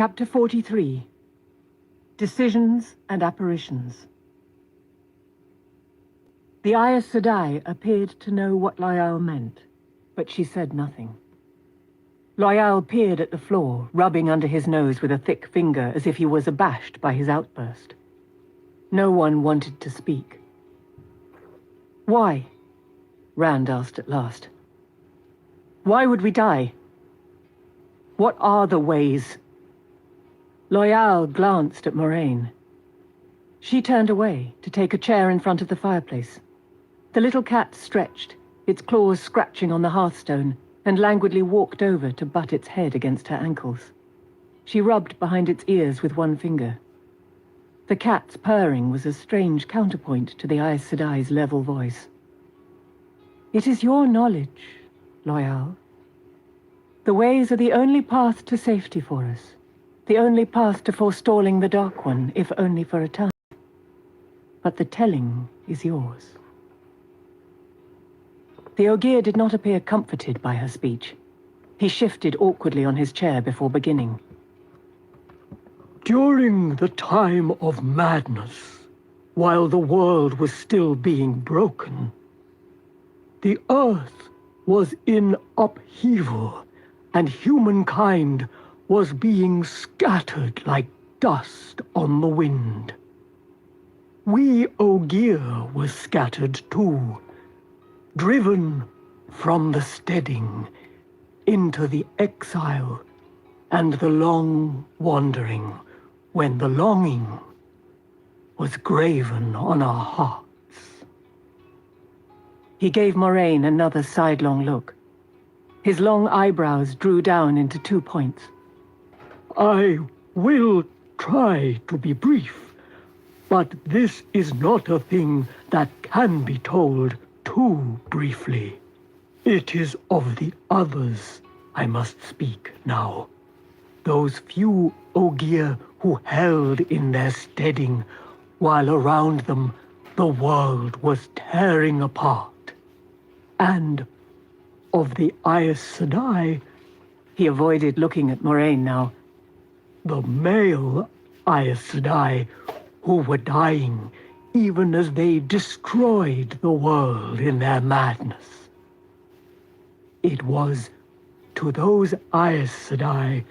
Chapter 43. Decisions and Apparitions. The Aes Sedai appeared to know what Loyal meant, but she said nothing. Loyal peered at the floor, rubbing under his nose with a thick finger as if he was abashed by his outburst. No one wanted to speak. "Why?" Rand asked at last. "Why would we die? What are the ways?" Loyal glanced at Moraine. She turned away to take a chair in front of the fireplace. The little cat stretched, its claws scratching on the hearthstone, and languidly walked over to butt its head against her ankles. She rubbed behind its ears with one finger. The cat's purring was a strange counterpoint to the Aes Sedai's level voice. "It is your knowledge, Loyal. The ways are the only path to safety for us. The only path to forestalling the Dark One, if only for a time. But the telling is yours." The Ogier did not appear comforted by her speech. He shifted awkwardly on his chair before beginning. "During the time of madness, while the world was still being broken, the earth was in upheaval, and humankind was being scattered like dust on the wind. We Ogier were scattered too, driven from the steading into the exile and the long wandering, when the longing was graven on our hearts." He gave Moraine another sidelong look. His long eyebrows drew down into 2 points. "I will try to be brief, but this is not a thing that can be told too briefly. It is of the others I must speak now. Those few Ogier who held in their steading, while around them the world was tearing apart. And of the Aes Sedai," he avoided looking at Moraine now, "the male Aes Sedai who were dying even as they destroyed the world in their madness. It was to those Aes Sedai,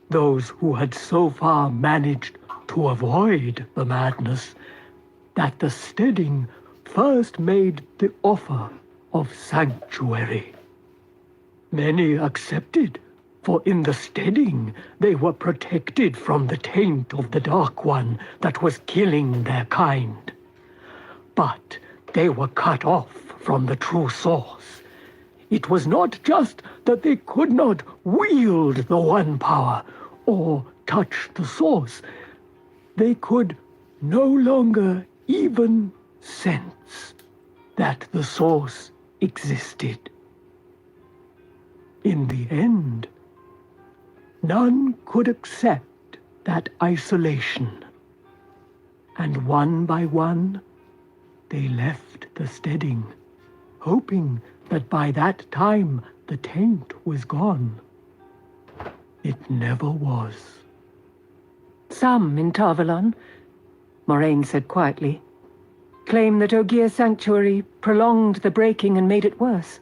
those who had so far managed to avoid the madness, that the steading first made the offer of sanctuary. Many accepted, for in the steading they were protected from the taint of the Dark One that was killing their kind. But they were cut off from the true source. It was not just that they could not wield the One Power or touch the source. They could no longer even sense that the source existed. In the end, none could accept that isolation, and one by one, they left the steading, hoping that by that time the taint was gone. It never was. "Some in Tarvalon," Moraine said quietly, "claim that Ogier Sanctuary prolonged the breaking and made it worse.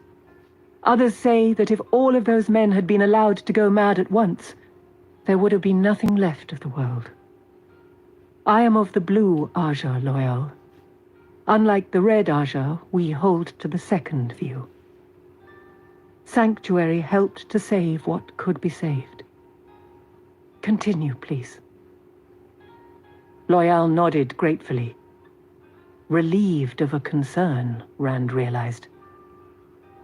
Others say that if all of those men had been allowed to go mad at once, there would have been nothing left of the world. I am of the blue Aja, Loyal. Unlike the red Aja, we hold to the second view. Sanctuary helped to save what could be saved. Continue, please." Loyal nodded gratefully. Relieved of a concern, Rand realized.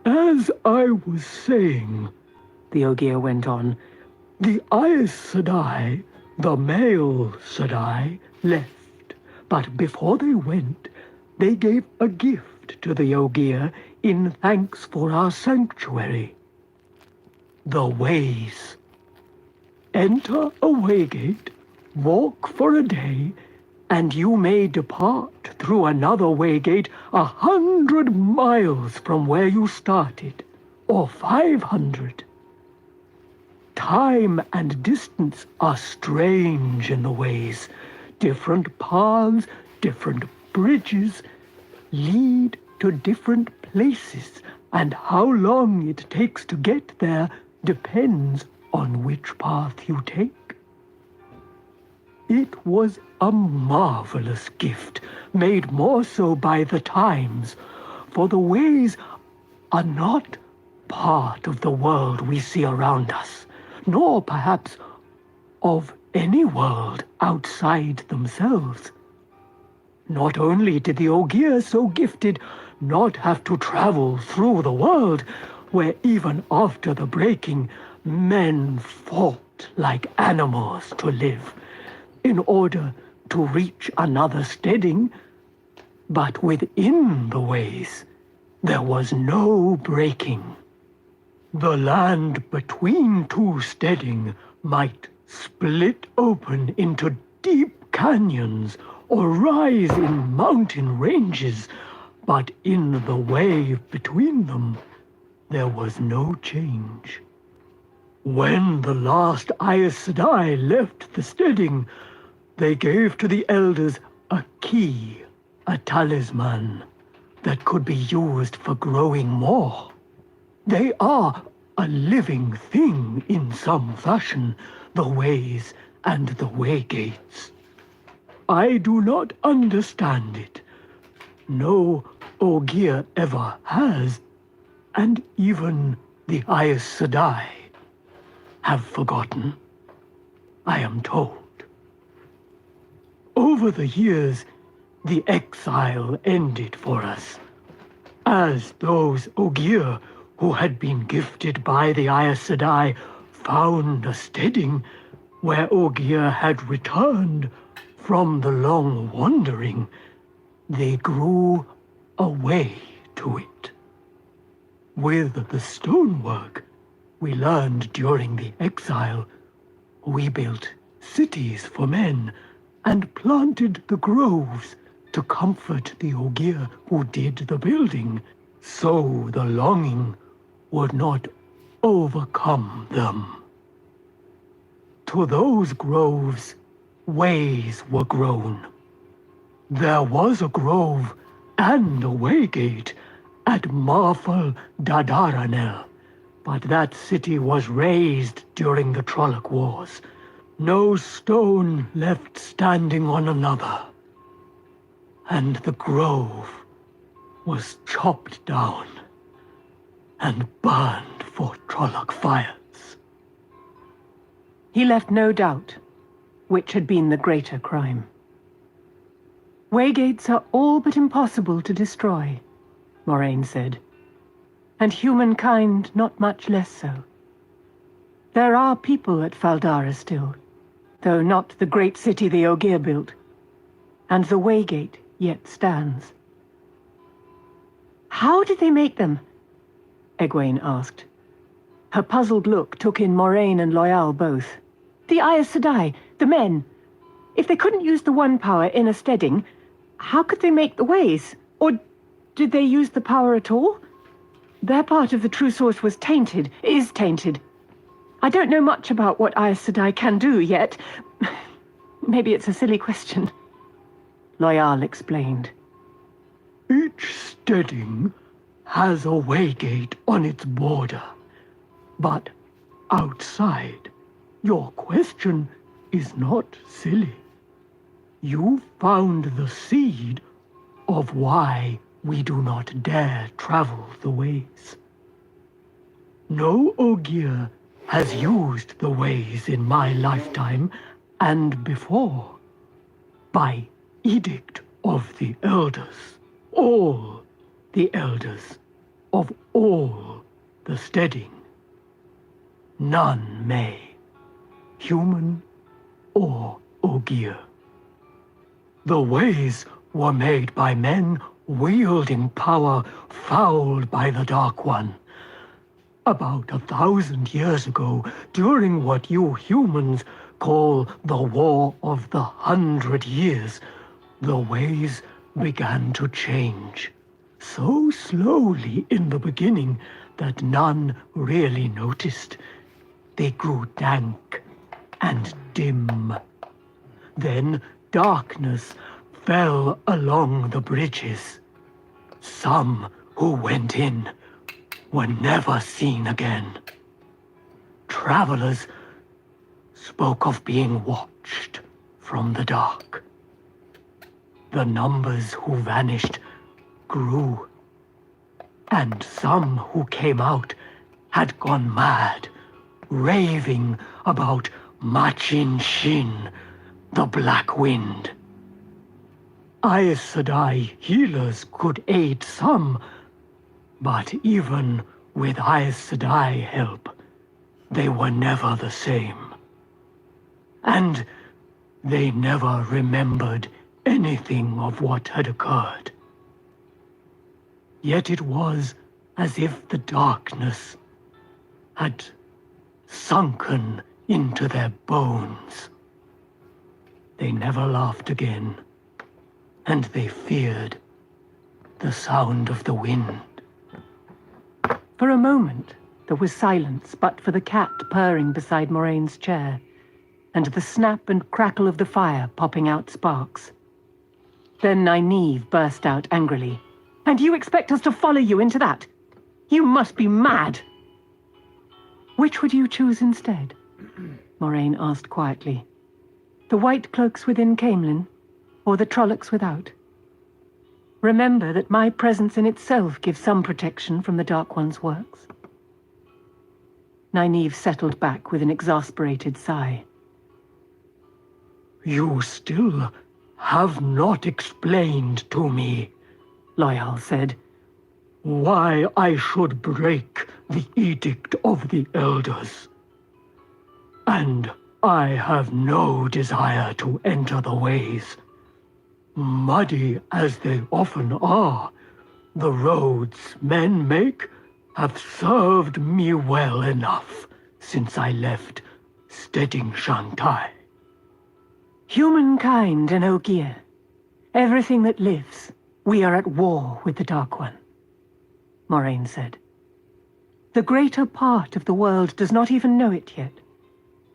"As I was saying," the Ogier went on, "the Aes Sedai, the male Sedai, left, but before they went, they gave a gift to the Ogier in thanks for our sanctuary. The ways. Enter a Waygate, walk for a day, and you may depart through another Waygate 100 miles from where you started, or 500. time and distance are strange in the ways. Different paths, different bridges lead to different places, and how long it takes to get there depends on which path you take. It was a marvelous gift, made more so by the times, for the ways are not part of the world we see around us, nor perhaps of any world outside themselves. Not only did the Ogier so gifted not have to travel through the world, where even after the breaking, men fought like animals to live, in order to reach another steading, but within the ways there was no breaking. The land between two steading might split open into deep canyons or rise in mountain ranges, but in the way between them there was no change. When the last Aes Sedai left the steading, they gave to the elders a key, a talisman, that could be used for growing more. They are a living thing in some fashion, the ways and the Waygates. I do not understand it. No Ogier ever has, and even the Aes Sedai have forgotten, I am told. Over the years, the exile ended for us, as those Ogier who had been gifted by the Aes Sedai found a steading where Ogier had returned from the long wandering. They grew away to it. With the stonework we learned during the exile, we built cities for men and planted the groves to comfort the Ogier who did the building, so the longing would not overcome them. To those groves, ways were grown. There was a grove and a Waygate at Marfal Dadaranel, but that city was razed during the Trolloc Wars. No stone left standing on another, and the grove was chopped down and burned for Trolloc fires. He left no doubt which had been the greater crime. Waygates are all but impossible to destroy, Moraine said, and humankind not much less so. There are people at Faldara still, though not the great city the Ogier built, and the Waygate yet stands. How did they make them? Egwene asked. Her puzzled look took in Moraine and Loial both. The Aes Sedai, the men. If they couldn't use the one power in a steading, how could they make the ways? Or did they use the power at all? Their part of the true source was tainted, is tainted. I don't know much about what Aes Sedai can do yet. Maybe it's a silly question. Loial explained. Each steading has a Waygate on its border. But outside, your question is not silly. You found the seed of why we do not dare travel the ways. No Ogier has used the ways in my lifetime and before. By edict of the elders, all the elders of all the steading. None may, human or Ogier. The ways were made by men wielding power fouled by the Dark One. About 1,000 years ago, during what you humans call the War of the 100 Years, the ways began to change. So slowly in the beginning that none really noticed. they grew dank and dim. Then darkness fell along the bridges. Some who went in were never seen again. Travelers spoke of being watched from the dark. The numbers who vanished grew, and some who came out had gone mad, raving about Machin Shin, the Black Wind. Aes Sedai healers could aid some, but even with Aes Sedai help, they were never the same. And they never remembered anything of what had occurred. Yet it was as if the darkness had sunken into their bones. They never laughed again, and they feared the sound of the wind. For a moment, there was silence but for the cat purring beside Moraine's chair, and the snap and crackle of the fire popping out sparks. Then Nynaeve burst out angrily. "And you expect us to follow you into that? You must be mad!" "Which would you choose instead?" Moraine asked quietly. "The white cloaks within Caemlyn, or the trollocs without? Remember that my presence in itself gives some protection from the Dark One's works." Nynaeve settled back with an exasperated sigh. "You still have not explained to me," Loyal said, "why I should break the edict of the elders. And I have no desire to enter the ways. Muddy as they often are, the roads men make have served me well enough since I left Steading Shantai." "Humankind and Ogier, everything that lives, we are at war with the Dark One," Moraine said. "The greater part of the world does not even know it yet,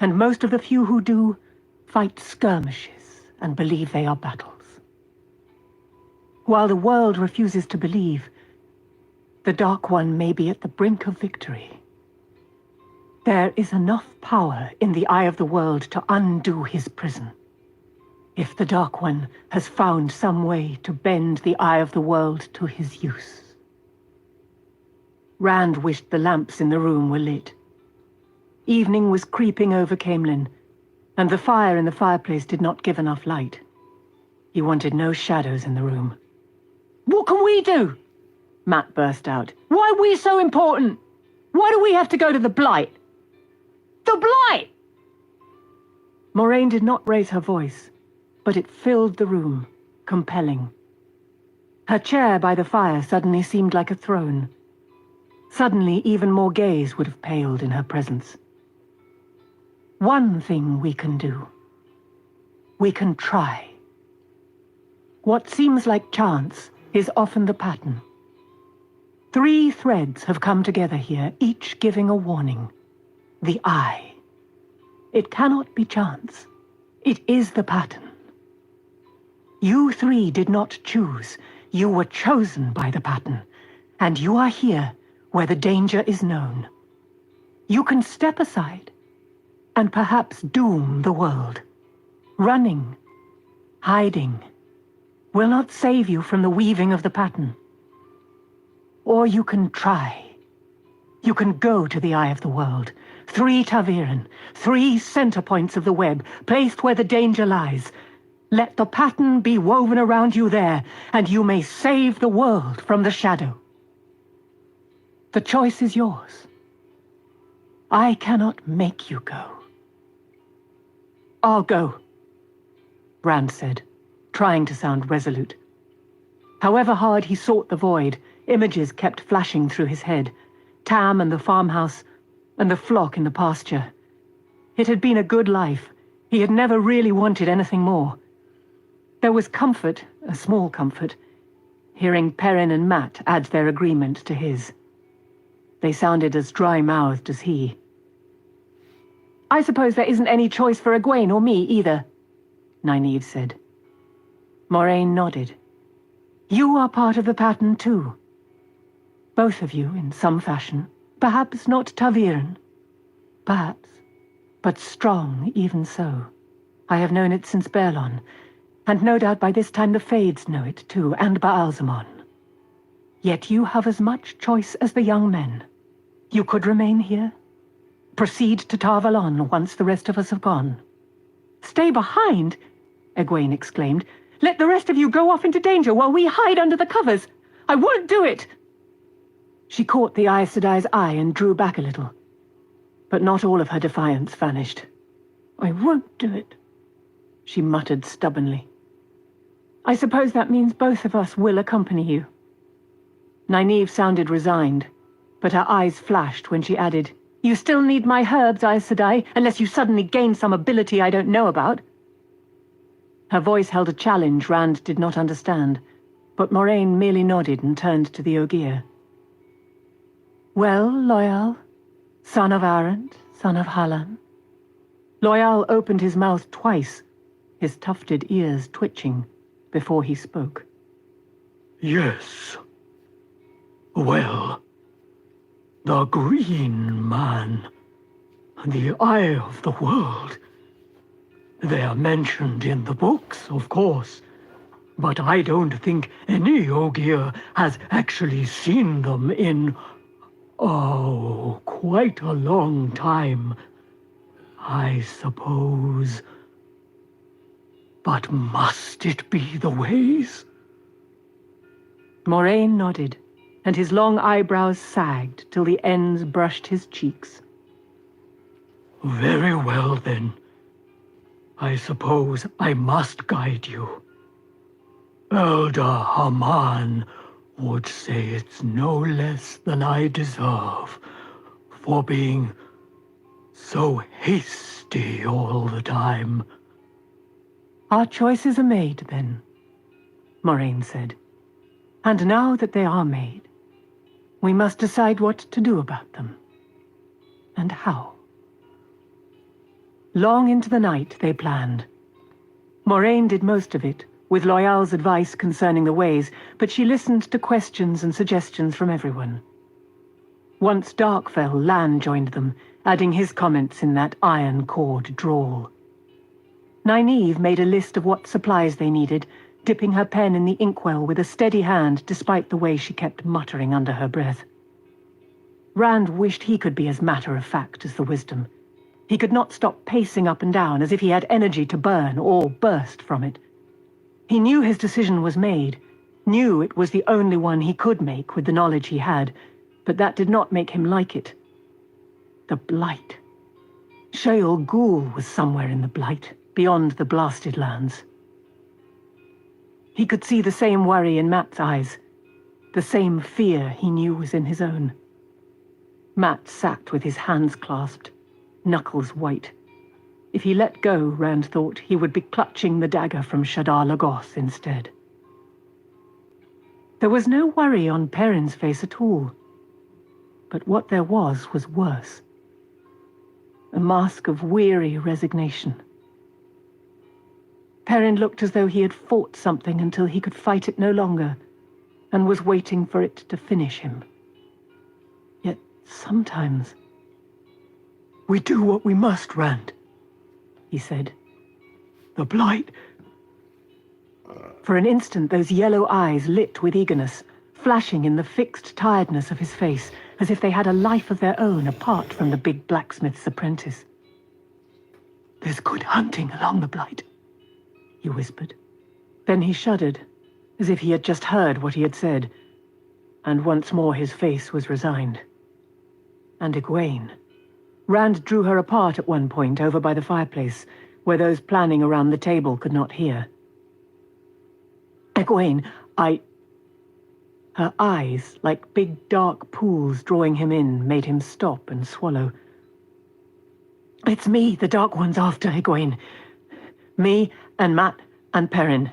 and most of the few who do fight skirmishes and believe they are battles. While the world refuses to believe, the Dark One may be at the brink of victory. There is enough power in the Eye of the World to undo his prison, if the Dark One has found some way to bend the Eye of the World to his use." Rand wished the lamps in the room were lit. Evening was creeping over Caemlyn, and the fire in the fireplace did not give enough light. He wanted no shadows in the room. "What can we do?" Matt burst out. "Why are we so important? Why do we have to go to the Blight? The Blight!" Moraine did not raise her voice, but it filled the room, compelling. Her chair by the fire suddenly seemed like a throne. Suddenly, even more gaze would have paled in her presence. "One thing we can do. We can try. What seems like chance is often the pattern. 3 threads have come together here, each giving a warning. The Eye. It cannot be chance. It is the pattern. You 3 did not choose. You were chosen by the pattern, and you are here where the danger is known. You can step aside and perhaps doom the world. Running, hiding, will not save you from the weaving of the pattern. Or you can try. You can go to the Eye of the World. 3 Taviran, 3 center points of the web, placed where the danger lies. Let the pattern be woven around you there, and you may save the world from the shadow. The choice is yours. I cannot make you go." "I'll go," Rand said, trying to sound resolute. However hard he sought the void, images kept flashing through his head. Tam and the farmhouse, and the flock in the pasture. It had been a good life. He had never really wanted anything more. There was comfort, a small comfort, hearing Perrin and Matt add their agreement to his. They sounded as dry-mouthed as he. I suppose there isn't any choice for Egwene or me either, Nynaeve said. Moraine nodded. You are part of the pattern too. Both of you, in some fashion. Perhaps not ta'veren. Perhaps. But strong, even so. I have known it since Baerlon. And no doubt by this time the Fades know it too, and Baalzamon. Yet you have as much choice as the young men. You could remain here. Proceed to Tar Valon once the rest of us have gone. Stay behind? Egwene exclaimed. Let the rest of you go off into danger while we hide under the covers. I won't do it! She caught the Aes Sedai's eye and drew back a little. But not all of her defiance vanished. I won't do it, she muttered stubbornly. I suppose that means both of us will accompany you. Nynaeve sounded resigned, but her eyes flashed when she added, You still need my herbs, Aes Sedai, unless you suddenly gain some ability I don't know about. Her voice held a challenge Rand did not understand, but Moraine merely nodded and turned to the Ogier. Well, Loial, son of Arent, son of Hallan. Loial opened his mouth twice, his tufted ears twitching, before he spoke. Yes. Well, the Green Man, the Eye of the World. They are mentioned in the books, of course, but I don't think any Ogier has actually seen them in, quite a long time, I suppose. But must it be the ways? Moraine nodded, and his long eyebrows sagged till the ends brushed his cheeks. Very well, then. I suppose I must guide you. Elder Haman would say it's no less than I deserve for being so hasty all the time. Our choices are made, then, Moraine said. And now that they are made, we must decide what to do about them. And how. Long into the night they planned. Moraine did most of it, with Loial's advice concerning the ways, but she listened to questions and suggestions from everyone. Once dark fell, Lan joined them, adding his comments in that iron-cord drawl. Nynaeve made a list of what supplies they needed, dipping her pen in the inkwell with a steady hand despite the way she kept muttering under her breath. Rand wished he could be as matter-of-fact as the wisdom. He could not stop pacing up and down as if he had energy to burn or burst from it. He knew his decision was made, knew it was the only one he could make with the knowledge he had, but that did not make him like it. The Blight. Shael Ghul was somewhere in the Blight, beyond the blasted lands. He could see the same worry in Mat's eyes, the same fear he knew was in his own. Mat sat with his hands clasped, knuckles white. If he let go, Rand thought, he would be clutching the dagger from Shadar Logoth instead. There was no worry on Perrin's face at all. But what there was worse. A mask of weary resignation. Perrin looked as though he had fought something until he could fight it no longer, and was waiting for it to finish him. Yet sometimes... We do what we must, Rand, he said. The Blight... For an instant those yellow eyes lit with eagerness, flashing in the fixed tiredness of his face, as if they had a life of their own apart from the big blacksmith's apprentice. There's good hunting along the Blight, he whispered. Then he shuddered, as if he had just heard what he had said, and once more his face was resigned. And Egwene. Rand drew her apart at one point over by the fireplace, where those planning around the table could not hear. Egwene, Her eyes, like big dark pools drawing him in, made him stop and swallow. It's me the Dark One's after, Egwene. Me and Mat and Perrin.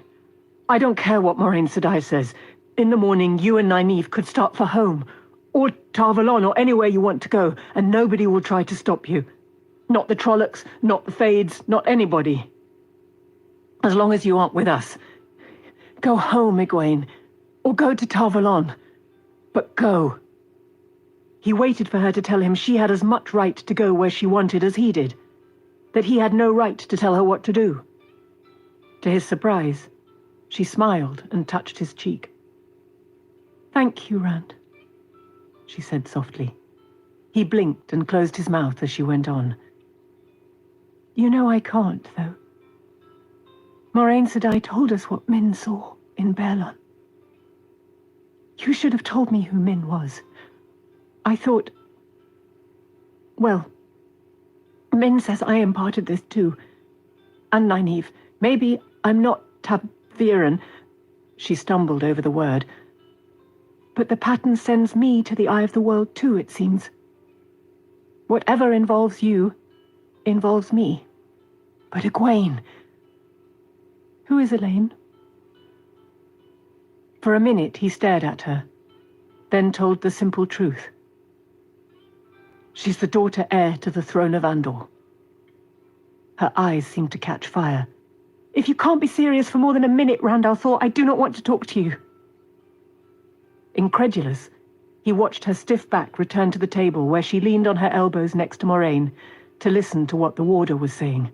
I don't care what Moraine Sedai says. In the morning, you and Nynaeve could start for home, or Tar Valon, or anywhere you want to go, and nobody will try to stop you. Not the trollocs, not the Fades, not anybody. As long as you aren't with us. Go home, Egwene, or go to Tarvalon. But go. He waited for her to tell him she had as much right to go where she wanted as he did, that he had no right to tell her what to do. To his surprise, she smiled and touched his cheek. "Thank you, Rand," she said softly. He blinked and closed his mouth as she went on. "You know I can't, though. Moraine said I told us what Min saw in Berlon. You should have told me who Min was. I thought... Well, Min says I am part of this too. And Nynaeve. Maybe I'm not Tabviran." She stumbled over the word. "But the pattern sends me to the eye of the world too, it seems. Whatever involves you, involves me. But Egwene... Who is Elaine?" For a minute he stared at her, then told the simple truth. "She's the daughter heir to the throne of Andor." Her eyes seemed to catch fire. "If you can't be serious for more than a minute, Randall thought, I do not want to talk to you." Incredulous, he watched her stiff back return to the table where she leaned on her elbows next to Moraine to listen to what the warder was saying.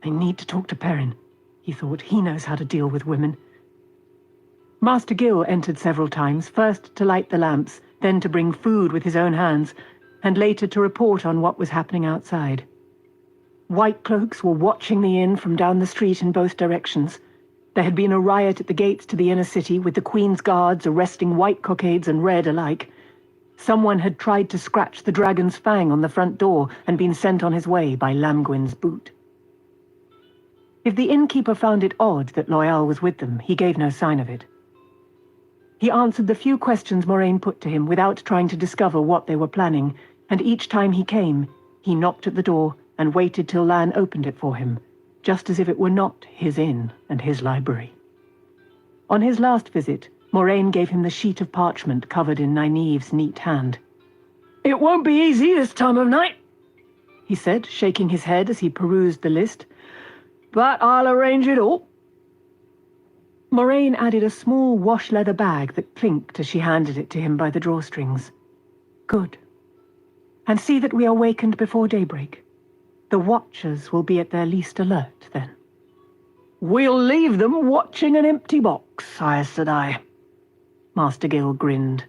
"I need to talk to Perrin," he thought. "He knows how to deal with women." Master Gil entered several times, first to light the lamps, then to bring food with his own hands, and later to report on what was happening outside. White cloaks were watching the inn from down the street in both directions. There had been a riot at the gates to the inner city, with the Queen's guards arresting white cockades and red alike. Someone had tried to scratch the dragon's fang on the front door and been sent on his way by Lamgwin's boot. If the innkeeper found it odd that Loial was with them, he gave no sign of it. He answered the few questions Moraine put to him without trying to discover what they were planning, and each time he came, he knocked at the door and waited till Lan opened it for him, just as if it were not his inn and his library. On his last visit, Moraine gave him the sheet of parchment covered in Nynaeve's neat hand. "It won't be easy this time of night," he said, shaking his head as he perused the list. "But I'll arrange it all." Moraine added a small wash-leather bag that clinked as she handed it to him by the drawstrings. "Good. And see that we are wakened before daybreak. The watchers will be at their least alert then." "We'll leave them watching an empty box, Aes Sedai." Master Gil grinned.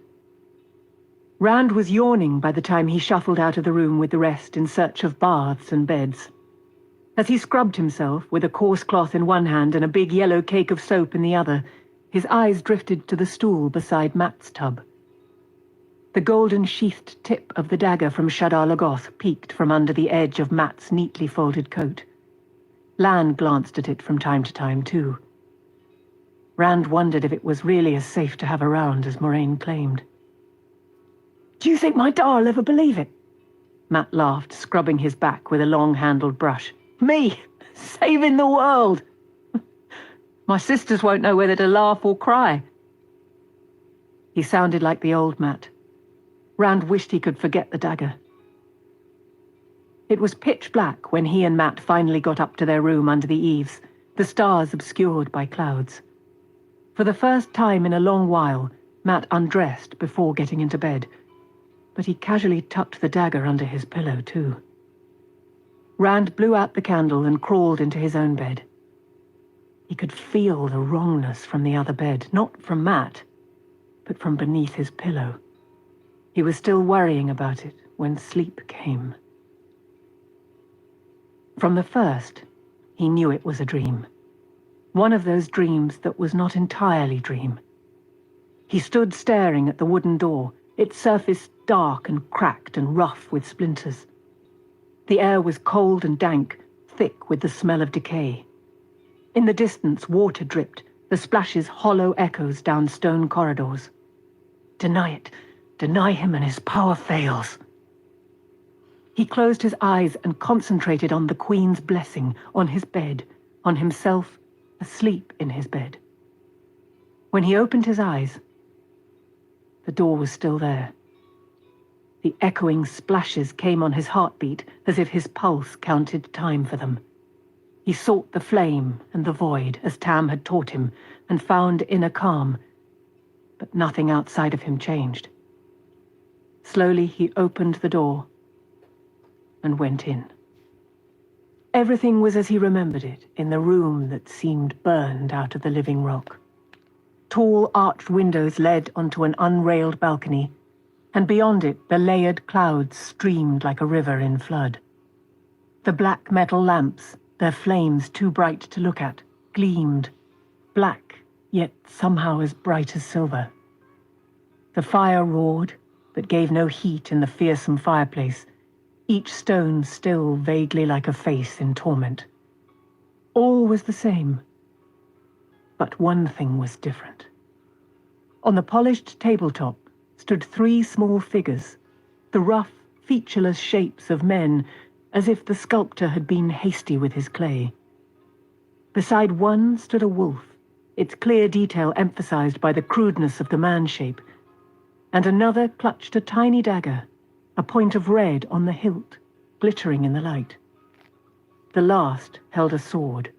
Rand was yawning by the time he shuffled out of the room with the rest in search of baths and beds. As he scrubbed himself, with a coarse cloth in one hand and a big yellow cake of soap in the other, his eyes drifted to the stool beside Mat's tub. The golden-sheathed tip of the dagger from Shadar Logoth peeked from under the edge of Mat's neatly folded coat. Lan glanced at it from time to time, too. Rand wondered if it was really as safe to have around as Moraine claimed. "Do you think my Da'll ever believe it?" Mat laughed, scrubbing his back with a long-handled brush. "Me, saving the world! My sisters won't know whether to laugh or cry." He sounded like the old Mat. Rand wished he could forget the dagger. It was pitch black when he and Mat finally got up to their room under the eaves, the stars obscured by clouds. For the first time in a long while, Mat undressed before getting into bed, but he casually tucked the dagger under his pillow, too. Rand blew out the candle and crawled into his own bed. He could feel the wrongness from the other bed, not from Mat, but from beneath his pillow. He was still worrying about it when sleep came. From the first, he knew it was a dream. One of those dreams that was not entirely dream. He stood staring at the wooden door, its surface dark and cracked and rough with splinters. The air was cold and dank, thick with the smell of decay. In the distance, water dripped, the splashes hollow echoes down stone corridors. Deny it. Deny him and his power fails. He closed his eyes and concentrated on the Queen's blessing, on his bed, on himself, asleep in his bed. When he opened his eyes, the door was still there. The echoing splashes came on his heartbeat as if his pulse counted time for them. He sought the flame and the void as Tam had taught him and found inner calm, but nothing outside of him changed. Slowly he opened the door and went in. Everything was as he remembered it in the room that seemed burned out of the living rock. Tall arched windows led onto an unrailed balcony, and beyond it the layered clouds streamed like a river in flood. The black metal lamps, their flames too bright to look at, gleamed, black, yet somehow as bright as silver. The fire roared, but gave no heat in the fearsome fireplace, each stone still vaguely like a face in torment. All was the same, but one thing was different. On the polished tabletop stood 3 small figures, the rough, featureless shapes of men, as if the sculptor had been hasty with his clay. Beside one stood a wolf, its clear detail emphasized by the crudeness of the man shape, and another clutched a tiny dagger, a point of red on the hilt, glittering in the light. The last held a sword.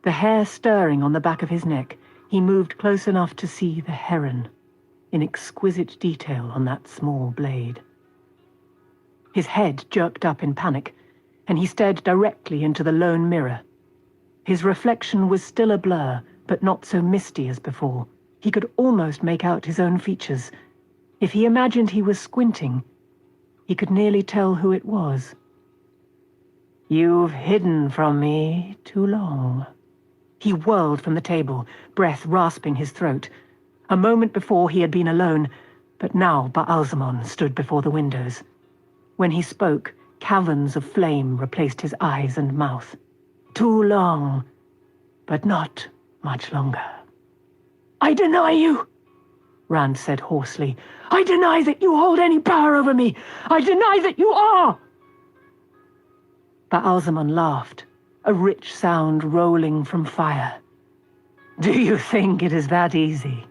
The hair stirring on the back of his neck, he moved close enough to see the heron, in exquisite detail on that small blade. His head jerked up in panic, and he stared directly into the lone mirror. His reflection was still a blur, but not so misty as before. He could almost make out his own features. If he imagined he was squinting, he could nearly tell who it was. "You've hidden from me too long." He whirled from the table, breath rasping his throat. A moment before he had been alone, but now Baalzamon stood before the windows. When he spoke, caverns of flame replaced his eyes and mouth. "Too long, but not much longer." "I deny you," Rand said hoarsely. "I deny that you hold any power over me. I deny that you are." Baalzamon laughed, a rich sound rolling from fire. "Do you think it is that easy?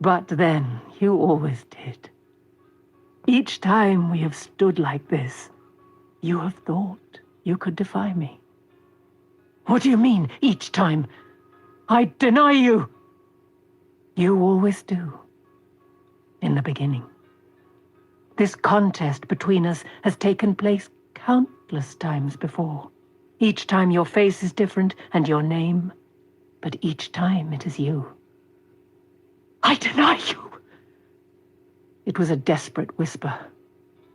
But then, you always did. Each time we have stood like this, you have thought you could defy me." "What do you mean, each time? I deny you." "You always do. In the beginning. This contest between us has taken place countless times before. Each time your face is different and your name, but each time it is you." "I deny you!" It was a desperate whisper.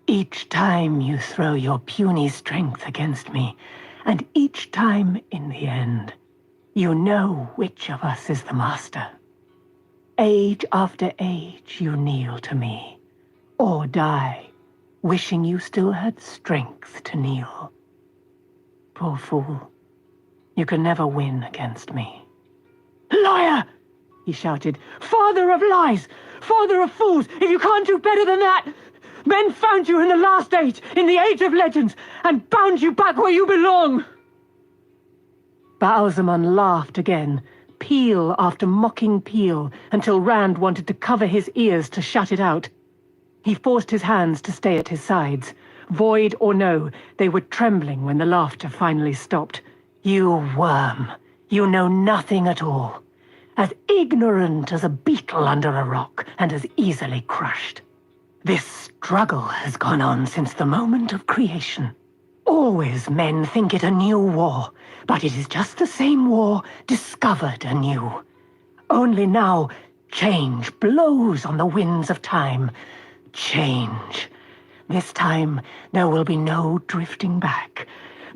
"Each time you throw your puny strength against me, and each time, in the end, you know which of us is the master. Age after age you kneel to me, or die, wishing you still had strength to kneel. Poor fool, you can never win against me." "Liar!" he shouted. "Father of lies! Father of fools! If you can't do better than that! Men found you in the last age, in the age of legends, and bound you back where you belong!" Baalzamon laughed again, peal after mocking peal, until Rand wanted to cover his ears to shut it out. He forced his hands to stay at his sides. Void or no, they were trembling when the laughter finally stopped. "You worm! You know nothing at all. As ignorant as a beetle under a rock, and as easily crushed. This struggle has gone on since the moment of creation. Always men think it a new war, but it is just the same war discovered anew. Only now, change blows on the winds of time. Change. This time, there will be no drifting back.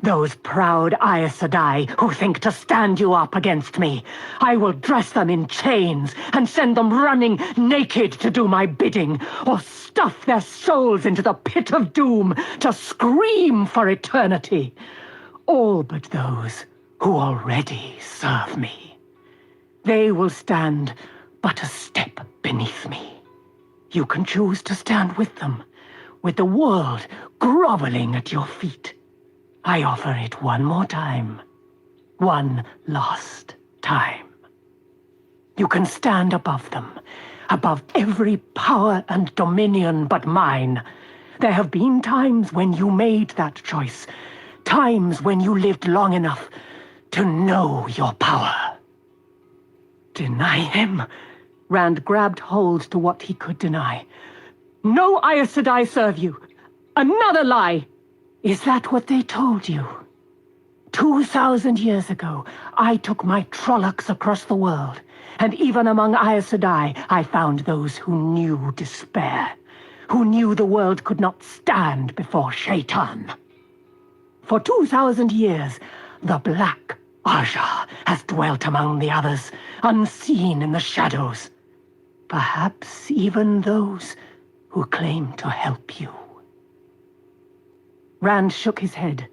Those proud Aes Sedai who think to stand you up against me, I will dress them in chains and send them running naked to do my bidding, or stuff their souls into the pit of doom to scream for eternity. All but those who already serve me. They will stand but a step beneath me. You can choose to stand with them, with the world groveling at your feet. I offer it one more time. One last time. You can stand above them. above every power and dominion but mine. There have been times when you made that choice, times when you lived long enough to know your power. Deny him? Rand grabbed hold to what he could deny. No Aes Sedai serve you. Another lie. Is that what they told you? 2,000 years ago, I took my trollocs across the world, and even among Aes Sedai, I found those who knew despair, who knew the world could not stand before Shaitan. For 2,000 years, the Black Aja has dwelt among the others, unseen in the shadows. Perhaps even those who claim to help you. Rand shook his head,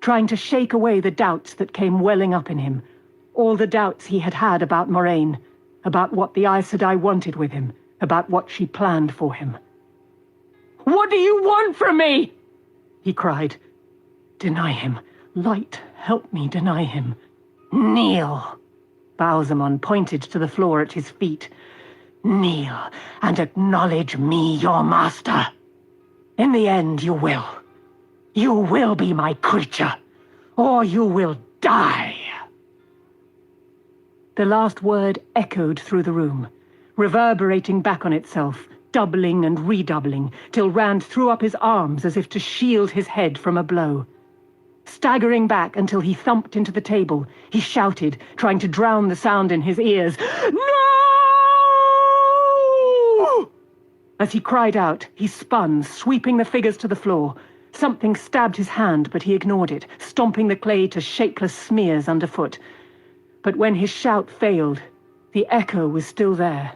trying to shake away the doubts that came welling up in him. All the doubts he had had about Moraine, about what the Aes Sedai wanted with him, about what she planned for him. "What do you want from me?" he cried. "Deny him. Light, help me deny him." "Kneel." Ba'alzamon pointed to the floor at his feet. "Kneel and acknowledge me your master. In the end, you will. You will be my creature, or you will die." The last word echoed through the room, reverberating back on itself, doubling and redoubling, till Rand threw up his arms as if to shield his head from a blow. Staggering back until he thumped into the table, he shouted, trying to drown the sound in his ears, "No!" As he cried out, he spun, sweeping the figures to the floor. Something stabbed his hand, but he ignored it, stomping the clay to shapeless smears underfoot. But when his shout failed, the echo was still there,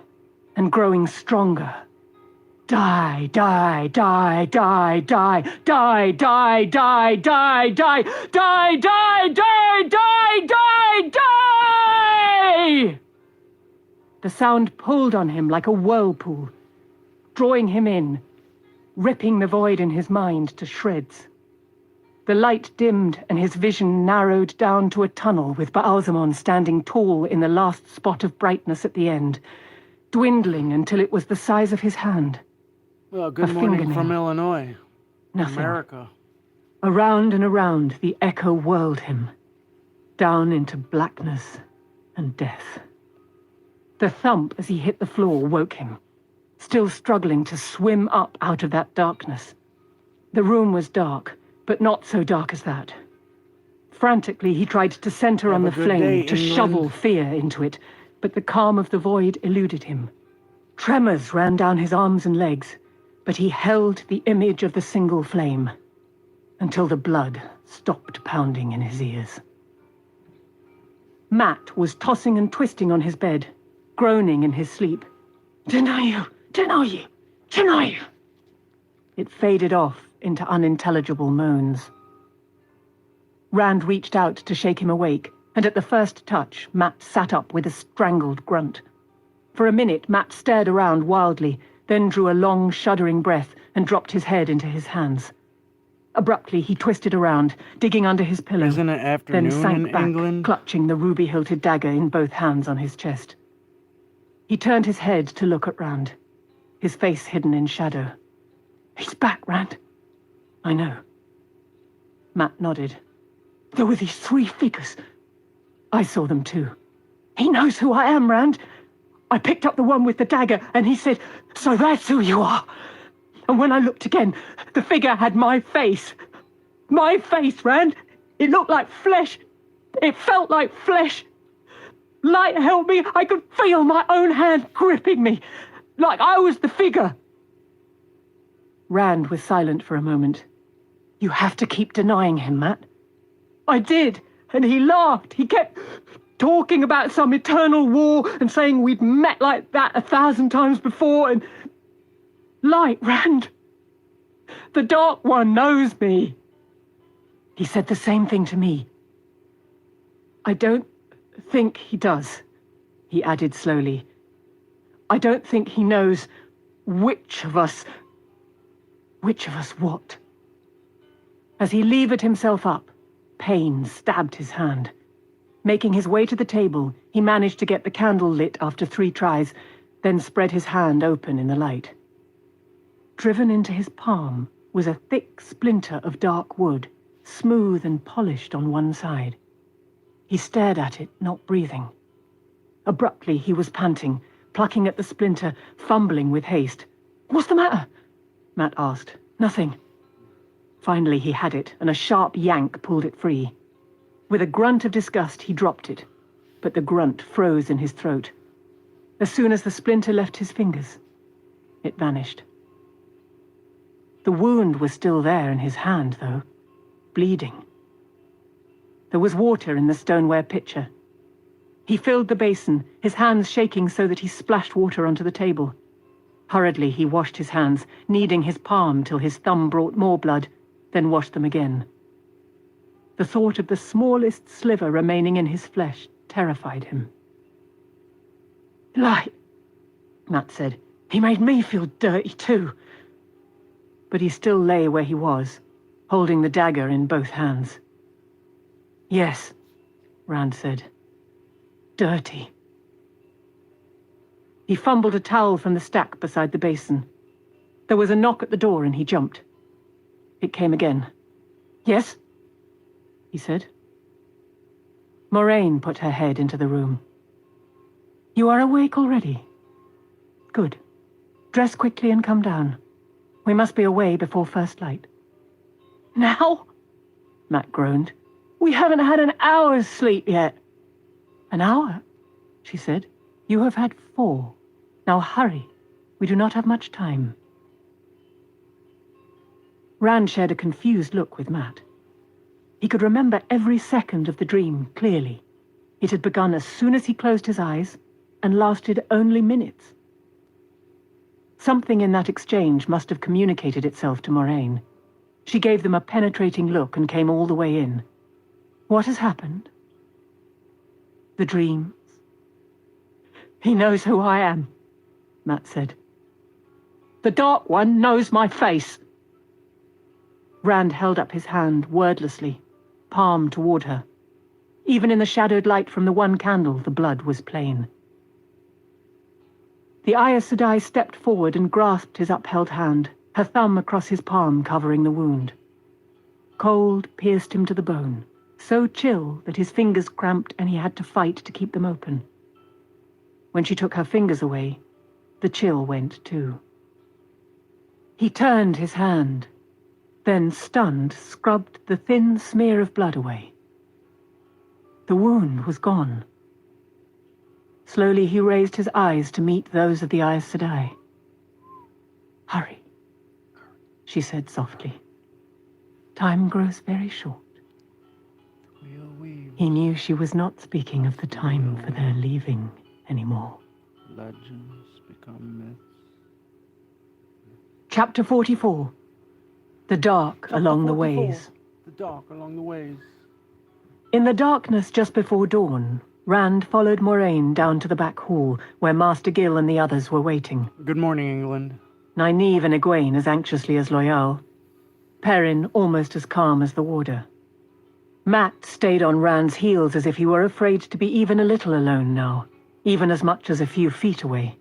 and growing stronger. Die, die, die, die, die, die, die, die, die, die, die, die, die, die, die, die! The sound pulled on him like a whirlpool, drawing him in, ripping the void in his mind to shreds. The light dimmed and his vision narrowed down to a tunnel with Ba'alzamon standing tall in the last spot of brightness at the end, dwindling until it was the size of his hand. Well, good morning from Illinois. Nothing. America. Around and around, the echo whirled him, down into blackness and death. The thump as he hit the floor woke him, still struggling to swim up out of that darkness. The room was dark, but not so dark as that. Frantically, he tried to center on the flame, to shovel fear into it, but the calm of the void eluded him. Tremors ran down his arms and legs, but he held the image of the single flame until the blood stopped pounding in his ears. Matt was tossing and twisting on his bed, groaning in his sleep. "Deny you! Deny you! Deny you!" It faded off into unintelligible moans. Rand reached out to shake him awake, and at the first touch, Matt sat up with a strangled grunt. For a minute, Matt stared around wildly, then drew a long, shuddering breath and dropped his head into his hands. Abruptly, he twisted around, digging under his pillow, Isn't it afternoon then sank in back, England? clutching the ruby-hilted dagger in both hands on his chest. He turned his head to look at Rand, his face hidden in shadow. "He's back, Rand." "I know." Matt nodded. "There were these 3 figures. I saw them too. He knows who I am, Rand. I picked up the one with the dagger, and he said, 'So that's who you are.' And when I looked again, the figure had my face. My face, Rand. It looked like flesh. It felt like flesh. Light helped me. I could feel my own hand gripping me, like I was the figure." Rand was silent for a moment. "You have to keep denying him, Matt." "I did, and he laughed. He kept talking about some eternal war and saying we'd met like that 1,000 times before, and... Light, Rand. The Dark One knows me." "He said the same thing to me." "I don't think he does," he added slowly. "I don't think he knows which of us... Which of us what?" As he levered himself up, pain stabbed his hand. Making his way to the table, he managed to get the candle lit after 3 tries, then spread his hand open in the light. Driven into his palm was a thick splinter of dark wood, smooth and polished on one side. He stared at it, not breathing. Abruptly, he was panting, plucking at the splinter, fumbling with haste. "What's the matter?" Matt asked. "Nothing." Finally, he had it, and a sharp yank pulled it free. With a grunt of disgust, he dropped it, but the grunt froze in his throat. As soon as the splinter left his fingers, it vanished. The wound was still there in his hand, though, bleeding. There was water in the stoneware pitcher. He filled the basin, his hands shaking so that he splashed water onto the table. Hurriedly, he washed his hands, kneading his palm till his thumb brought more blood, then washed them again. The thought of the smallest sliver remaining in his flesh terrified him. "Lie," Matt said. "He made me feel dirty too." But he still lay where he was, holding the dagger in both hands. "Yes," Rand said. "Dirty." He fumbled a towel from the stack beside the basin. There was a knock at the door and he jumped. It came again. "Yes?" he said. Moraine put her head into the room. "You are awake already? Good. Dress quickly and come down. We must be away before first light." "Now?" Matt groaned. "We haven't had an hour's sleep yet." "An hour?" she said. "You have had 4. Now hurry. We do not have much time." Rand shared a confused look with Matt. He could remember every second of the dream clearly. It had begun as soon as he closed his eyes and lasted only minutes. Something in that exchange must have communicated itself to Moraine. She gave them a penetrating look and came all the way in. "What has happened?" "The dreams." "He knows who I am," Matt said. "The Dark One knows my face." Rand held up his hand wordlessly, palm toward her. Even in the shadowed light from the one candle, the blood was plain. The Aes Sedai stepped forward and grasped his upheld hand, her thumb across his palm covering the wound. Cold pierced him to the bone, so chill that his fingers cramped and he had to fight to keep them open. When she took her fingers away, the chill went too. He turned his hand, then, stunned, scrubbed the thin smear of blood away. The wound was gone. Slowly he raised his eyes to meet those of the Aes Sedai. "Hurry," she said softly. "Time grows very short." He knew she was not speaking of the time for their leaving anymore. Legends become myths. Chapter 44. The Dark Along the Ways. The dark along the ways. In the darkness just before dawn, Rand followed Moraine down to the back hall, where Master Gill and the others were waiting. Good morning, England. Nynaeve and Egwene as anxiously as Loyal. Perrin almost as calm as the warder. Matt stayed on Rand's heels as if he were afraid to be even a little alone now, even as much as a few feet away.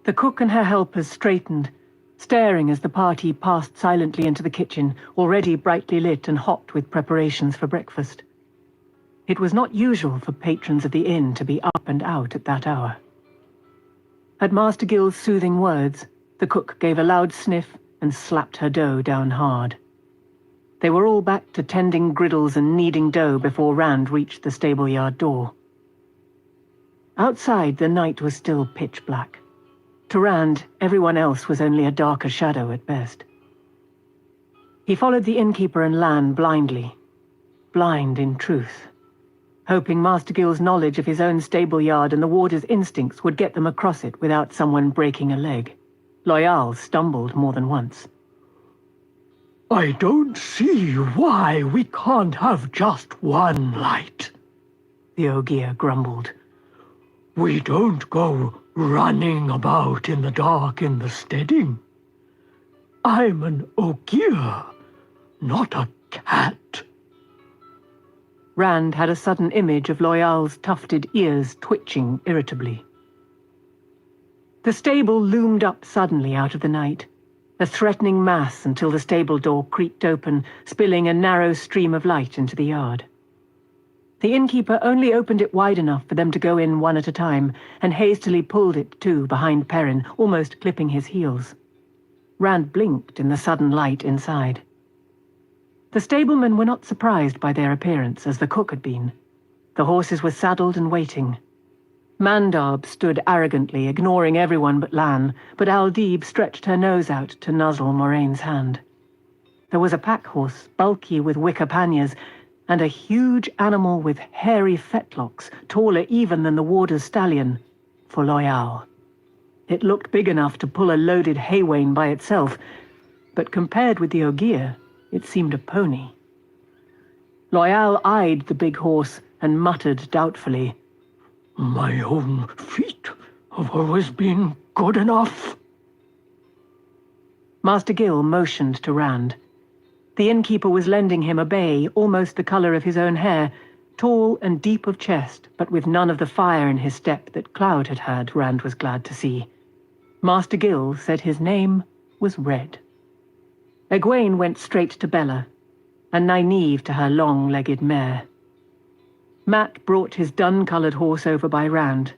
The cook and her helpers straightened, staring as the party passed silently into the kitchen, already brightly lit and hot with preparations for breakfast. It was not usual for patrons of the inn to be up and out at that hour. At Master Gill's soothing words, the cook gave a loud sniff and slapped her dough down hard. They were all back to tending griddles and kneading dough before Rand reached the stable-yard door. Outside, the night was still pitch black. To Rand, everyone else was only a darker shadow at best. He followed the innkeeper and Lan blindly. Blind in truth. Hoping Master Gill's knowledge of his own stable-yard and the warder's instincts would get them across it without someone breaking a leg. Loyal stumbled more than once. "I don't see why we can't have just one light," the Ogier grumbled. "We don't go running about in the dark in the steading. I'm an Ogier, not a cat." Rand had a sudden image of Loyal's tufted ears twitching irritably. The stable loomed up suddenly out of the night, a threatening mass until the stable door creaked open, spilling a narrow stream of light into the yard. The innkeeper only opened it wide enough for them to go in one at a time, and hastily pulled it to behind Perrin, almost clipping his heels. Rand blinked in the sudden light inside. The stablemen were not surprised by their appearance, as the cook had been. The horses were saddled and waiting. Mandab stood arrogantly, ignoring everyone but Lan, but Aldib stretched her nose out to nuzzle Moraine's hand. There was a pack horse, bulky with wicker panniers, and a huge animal with hairy fetlocks, taller even than the warder's stallion, for Loyal. It looked big enough to pull a loaded hay wain by itself, but compared with the Ogier, it seemed a pony. Loyal eyed the big horse and muttered doubtfully, My own feet have always been good enough. Master Gill motioned to Rand. The innkeeper was lending him a bay almost the color of his own hair, tall and deep of chest, but with none of the fire in his step that Cloud had had, Rand was glad to see. Master Gill said his name was Red. Egwene went straight to Bella, and Nynaeve to her long-legged mare. Matt brought his dun-colored horse over by Rand.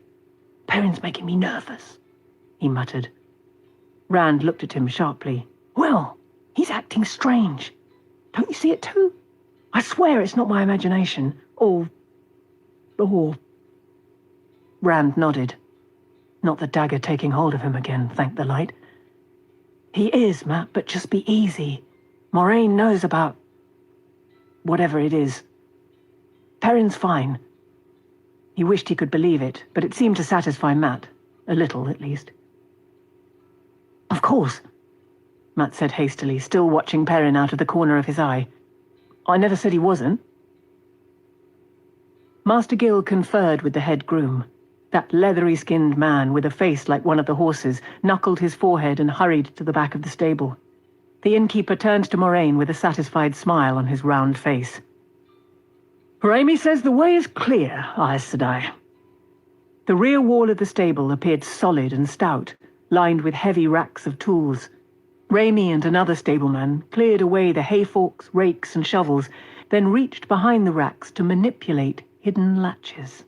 Perrin's making me nervous, he muttered. Rand looked at him sharply. Well, he's acting strange. Don't you see it too? I swear it's not my imagination. Or... Rand nodded. Not the dagger taking hold of him again, thank the light. He is, Matt, but just be easy. Moraine knows about... whatever it is. Perrin's fine. He wished he could believe it, but it seemed to satisfy Matt. A little, at least. Of course, Matt said hastily, still watching Perrin out of the corner of his eye. I never said he wasn't. Master Gill conferred with the head groom. That leathery-skinned man with a face like one of the horses knuckled his forehead and hurried to the back of the stable. The innkeeper turned to Moraine with a satisfied smile on his round face. Raimi says the way is clear, Aes Sedai. The rear wall of the stable appeared solid and stout, lined with heavy racks of tools. Raimi and another stableman cleared away the hay forks, rakes, and shovels, then reached behind the racks to manipulate hidden latches.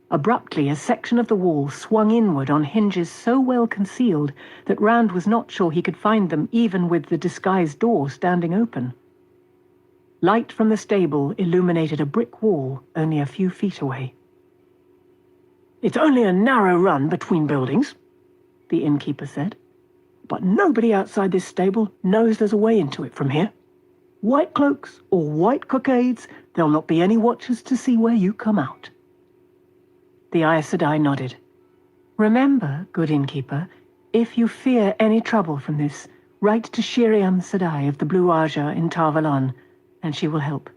Abruptly, a section of the wall swung inward on hinges so well concealed that Rand was not sure he could find them even with the disguised door standing open. Light from the stable illuminated a brick wall only a few feet away. It's only a narrow run between buildings, the innkeeper said, but nobody outside this stable knows there's a way into it from here. White cloaks or white cockades, there'll not be any watchers to see where you come out. The Aes Sedai nodded. Remember, good innkeeper, if you fear any trouble from this, write to Shiriam Sedai of the Blue Aja in Tar Valon, and she will help.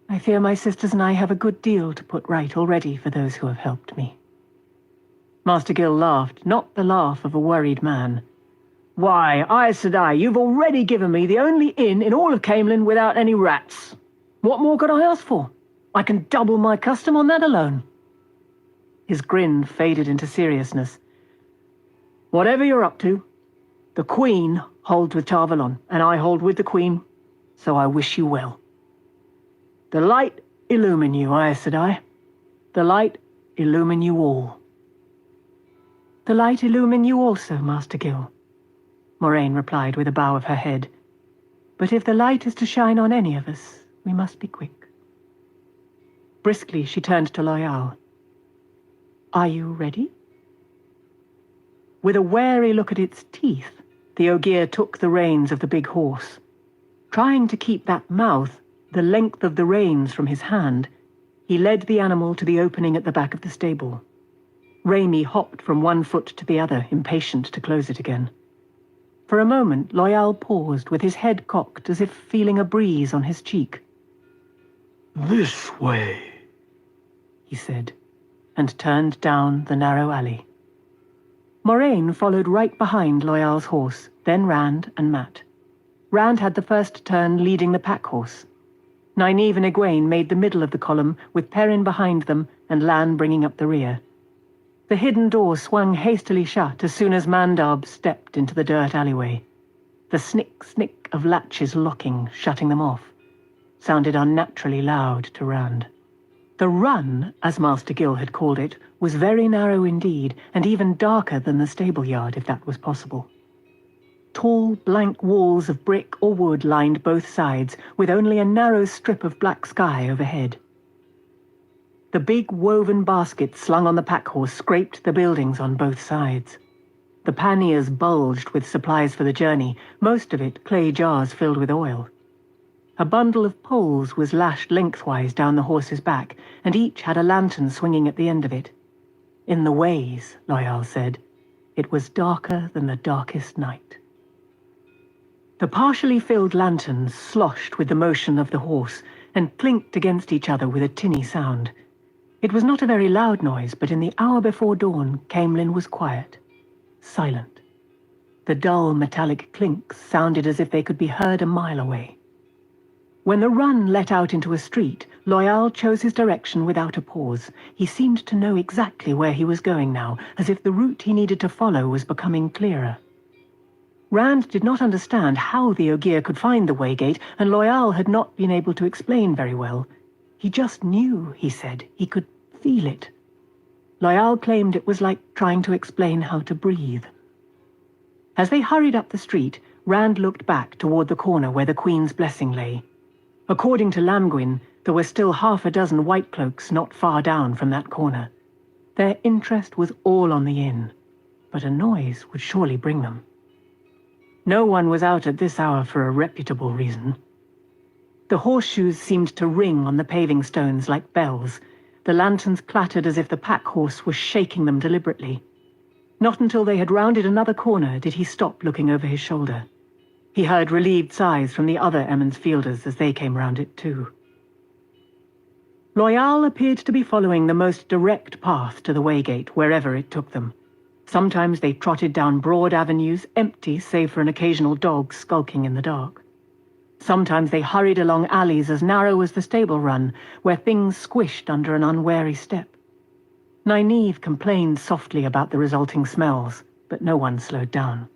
I fear my sisters and I have a good deal to put right already for those who have helped me. Master Gill laughed, not the laugh of a worried man. Why, Aes Sedai, you've already given me the only inn in all of Camelin without any rats. What more could I ask for? I can double my custom on that alone. His grin faded into seriousness. Whatever you're up to, the Queen holds with Tar Valon, and I hold with the Queen, so I wish you well. The light illumine you, Aes Sedai. The light illumine you all. The light illumine you also, Master Gill, Moraine replied with a bow of her head. But if the light is to shine on any of us, we must be quick. Briskly, she turned to Loyal. Are you ready? With a wary look at its teeth, the Ogier took the reins of the big horse. Trying to keep that mouth the length of the reins from his hand, he led the animal to the opening at the back of the stable. Raimi hopped from one foot to the other, impatient to close it again. For a moment, Loyal paused, with his head cocked as if feeling a breeze on his cheek. This way, he said, and turned down the narrow alley. Moraine followed right behind Loyal's horse, then Rand and Matt. Rand had the first turn, leading the pack horse. Nynaeve and Egwene made the middle of the column, with Perrin behind them and Lan bringing up the rear. The hidden door swung hastily shut as soon as Mandab stepped into the dirt alleyway. The snick-snick of latches locking, shutting them off, sounded unnaturally loud to Rand. The run, as Master Gill had called it, was very narrow indeed, and even darker than the stable yard, if that was possible. Tall, blank walls of brick or wood lined both sides, with only a narrow strip of black sky overhead. The big woven baskets slung on the pack-horse scraped the buildings on both sides. The panniers bulged with supplies for the journey, most of it clay jars filled with oil. A bundle of poles was lashed lengthwise down the horse's back, and each had a lantern swinging at the end of it. In the ways, Loyal said, it was darker than the darkest night. The partially filled lanterns sloshed with the motion of the horse and clinked against each other with a tinny sound. It was not a very loud noise, but in the hour before dawn, Camelin was quiet, silent. The dull metallic clinks sounded as if they could be heard a mile away. When the run let out into a street, Loyal chose his direction without a pause. He seemed to know exactly where he was going now, as if the route he needed to follow was becoming clearer. Rand did not understand how the Ogier could find the Waygate, and Loyal had not been able to explain very well. He just knew, he said. He could feel it. Loyal claimed it was like trying to explain how to breathe. As they hurried up the street, Rand looked back toward the corner where the Queen's blessing lay. According to Lamgwin, there were still half a dozen white cloaks not far down from that corner. Their interest was all on the inn, but a noise would surely bring them. No one was out at this hour for a reputable reason. The horseshoes seemed to ring on the paving stones like bells. The lanterns clattered as if the pack-horse was shaking them deliberately. Not until they had rounded another corner did he stop looking over his shoulder. He heard relieved sighs from the other Emmons fielders as they came round it too. Loyal appeared to be following the most direct path to the Waygate, wherever it took them. Sometimes they trotted down broad avenues, empty save for an occasional dog skulking in the dark. Sometimes they hurried along alleys as narrow as the stable run, where things squished under an unwary step. Nynaeve complained softly about the resulting smells, but no one slowed down.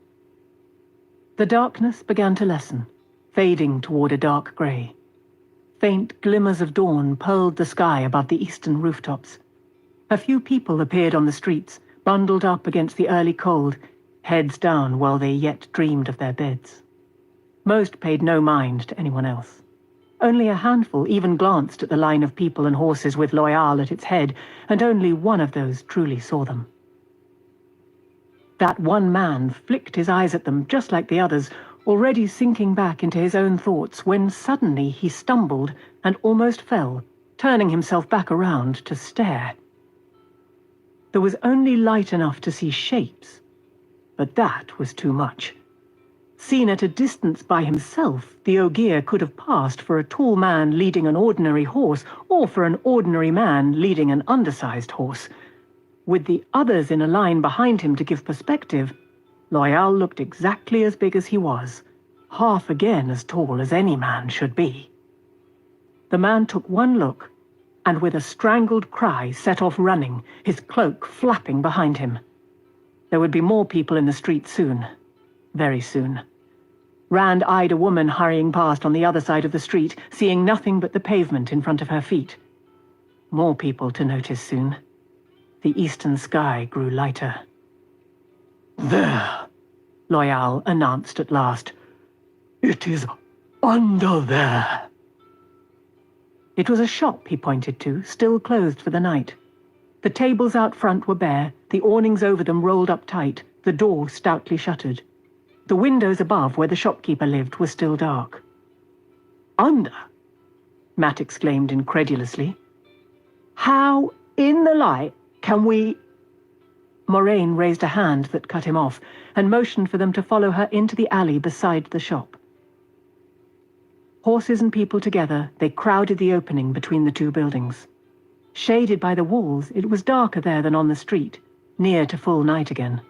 The darkness began to lessen, fading toward a dark grey. Faint glimmers of dawn pearled the sky above the eastern rooftops. A few people appeared on the streets, bundled up against the early cold, heads down while they yet dreamed of their beds. Most paid no mind to anyone else. Only a handful even glanced at the line of people and horses with Loyal at its head, and only one of those truly saw them. That one man flicked his eyes at them just like the others, already sinking back into his own thoughts, when suddenly he stumbled and almost fell, turning himself back around to stare. There was only light enough to see shapes, but that was too much. Seen at a distance by himself, the Ogier could have passed for a tall man leading an ordinary horse, or for an ordinary man leading an undersized horse. With the others in a line behind him to give perspective, Loyal looked exactly as big as he was, half again as tall as any man should be. The man took one look, and with a strangled cry set off running, his cloak flapping behind him. There would be more people in the street soon. Very soon. Rand eyed a woman hurrying past on the other side of the street, seeing nothing but the pavement in front of her feet. More people to notice soon. The eastern sky grew lighter. There, Loyal announced at last. it is under there. It was a shop he pointed to, still closed for the night. The tables out front were bare, the awnings over them rolled up tight, the door stoutly shuttered. The windows above, where the shopkeeper lived, were still dark. Under? Matt exclaimed incredulously. How in the light can we... Moraine raised a hand that cut him off, and motioned for them to follow her into the alley beside the shop. Horses and people together, they crowded the opening between the two buildings. Shaded by the walls, it was darker there than on the street, near to full night again.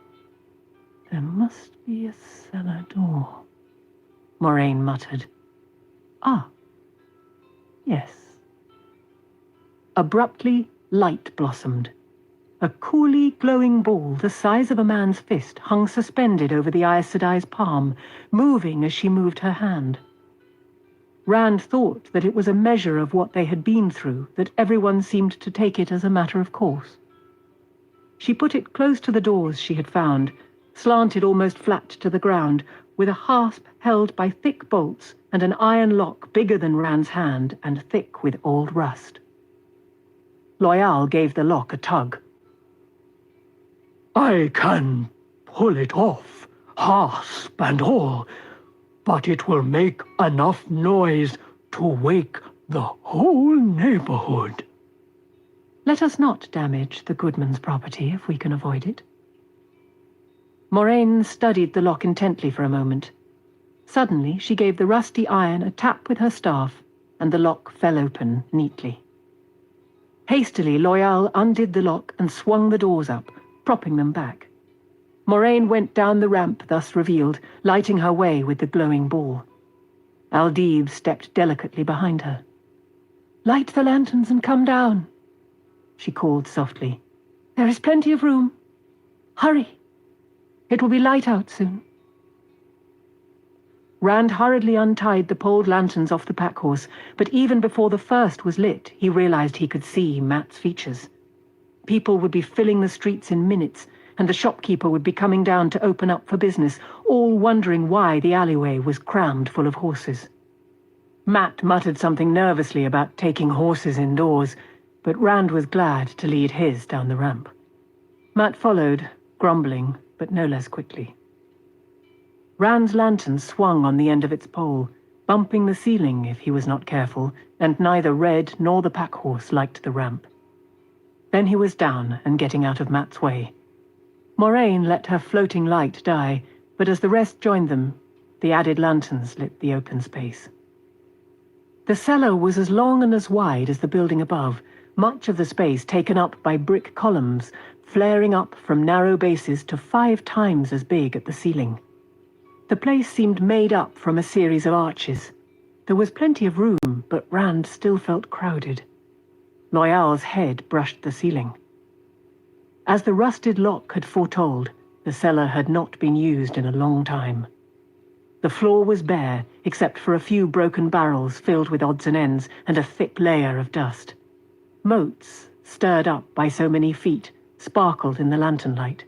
There must be a cellar door, Moraine muttered. Ah, yes. Abruptly, light blossomed. A coolly glowing ball the size of a man's fist hung suspended over the Aes Sedai's palm, moving as she moved her hand. Rand thought that it was a measure of what they had been through, that everyone seemed to take it as a matter of course. She put it close to the doors she had found, slanted almost flat to the ground, with a hasp held by thick bolts and an iron lock bigger than Rand's hand and thick with old rust. Loyal gave the lock a tug. I can pull it off, hasp and all, but it will make enough noise to wake the whole neighborhood. Let us not damage the Goodman's property if we can avoid it. Moraine studied the lock intently for a moment. Suddenly, she gave the rusty iron a tap with her staff, and the lock fell open neatly. Hastily, Loyal undid the lock and swung the doors up, propping them back. Moraine went down the ramp thus revealed, lighting her way with the glowing ball. Aldib stepped delicately behind her. "Light the lanterns and come down," she called softly. "There is plenty of room. Hurry. It will be light out soon." Rand hurriedly untied the poled lanterns off the pack-horse, but even before the first was lit, he realized he could see Mat's features. People would be filling the streets in minutes, and the shopkeeper would be coming down to open up for business, all wondering why the alleyway was crammed full of horses. Mat muttered something nervously about taking horses indoors, but Rand was glad to lead his down the ramp. Mat followed, grumbling, but no less quickly. Rand's lantern swung on the end of its pole, bumping the ceiling if he was not careful, and neither Red nor the pack-horse liked the ramp. Then he was down and getting out of Mat's way. Moraine let her floating light die, but as the rest joined them, the added lanterns lit the open space. The cellar was as long and as wide as the building above, much of the space taken up by brick columns, flaring up from narrow bases to 5 times as big at the ceiling. The place seemed made up from a series of arches. There was plenty of room, but Rand still felt crowded. Loyal's head brushed the ceiling. As the rusted lock had foretold, the cellar had not been used in a long time. The floor was bare, except for a few broken barrels filled with odds and ends and a thick layer of dust. Motes, stirred up by so many feet, sparkled in the lantern light.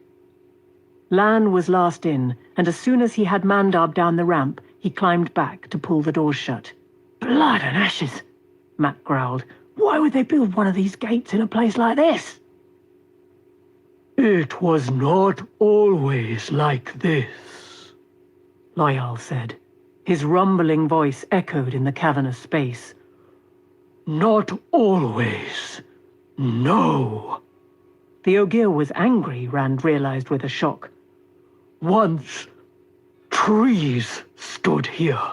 Lan was last in, and as soon as he had Mandab down the ramp, he climbed back to pull the doors shut. "Blood and ashes," Matt growled. "Why would they build one of these gates in a place like this?" "It was not always like this," Loyal said. His rumbling voice echoed in the cavernous space. "Not always. No." The Ogier was angry, Rand realized with a shock. "Once, trees stood here.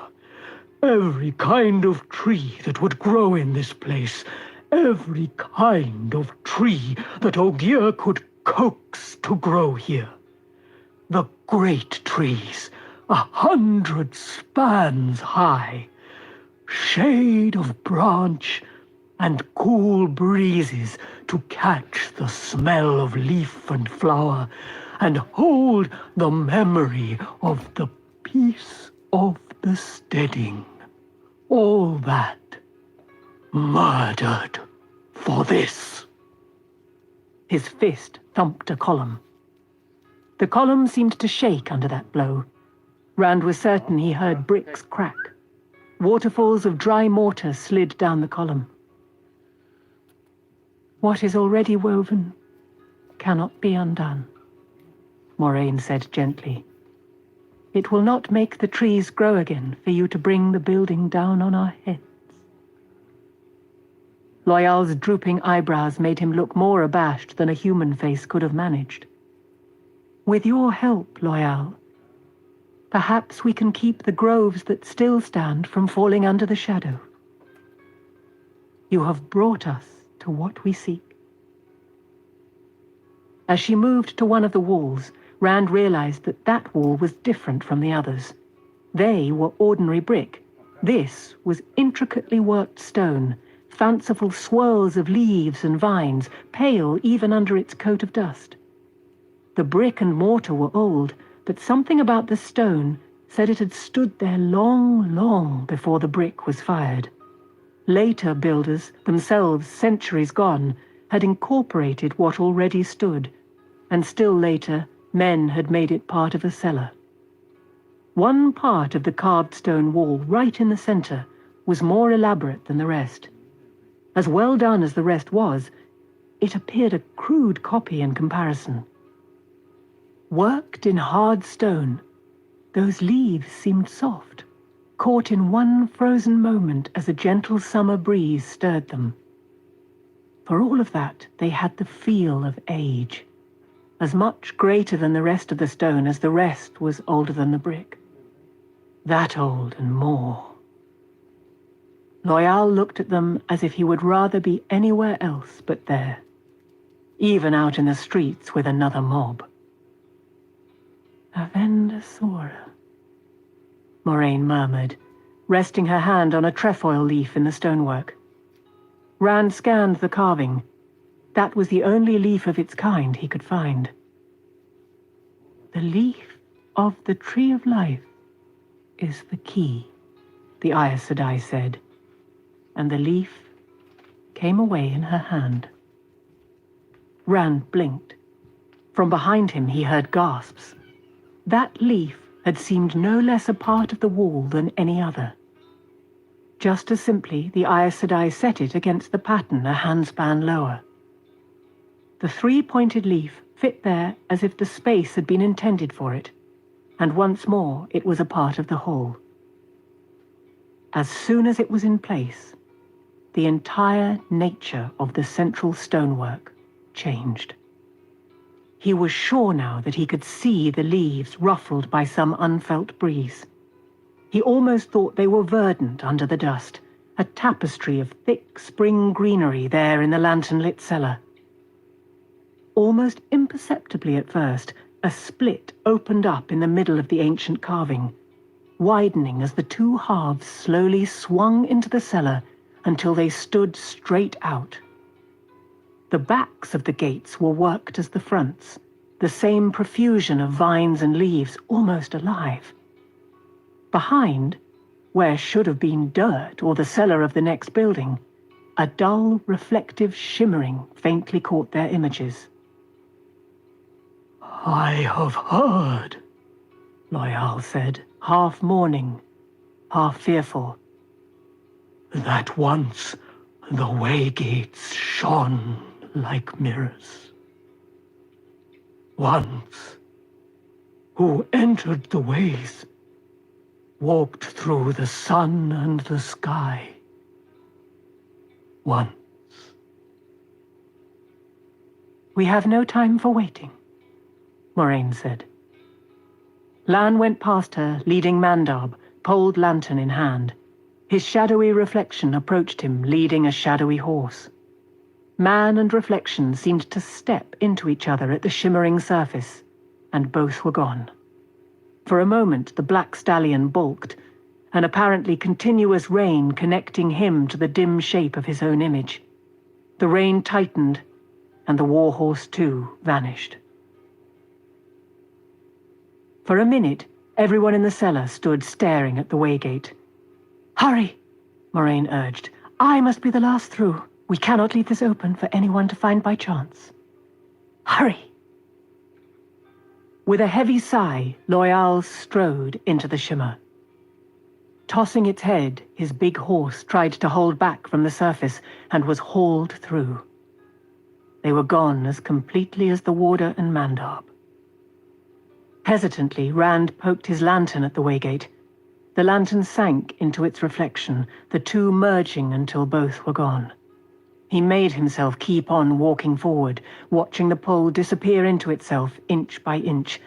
Every kind of tree that would grow in this place. Every kind of tree that Ogier could coax to grow here. The great trees, 100 spans high. Shade of branch and cool breezes to catch the smell of leaf and flower and hold the memory of the peace of the steading. All that murdered for this." His fist thumped a column. The column seemed to shake under that blow. Rand was certain he heard bricks crack. Waterfalls of dry mortar slid down the column. "What is already woven cannot be undone," Moraine said gently. "It will not make the trees grow again for you to bring the building down on our heads." Loyal's drooping eyebrows made him look more abashed than a human face could have managed. "With your help, Loyal, perhaps we can keep the groves that still stand from falling under the shadow. You have brought us to what we seek." As she moved to one of the walls, Rand realized that that wall was different from the others. They were ordinary brick. This was intricately worked stone, fanciful swirls of leaves and vines, pale even under its coat of dust. The brick and mortar were old, but something about the stone said it had stood there long, long before the brick was fired. Later builders, themselves centuries gone, had incorporated what already stood, and still later, men had made it part of a cellar. One part of the carved stone wall, right in the center, was more elaborate than the rest. As well done as the rest was, it appeared a crude copy in comparison. Worked in hard stone, those leaves seemed soft, caught in one frozen moment as a gentle summer breeze stirred them. For all of that, they had the feel of age, as much greater than the rest of the stone as the rest was older than the brick. That old and more. Loyal looked at them as if he would rather be anywhere else but there, even out in the streets with another mob. Avendasora, Moraine murmured, resting her hand on a trefoil leaf in the stonework. Rand scanned the carving. That was the only leaf of its kind he could find. The leaf of the Tree of Life is the key, the Aes Sedai said, and the leaf came away in her hand. Rand blinked. From behind him he heard gasps. That leaf had seemed no less a part of the wall than any other. Just as simply, the Aes Sedai set it against the pattern a handspan lower. The three-pointed leaf fit there as if the space had been intended for it, and once more it was a part of the whole. As soon as it was in place, the entire nature of the central stonework changed. He was sure now that he could see the leaves ruffled by some unfelt breeze. He almost thought they were verdant under the dust, a tapestry of thick spring greenery there in the lantern-lit cellar. Almost imperceptibly at first, a split opened up in the middle of the ancient carving, widening as the two halves slowly swung into the cellar until they stood straight out. The backs of the gates were worked as the fronts, the same profusion of vines and leaves, almost alive. Behind, where should have been dirt or the cellar of the next building, a dull, reflective shimmering faintly caught their images. I have heard, Loyal said, half mourning, half fearful. that once the Waygates shone like mirrors. Once, who entered the ways, walked through the sun and the sky. Once. We have no time for waiting, Moraine said. Lan went past her, leading Mandab, poled lantern in hand. His shadowy reflection approached him, leading a shadowy horse. Man and reflection seemed to step into each other at the shimmering surface, and both were gone. For a moment, the black stallion balked, an apparently continuous rein connecting him to the dim shape of his own image. The rein tightened, and the warhorse too vanished. For a minute, everyone in the cellar stood staring at the Waygate. "Hurry," Moraine urged. "I must be the last through. We cannot leave this open for anyone to find by chance. Hurry." With a heavy sigh, Loyal strode into the shimmer. Tossing its head, his big horse tried to hold back from the surface and was hauled through. They were gone as completely as the warder and Mandab. Hesitantly, Rand poked his lantern at the Waygate. The lantern sank into its reflection, the two merging until both were gone. He made himself keep on walking forward, watching the pole disappear into itself inch by inch,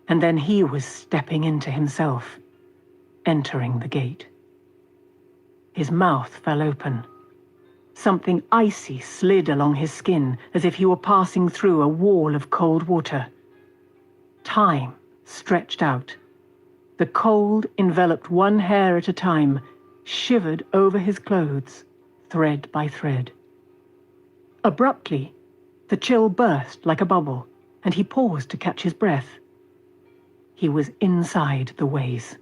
and then he was stepping into himself, entering the gate. His mouth fell open. Something icy slid along his skin, as if he were passing through a wall of cold water. Time stretched out. The cold enveloped one hair at a time, shivered over his clothes, thread by thread. Abruptly, the chill burst like a bubble, and he paused to catch his breath. He was inside the ways.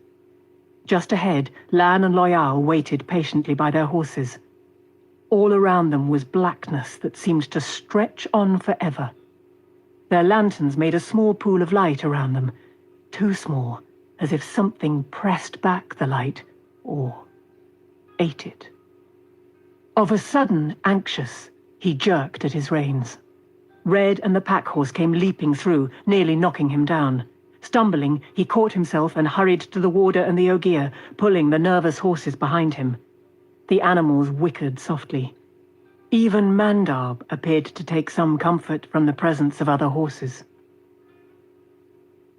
Just ahead, Lan and Loyal waited patiently by their horses. All around them was blackness that seemed to stretch on forever. Their lanterns made a small pool of light around them, too small, as if something pressed back the light, or ate it. Of a sudden, anxious, he jerked at his reins. Red and the pack horse came leaping through, nearly knocking him down. Stumbling, he caught himself and hurried to the warder and the ogier, pulling the nervous horses behind him. The animals whickered softly. Even Mandab appeared to take some comfort from the presence of other horses.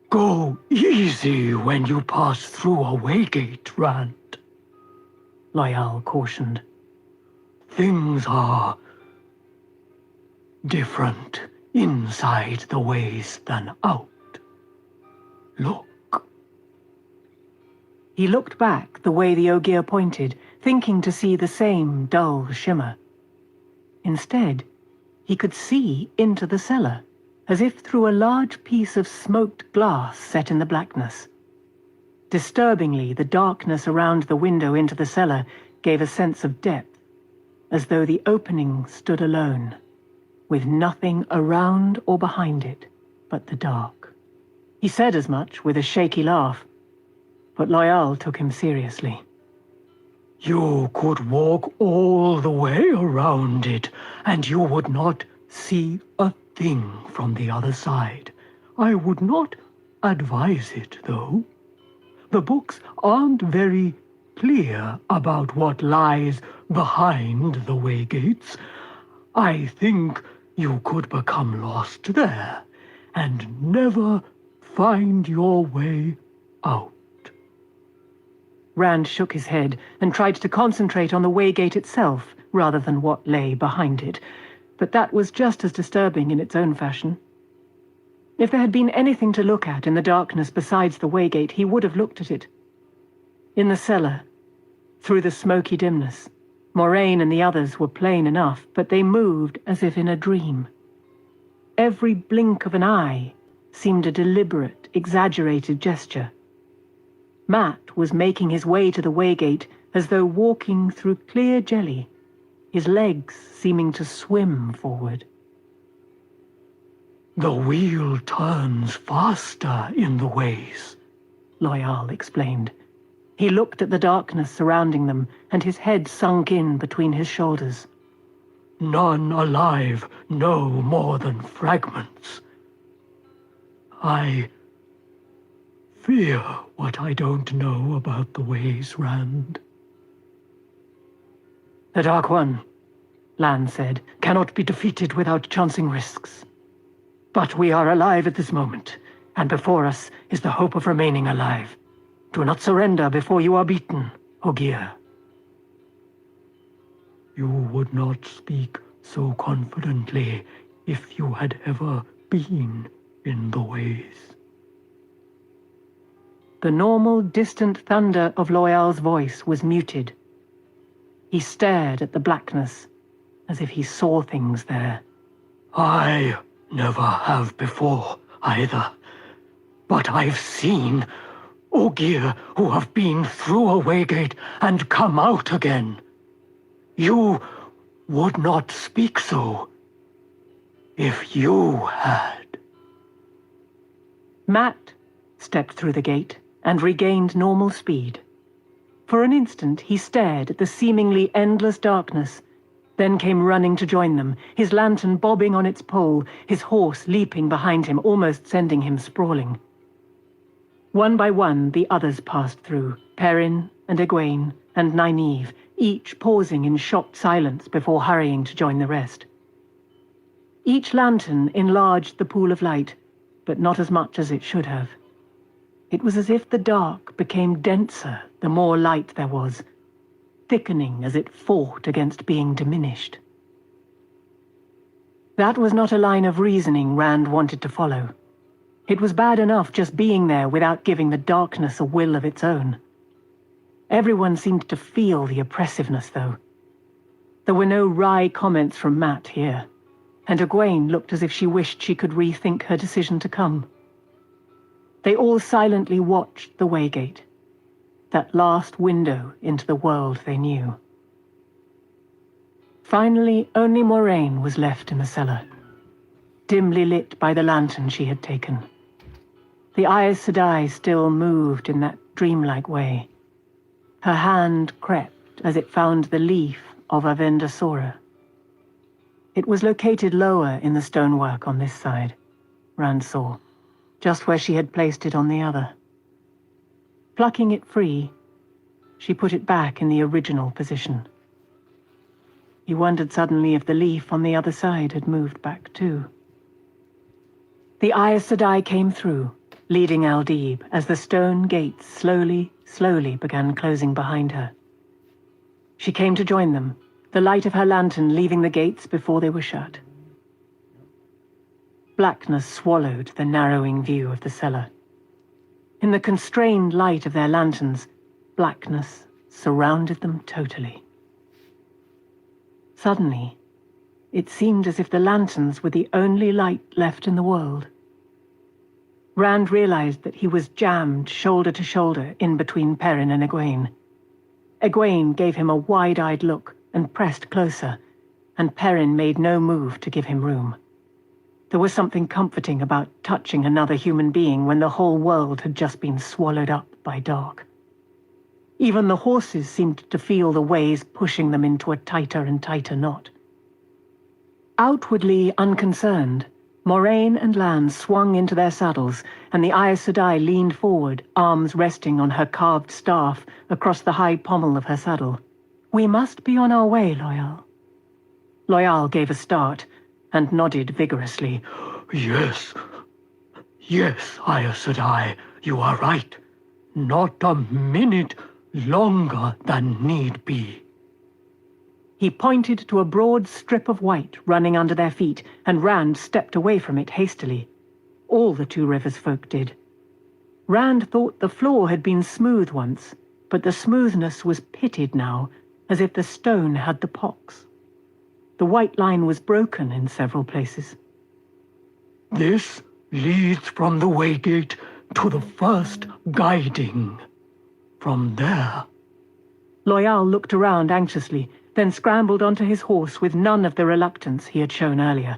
Go easy when you pass through a Waygate, Rand, Loyal cautioned. Things are different inside the ways than out. Look. He looked back the way the ogier pointed, thinking to see the same dull shimmer. Instead, he could see into the cellar, as if through a large piece of smoked glass set in the blackness. Disturbingly, the darkness around the window into the cellar gave a sense of depth, as though the opening stood alone, with nothing around or behind it but the dark. He said as much with a shaky laugh, but Loyal took him seriously. You could walk all the way around it, and you would not see a thing from the other side. I would not advise it, though. The books aren't very clear about what lies behind the Waygates. I think you could become lost there, and never find your way out. Rand shook his head and tried to concentrate on the Waygate itself rather than what lay behind it, but that was just as disturbing in its own fashion. If there had been anything to look at in the darkness besides the Waygate, he would have looked at it. In the cellar, through the smoky dimness, Moraine and the others were plain enough, but they moved as if in a dream. Every blink of an eye seemed a deliberate, exaggerated gesture. Matt was making his way to the Waygate as though walking through clear jelly, his legs seeming to swim forward. The wheel turns faster in the ways, Loyal explained. He looked at the darkness surrounding them, and his head sunk in between his shoulders. None alive know more than fragments. I fear what I don't know about the ways, Rand. The Dark One, Lan said, cannot be defeated without chancing risks. But we are alive at this moment, and before us is the hope of remaining alive. Do not surrender before you are beaten, Ogier. You would not speak so confidently if you had ever been in the ways. The normal, distant thunder of Loyal's voice was muted. He stared at the blackness, as if he saw things there. I never have before, either. But I've seen Ogier who have been through a Waygate and come out again. You would not speak so if you had. Matt stepped through the gate and regained normal speed. For an instant, he stared at the seemingly endless darkness, then came running to join them, his lantern bobbing on its pole, his horse leaping behind him, almost sending him sprawling. One by one, the others passed through, Perrin and Egwene and Nynaeve, each pausing in shocked silence before hurrying to join the rest. Each lantern enlarged the pool of light, but not as much as it should have. It was as if the dark became denser the more light there was, thickening as it fought against being diminished. That was not a line of reasoning Rand wanted to follow. It was bad enough just being there without giving the darkness a will of its own. Everyone seemed to feel the oppressiveness, though. There were no wry comments from Matt here, and Egwene looked as if she wished she could rethink her decision to come. They all silently watched the Waygate, that last window into the world they knew. Finally, only Moraine was left in the cellar, dimly lit by the lantern she had taken. The Aes Sedai still moved in that dreamlike way. Her hand crept as it found the leaf of Avendasora. It was located lower in the stonework on this side, Rand saw, just where she had placed it on the other. Plucking it free, she put it back in the original position. He wondered suddenly if the leaf on the other side had moved back too. The Aes Sedai came through, leading Aldib, as the stone gates slowly began closing behind her. She came to join them, the light of her lantern leaving the gates before they were shut. Blackness swallowed the narrowing view of the cellar. In the constrained light of their lanterns, blackness surrounded them totally. Suddenly, it seemed as if the lanterns were the only light left in the world. Rand realized that he was jammed shoulder to shoulder in between Perrin and Egwene. Egwene gave him a wide-eyed look and pressed closer, and Perrin made no move to give him room. There was something comforting about touching another human being when the whole world had just been swallowed up by dark. Even the horses seemed to feel the ways pushing them into a tighter and tighter knot. Outwardly unconcerned, Moraine and Lan swung into their saddles, and the Aes Sedai leaned forward, arms resting on her carved staff across the high pommel of her saddle. "We must be on our way, Loyal." Loyal gave a start and nodded vigorously. Yes, Aes Sedai, you are right. Not a minute longer than need be. He pointed to a broad strip of white running under their feet, and Rand stepped away from it hastily. All the Two Rivers folk did. Rand thought the floor had been smooth once, but the smoothness was pitted now, as if the stone had the pox. The white line was broken in several places. This leads from the Waygate to the first guiding. From there... Loyal looked around anxiously, then scrambled onto his horse with none of the reluctance he had shown earlier.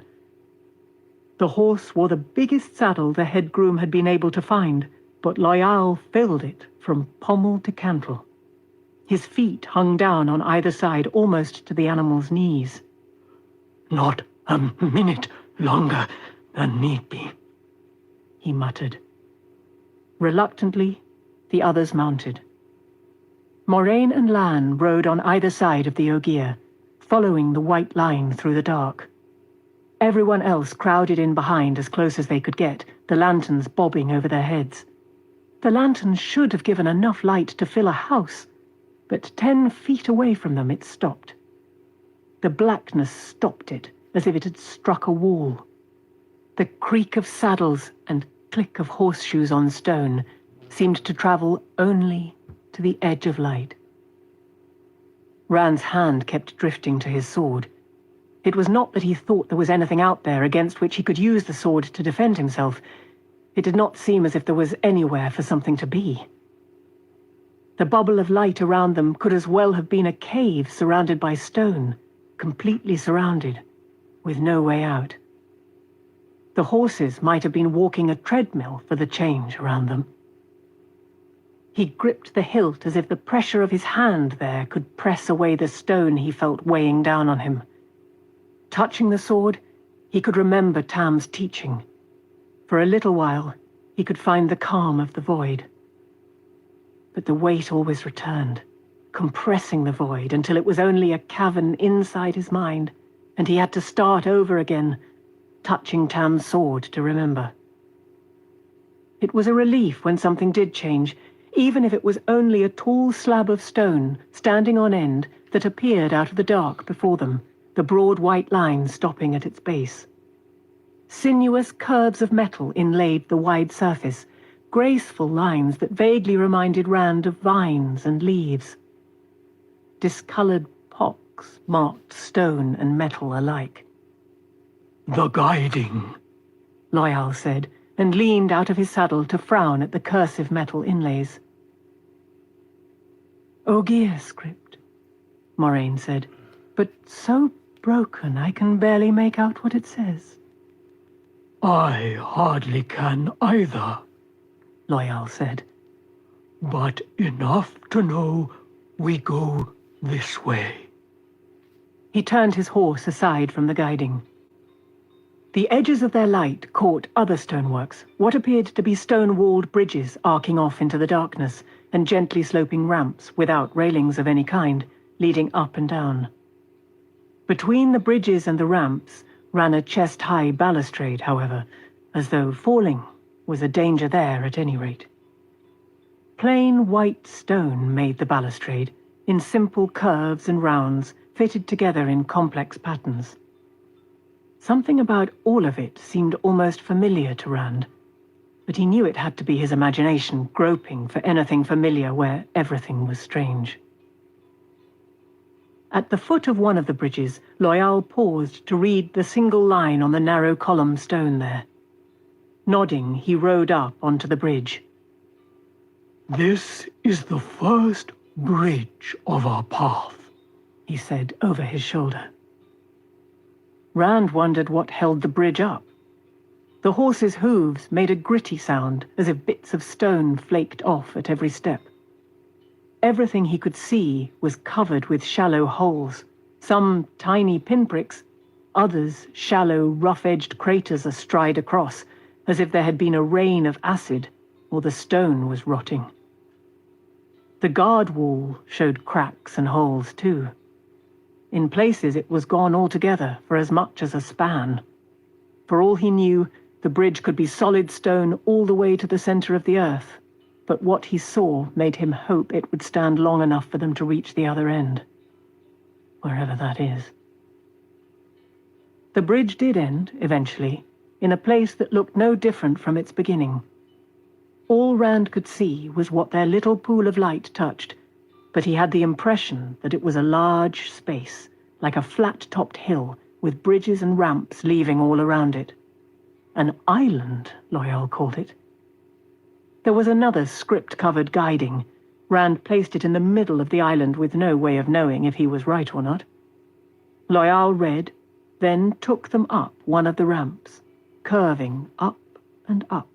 The horse wore the biggest saddle the head groom had been able to find, but Loyal filled it from pommel to cantle. His feet hung down on either side almost to the animal's knees. Not a minute longer than need be, he muttered. Reluctantly, the others mounted. Moraine and Lan rode on either side of the Ogier, following the white line through the dark. Everyone else crowded in behind as close as they could get, the lanterns bobbing over their heads. The lanterns should have given enough light to fill a house, but 10 feet away from them it stopped. The blackness stopped it, as if it had struck a wall. The creak of saddles and click of horseshoes on stone seemed to travel only to the edge of light. Rand's hand kept drifting to his sword. It was not that he thought there was anything out there against which he could use the sword to defend himself. It did not seem as if there was anywhere for something to be. The bubble of light around them could as well have been a cave surrounded by stone, completely surrounded, with no way out. The horses might have been walking a treadmill for the change around them. He gripped the hilt as if the pressure of his hand there could press away the stone he felt weighing down on him. Touching the sword, he could remember Tam's teaching. For a little while, he could find the calm of the void. But the weight always returned, compressing the void until it was only a cavern inside his mind, and he had to start over again, touching Tam's sword to remember. It was a relief when something did change, even if it was only a tall slab of stone standing on end that appeared out of the dark before them, the broad white line stopping at its base. Sinuous curves of metal inlaid the wide surface, graceful lines that vaguely reminded Rand of vines and leaves. Discolored pops marks marked stone and metal alike. The guiding, Loyal said, and leaned out of his saddle to frown at the cursive metal inlays. Ogier script, Moraine said, but so broken I can barely make out what it says. I hardly can either, Loyal said. but enough to know we go this way. He turned his horse aside from the guiding. The edges of their light caught other stoneworks, what appeared to be stone-walled bridges arcing off into the darkness, and gently sloping ramps without railings of any kind, leading up and down. Between the bridges and the ramps ran a chest-high balustrade, however, as though falling was a danger there at any rate. Plain white stone made the balustrade, in simple curves and rounds, fitted together in complex patterns. Something about all of it seemed almost familiar to Rand, but he knew it had to be his imagination groping for anything familiar where everything was strange. At the foot of one of the bridges, Loyal paused to read the single line on the narrow column stone there. Nodding, he rode up onto the bridge. This is the first bridge of our path, he said over his shoulder. Rand wondered what held the bridge up. The horse's hooves made a gritty sound, as if bits of stone flaked off at every step. Everything he could see was covered with shallow holes, some tiny pinpricks, others shallow, rough-edged craters astride across, as if there had been a rain of acid, or the stone was rotting. The guard wall showed cracks and holes too. In places it was gone altogether for as much as a span. For all he knew, the bridge could be solid stone all the way to the center of the earth, but what he saw made him hope it would stand long enough for them to reach the other end. Wherever that is. The bridge did end, eventually, in a place that looked no different from its beginning. All Rand could see was what their little pool of light touched, but he had the impression that it was a large space, like a flat-topped hill, with bridges and ramps leaving all around it. An island, Loyal called it. There was another script-covered guiding. Rand placed it in the middle of the island with no way of knowing if he was right or not. Loyal read, then took them up one of the ramps, curving up and up.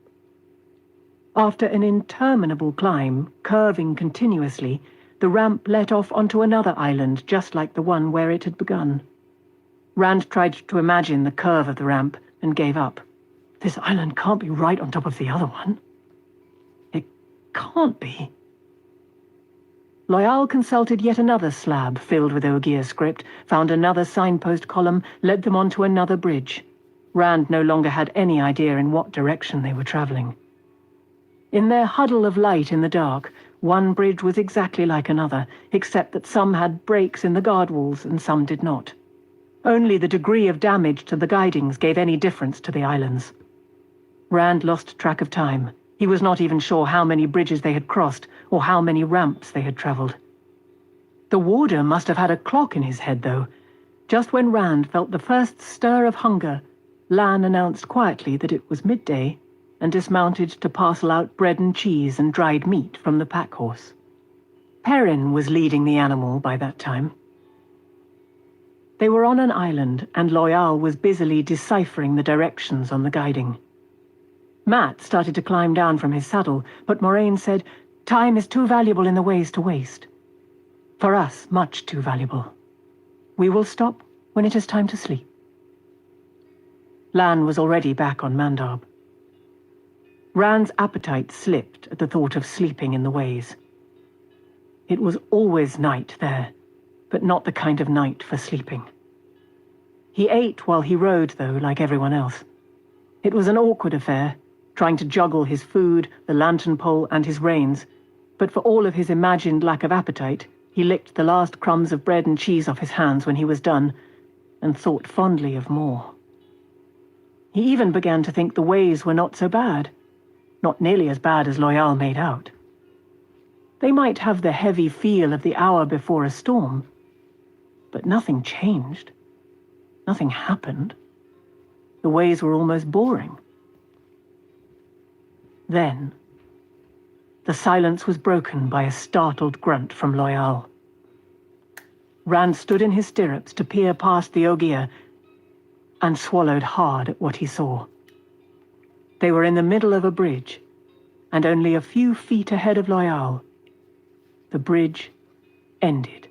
After an interminable climb, curving continuously, the ramp let off onto another island just like the one where it had begun. Rand tried to imagine the curve of the ramp and gave up. This island can't be right on top of the other one. It can't be. Loyal consulted yet another slab filled with Ogier script, found another signpost column, led them onto another bridge. Rand no longer had any idea in what direction they were traveling. In their huddle of light in the dark, one bridge was exactly like another, except that some had breaks in the guard walls and some did not. Only the degree of damage to the guidings gave any difference to the islands. Rand lost track of time. He was not even sure how many bridges they had crossed or how many ramps they had traveled. The warder must have had a clock in his head, though. Just when Rand felt the first stir of hunger, Lan announced quietly that it was midday and dismounted to parcel out bread and cheese and dried meat from the pack horse. Perrin was leading the animal by that time. They were on an island, and Loyal was busily deciphering the directions on the guiding. Matt started to climb down from his saddle, but Moraine said, "Time is too valuable in the ways to waste. For us, much too valuable. We will stop when it is time to sleep." Lan was already back on Mandarb. Rand's appetite slipped at the thought of sleeping in the ways. It was always night there, but not the kind of night for sleeping. He ate while he rode, though, like everyone else. It was an awkward affair, trying to juggle his food, the lantern pole, and his reins, but for all of his imagined lack of appetite, he licked the last crumbs of bread and cheese off his hands when he was done, and thought fondly of more. He even began to think the ways were not so bad. Not nearly as bad as Loyal made out. They might have the heavy feel of the hour before a storm, But nothing changed. Nothing happened. The ways were almost boring. Then, the silence was broken by a startled grunt from Loyal. Rand stood in his stirrups to peer past the Ogier and swallowed hard at what he saw. They were in the middle of a bridge, and only a few feet ahead of Loyal, the bridge ended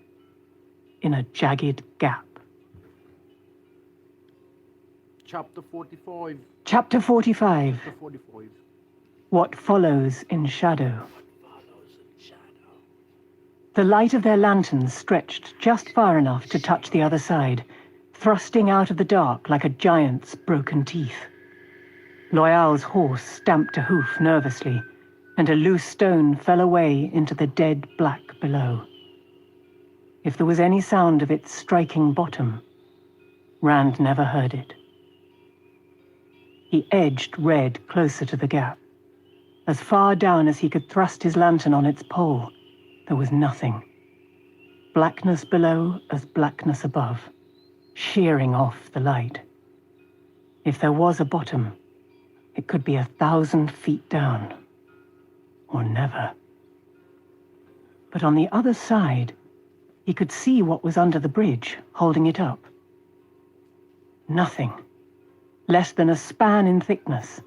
in a jagged gap. Chapter 45. Chapter 45. Chapter 45. What follows in shadow. The light of their lanterns stretched just far enough to touch the other side, thrusting out of the dark like a giant's broken teeth. Loyal's horse stamped a hoof nervously, and a loose stone fell away into the dead black below. If there was any sound of its striking bottom, Rand never heard it. He edged Red closer to the gap. As far down as he could thrust his lantern on its pole, there was nothing. Blackness below as blackness above, shearing off the light. If there was a bottom, it could be 1,000 feet down, or never. But on the other side, he could see what was under the bridge, holding it up. Nothing. Less than a span in thickness,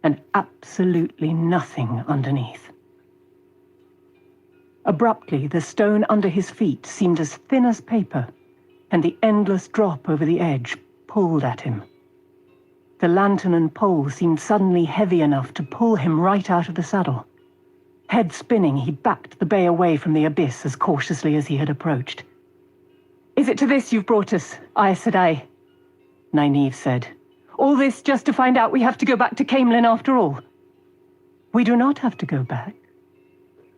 and absolutely nothing underneath. Abruptly, the stone under his feet seemed as thin as paper, and the endless drop over the edge pulled at him. The lantern and pole seemed suddenly heavy enough to pull him right out of the saddle. Head spinning, he backed the bay away from the abyss as cautiously as he had approached. "Is it to this you've brought us, Aes Sedai?" Nynaeve said. "All this just to find out we have to go back to Caemlyn after all?" "We do not have to go back,"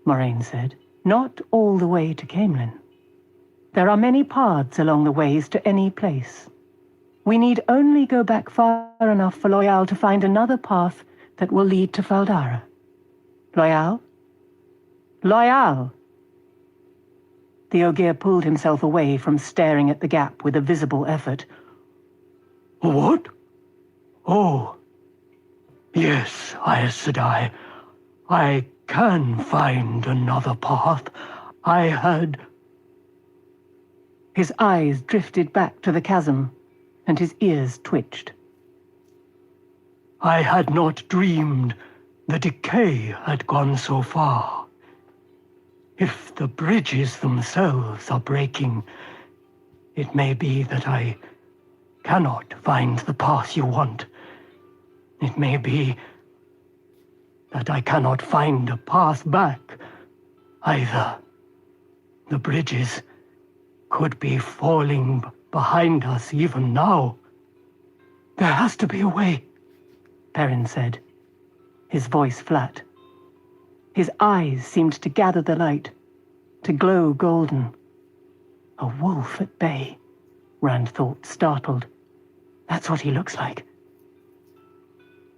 Moraine said. "Not all the way to Caemlyn. There are many paths along the ways to any place. We need only go back far enough for Loyal to find another path that will lead to Faldara. Loyal? Loyal!" The Ogier pulled himself away from staring at the gap with a visible effort. What? Oh. Yes, Aes Sedai. I can find another path. I had... His eyes drifted back to the chasm, and his ears twitched. I had not dreamed the decay had gone so far. If the bridges themselves are breaking, it may be that I cannot find the path you want. It may be that I cannot find a path back either. The bridges could be falling behind us even now. There has to be a way, Perrin said, his voice flat. His eyes seemed to gather the light, to glow golden. A wolf at bay, Rand thought, startled. That's what he looks like.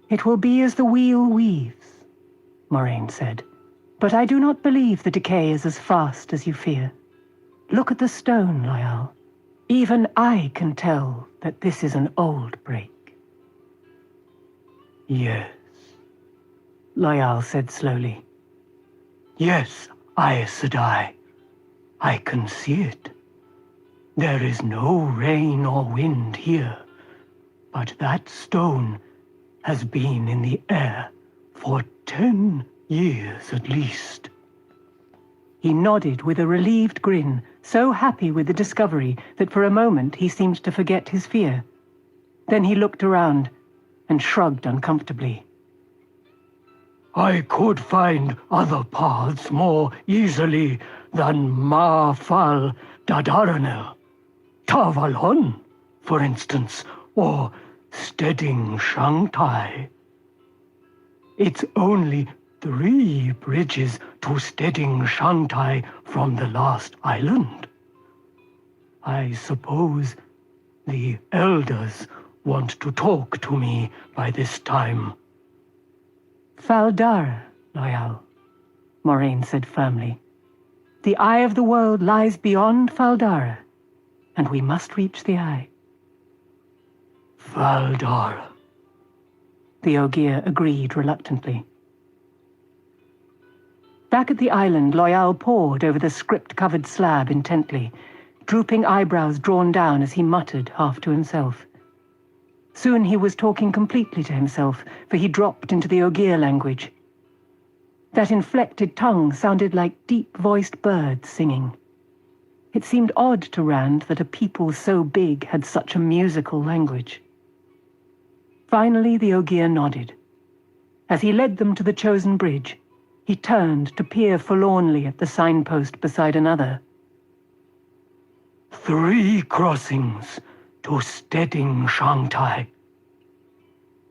"It will be as the wheel weaves," Moraine said. "But I do not believe the decay is as fast as you fear. Look at the stone, Loyal. Even I can tell that this is an old break." Yes. Loyal said slowly. Yes, Aes Sedai. I can see it. There is no rain or wind here, but that stone has been in the air for 10 years at least. He nodded with a relieved grin, so happy with the discovery that for a moment he seemed to forget his fear. Then he looked around and shrugged uncomfortably. I could find other paths more easily than Ma Fal Dadaranel. Tavalon, for instance, or Steading Shangtai. It's only 3 bridges to Steading Shangtai from the last island. I suppose the elders want to talk to me by this time. "Faldara, Loyal," Moraine said firmly. "The eye of the world lies beyond Faldara. and we must reach the eye. Faldara. The Ogier agreed reluctantly. Back at the island, Loyal pored over the script-covered slab intently, drooping eyebrows drawn down as he muttered half to himself. Soon he was talking completely to himself, for he dropped into the Ogier language. That inflected tongue sounded like deep-voiced birds singing. It seemed odd to Rand that a people so big had such a musical language. Finally, the Ogier nodded. As he led them to the chosen bridge, he turned to peer forlornly at the signpost beside another. 3 crossings to Steading Shanghai.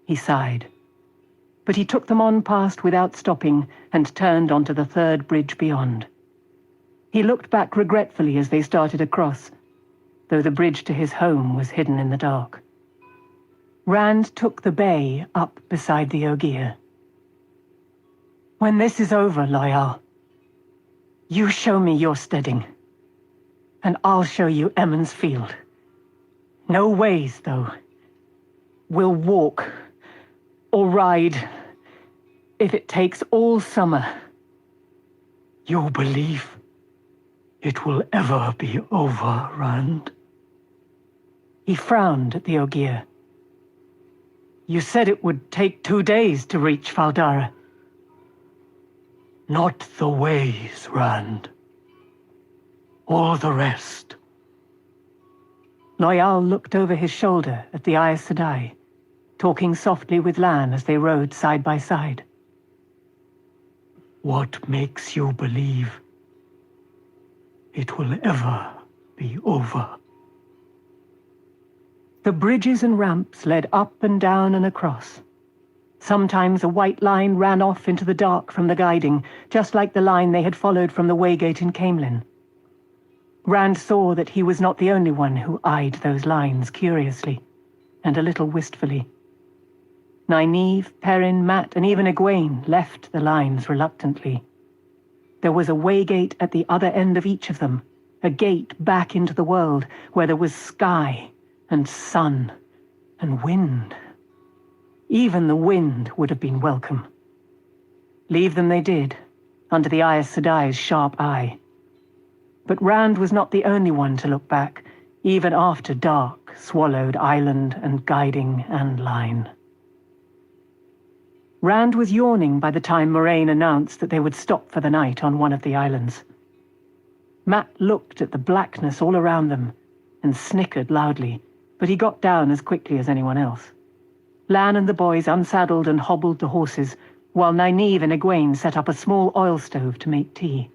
He sighed. But he took them on past without stopping and turned onto the 3rd bridge beyond. He looked back regretfully as they started across, though the bridge to his home was hidden in the dark. Rand took the bay up beside the Ogier. When this is over, Loyal, you show me your Steading, and I'll show you Emmons Field. No ways, though. We'll walk, or ride, if it takes all summer. You believe it will ever be over, Rand? He frowned at the Ogier. You said it would take 2 days to reach Faldara. Not the ways, Rand. All the rest. Loyal looked over his shoulder at the Aes Sedai, talking softly with Lan as they rode side by side. What makes you believe it will ever be over? The bridges and ramps led up and down and across. Sometimes a white line ran off into the dark from the guiding, just like the line they had followed from the Waygate in Camelin. Rand saw that he was not the only one who eyed those lines curiously, and a little wistfully. Nynaeve, Perrin, Mat, and even Egwene left the lines reluctantly. There was a Waygate at the other end of each of them, a gate back into the world where there was sky and sun and wind. Even the wind would have been welcome. Leave them they did, under the Aes Sedai's sharp eye. But Rand was not the only one to look back, even after dark swallowed island and guiding and line. Rand was yawning by the time Moraine announced that they would stop for the night on one of the islands. Mat looked at the blackness all around them and snickered loudly, but he got down as quickly as anyone else. Lan and the boys unsaddled and hobbled the horses, while Nynaeve and Egwene set up a small oil stove to make tea.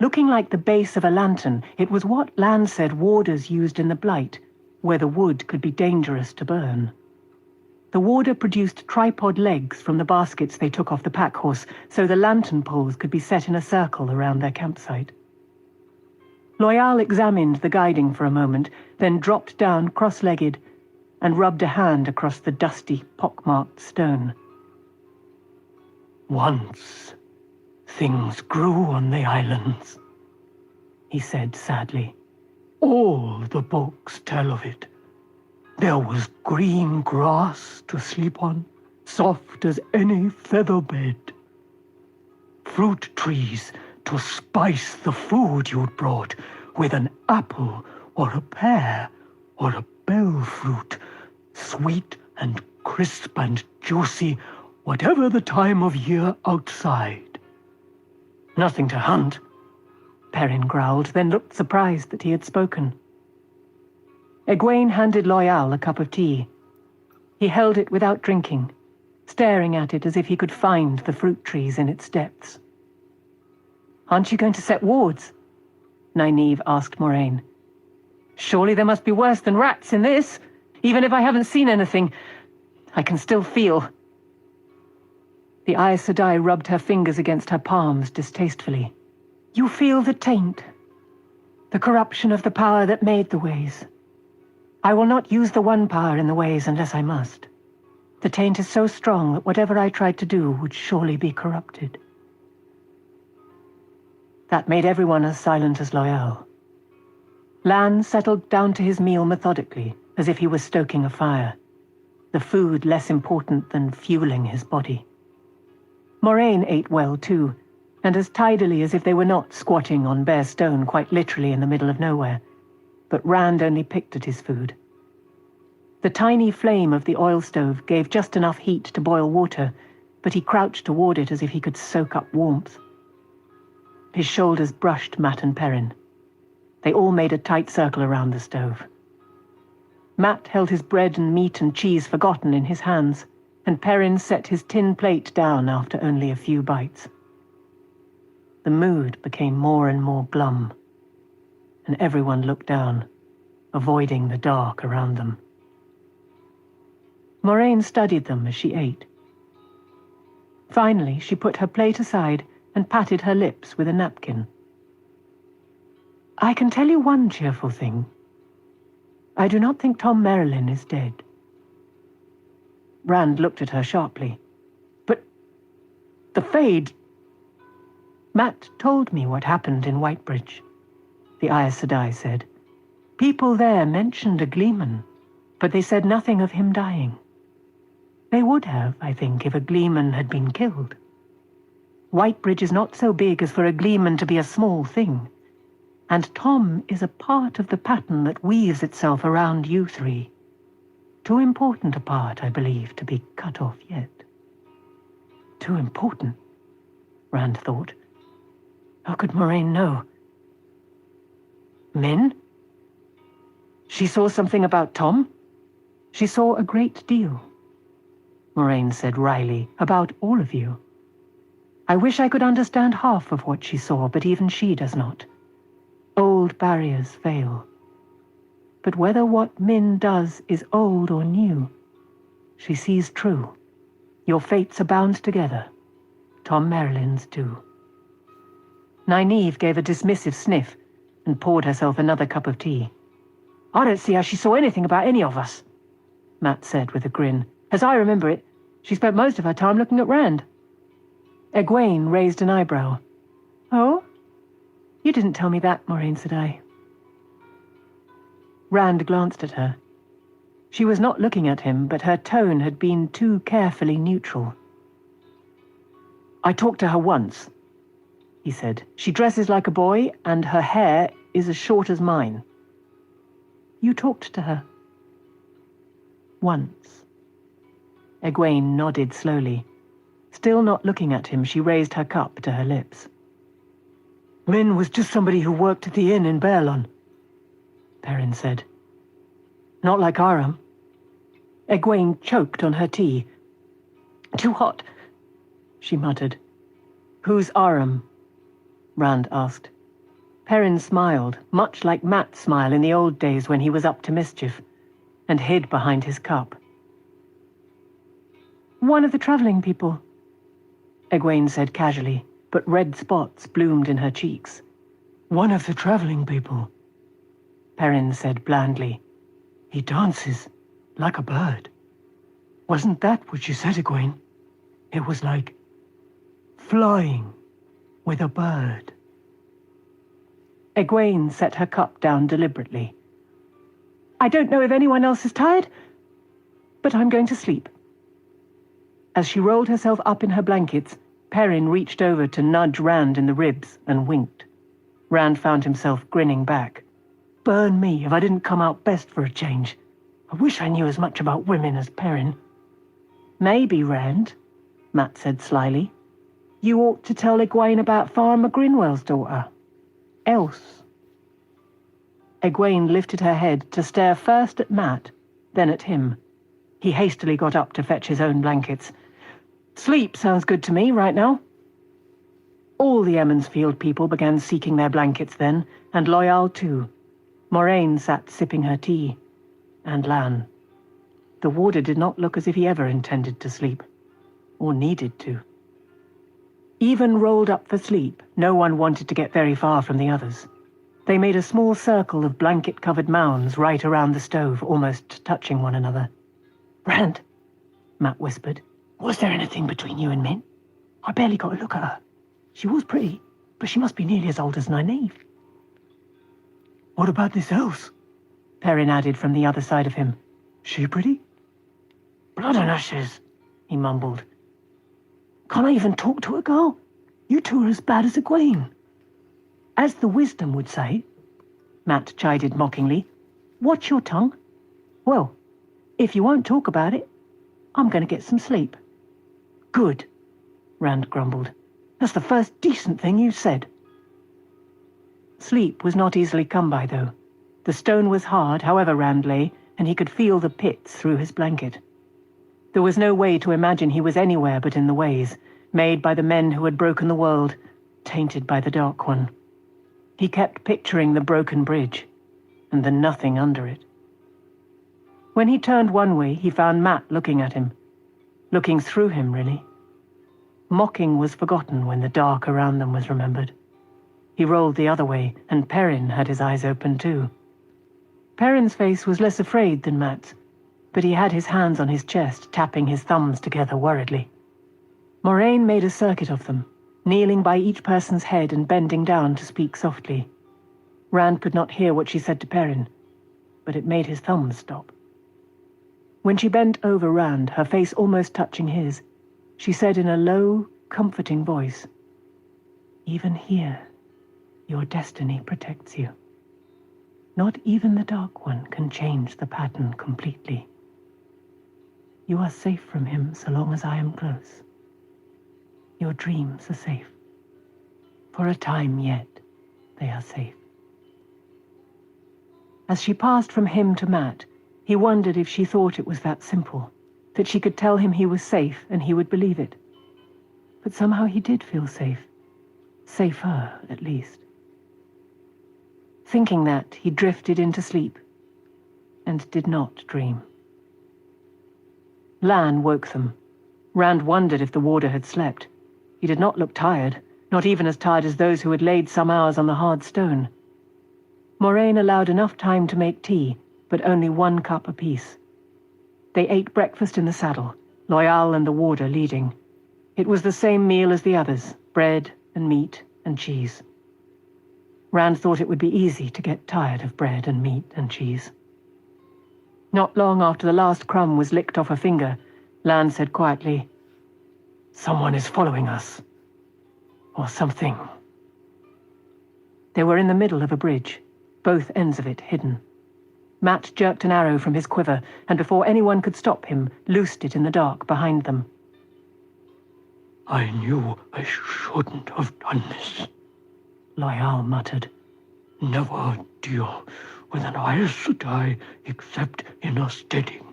Looking like the base of a lantern, it was what Lan said warders used in the Blight, where the wood could be dangerous to burn. The warder produced tripod legs from the baskets they took off the pack horse, so the lantern poles could be set in a circle around their campsite. Loyal examined the guiding for a moment, then dropped down cross-legged and rubbed a hand across the dusty, pockmarked stone. Once, things grew on the islands, he said sadly. All the books tell of it. There was green grass to sleep on, soft as any feather bed. Fruit trees to spice the food you'd brought with an apple or a pear or a bell fruit, sweet and crisp and juicy, whatever the time of year outside. Nothing to hunt, Perrin growled, then looked surprised that he had spoken. Egwene handed Loyal a cup of tea. He held it without drinking, staring at it as if he could find the fruit trees in its depths. Aren't you going to set wards? Nynaeve asked Moraine. Surely there must be worse than rats in this. Even if I haven't seen anything, I can still feel. The Aes Sedai rubbed her fingers against her palms distastefully. You feel the taint, the corruption of the power that made the ways. I will not use the one power in the ways unless I must. The taint is so strong that whatever I tried to do would surely be corrupted. That made everyone as silent as Loyal. Lan settled down to his meal methodically, as if he was stoking a fire, the food less important than fueling his body. Moraine ate well too, and as tidily as if they were not squatting on bare stone quite literally in the middle of nowhere, but Rand only picked at his food. The tiny flame of the oil stove gave just enough heat to boil water, but he crouched toward it as if he could soak up warmth. His shoulders brushed Matt and Perrin. They all made a tight circle around the stove. Matt held his bread and meat and cheese forgotten in his hands, and Perrin set his tin plate down after only a few bites. The mood became more and more glum, and everyone looked down, avoiding the dark around them. Moraine studied them as she ate. Finally, she put her plate aside and patted her lips with a napkin. "I can tell you one cheerful thing. I do not think Tom Merrilin is dead." Rand looked at her sharply. "But the Fade—" "Matt told me what happened in Whitebridge," the Aes Sedai said. "People there mentioned a gleeman, but they said nothing of him dying. They would have, I think, if a gleeman had been killed. Whitebridge is not so big as for a gleeman to be a small thing, and Tom is a part of the pattern that weaves itself around you three. Too important a part, I believe, to be cut off yet." Too important, Rand thought. How could Moraine know? Men? She saw something about Tom? She saw a great deal, Moraine said wryly, about all of you. I wish I could understand half of what she saw, but even she does not. Old barriers fail. But whether what Min does is old or new, she sees true. Your fates are bound together. Tom Merrilin's too. Nynaeve gave a dismissive sniff and poured herself another cup of tea. "I don't see how she saw anything about any of us," Matt said with a grin. "As I remember it, she spent most of her time looking at Rand." Egwene raised an eyebrow. "Oh? You didn't tell me that, Moraine Sedai." Rand glanced at her. She was not looking at him, but her tone had been too carefully neutral. "I talked to her once," he said. "She dresses like a boy, and her hair is as short as mine." "You talked to her?" "Once." Egwene nodded slowly. Still not looking at him, she raised her cup to her lips. "Min was just somebody who worked at the inn in Baerlon," Perrin said. "Not like Aram." Egwene choked on her tea. "Too hot," she muttered. "Who's Aram?" Rand asked. Perrin smiled, much like Matt's smile in the old days when he was up to mischief, and hid behind his cup. "One of the traveling people," Egwene said casually, but red spots bloomed in her cheeks. "One of the traveling people," Perrin said blandly. "He dances like a bird." "Wasn't that what you said, Egwene? It was like flying with a bird." Egwene set her cup down deliberately. "I don't know if anyone else is tired, but I'm going to sleep." As she rolled herself up in her blankets, Perrin reached over to nudge Rand in the ribs and winked. Rand found himself grinning back. "Burn me if I didn't come out best for a change. I wish I knew as much about women as Perrin." "Maybe, Rand," Matt said slyly, "you ought to tell Egwene about Farmer Grinwell's daughter. Else." Egwene lifted her head to stare first at Matt, then at him. He hastily got up to fetch his own blankets. "Sleep sounds good to me right now." All the Emmonsfield people began seeking their blankets then, and Loyal too. Moraine sat sipping her tea, and Lan. The warder did not look as if he ever intended to sleep, or needed to. Even rolled up for sleep, no one wanted to get very far from the others. They made a small circle of blanket-covered mounds right around the stove, almost touching one another. "Rand," Matt whispered, "was there anything between you and Min? I barely got a look at her. She was pretty, but she must be nearly as old as Nynaeve." What about this house? Perrin added from the other side of him. She pretty? Blood and ashes, he mumbled. Can't I even talk to a girl? You two are as bad as Egwene. As the wisdom would say, Matt chided mockingly, watch your tongue. Well, if you won't talk about it, I'm going to get some sleep. Good, Rand grumbled. That's the first decent thing you said. Sleep was not easily come by, though. The stone was hard, however Rand lay, and he could feel the pits through his blanket. There was no way to imagine he was anywhere but in the ways, made by the men who had broken the world, tainted by the Dark One. He kept picturing the broken bridge, and the nothing under it. When he turned one way, he found Matt looking at him. Looking through him, really. Mocking was forgotten when the dark around them was remembered. He rolled the other way, and Perrin had his eyes open too. Perrin's face was less afraid than Matt's, but he had his hands on his chest, tapping his thumbs together worriedly. Moraine made a circuit of them, kneeling by each person's head and bending down to speak softly. Rand could not hear what she said to Perrin, but it made his thumbs stop. When she bent over Rand, her face almost touching his, she said in a low, comforting voice, "Even here, your destiny protects you. Not even the Dark One can change the pattern completely. You are safe from him so long as I am close. Your dreams are safe. For a time yet, they are safe." As she passed from him to Matt, he wondered if she thought it was that simple, that she could tell him he was safe and he would believe it. But somehow he did feel safe. Safer, at least. Thinking that, he drifted into sleep, and did not dream. Lan woke them. Rand wondered if the warder had slept. He did not look tired, not even as tired as those who had laid some hours on the hard stone. Moraine allowed enough time to make tea, but only 1 cup apiece. They ate breakfast in the saddle, Loyal and the warder leading. It was the same meal as the others, bread and meat and cheese. Rand thought it would be easy to get tired of bread and meat and cheese. Not long after the last crumb was licked off a finger, Lan said quietly, "Someone is following us. Or something." They were in the middle of a bridge, both ends of it hidden. Matt jerked an arrow from his quiver, and before anyone could stop him, loosed it in the dark behind them. "I knew I shouldn't have done this," Loyal muttered. "Never deal with an Aes Sedai except in a steading."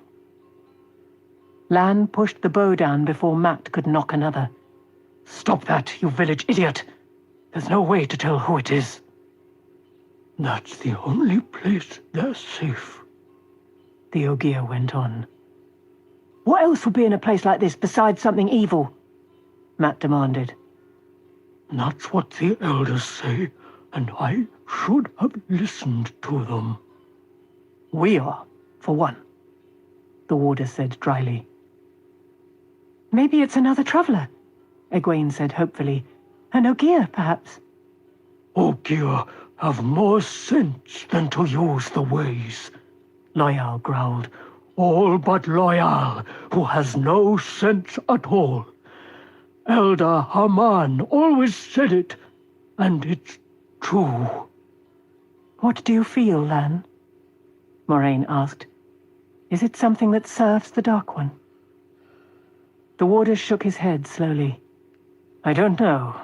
Lan pushed the bow down before Matt could knock another. "Stop that, you village idiot! There's no way to tell who it is." "That's the only place they're safe," the Ogier went on. "What else would be in a place like this besides something evil?" Matt demanded. "That's what the elders say, and I should have listened to them." "We are, for one," the warder said dryly. "Maybe it's another traveler," Egwene said hopefully. "An Ogier, perhaps." "Ogier have more sense than to use the ways," Loyal growled. "All but Loyal, who has no sense at all. Elder Haman always said it, and it's true." "What do you feel, Lan?" Moraine asked. "Is it something that serves the Dark One?" The warder shook his head slowly. "I don't know,"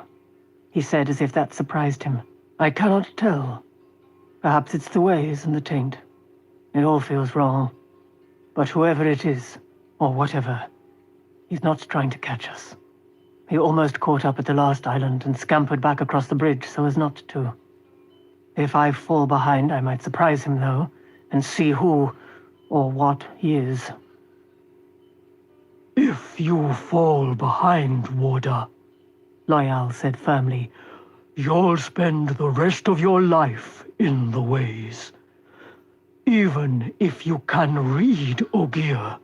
he said as if that surprised him. "I cannot tell. Perhaps it's the ways and the taint. It all feels wrong. But whoever it is, or whatever, he's not trying to catch us. He almost caught up at the last island and scampered back across the bridge so as not to. If I fall behind, I might surprise him, though, and see who or what he is." "If you fall behind, warder," Loyal said firmly, "you'll spend the rest of your life in the ways. Even if you can read Ogier,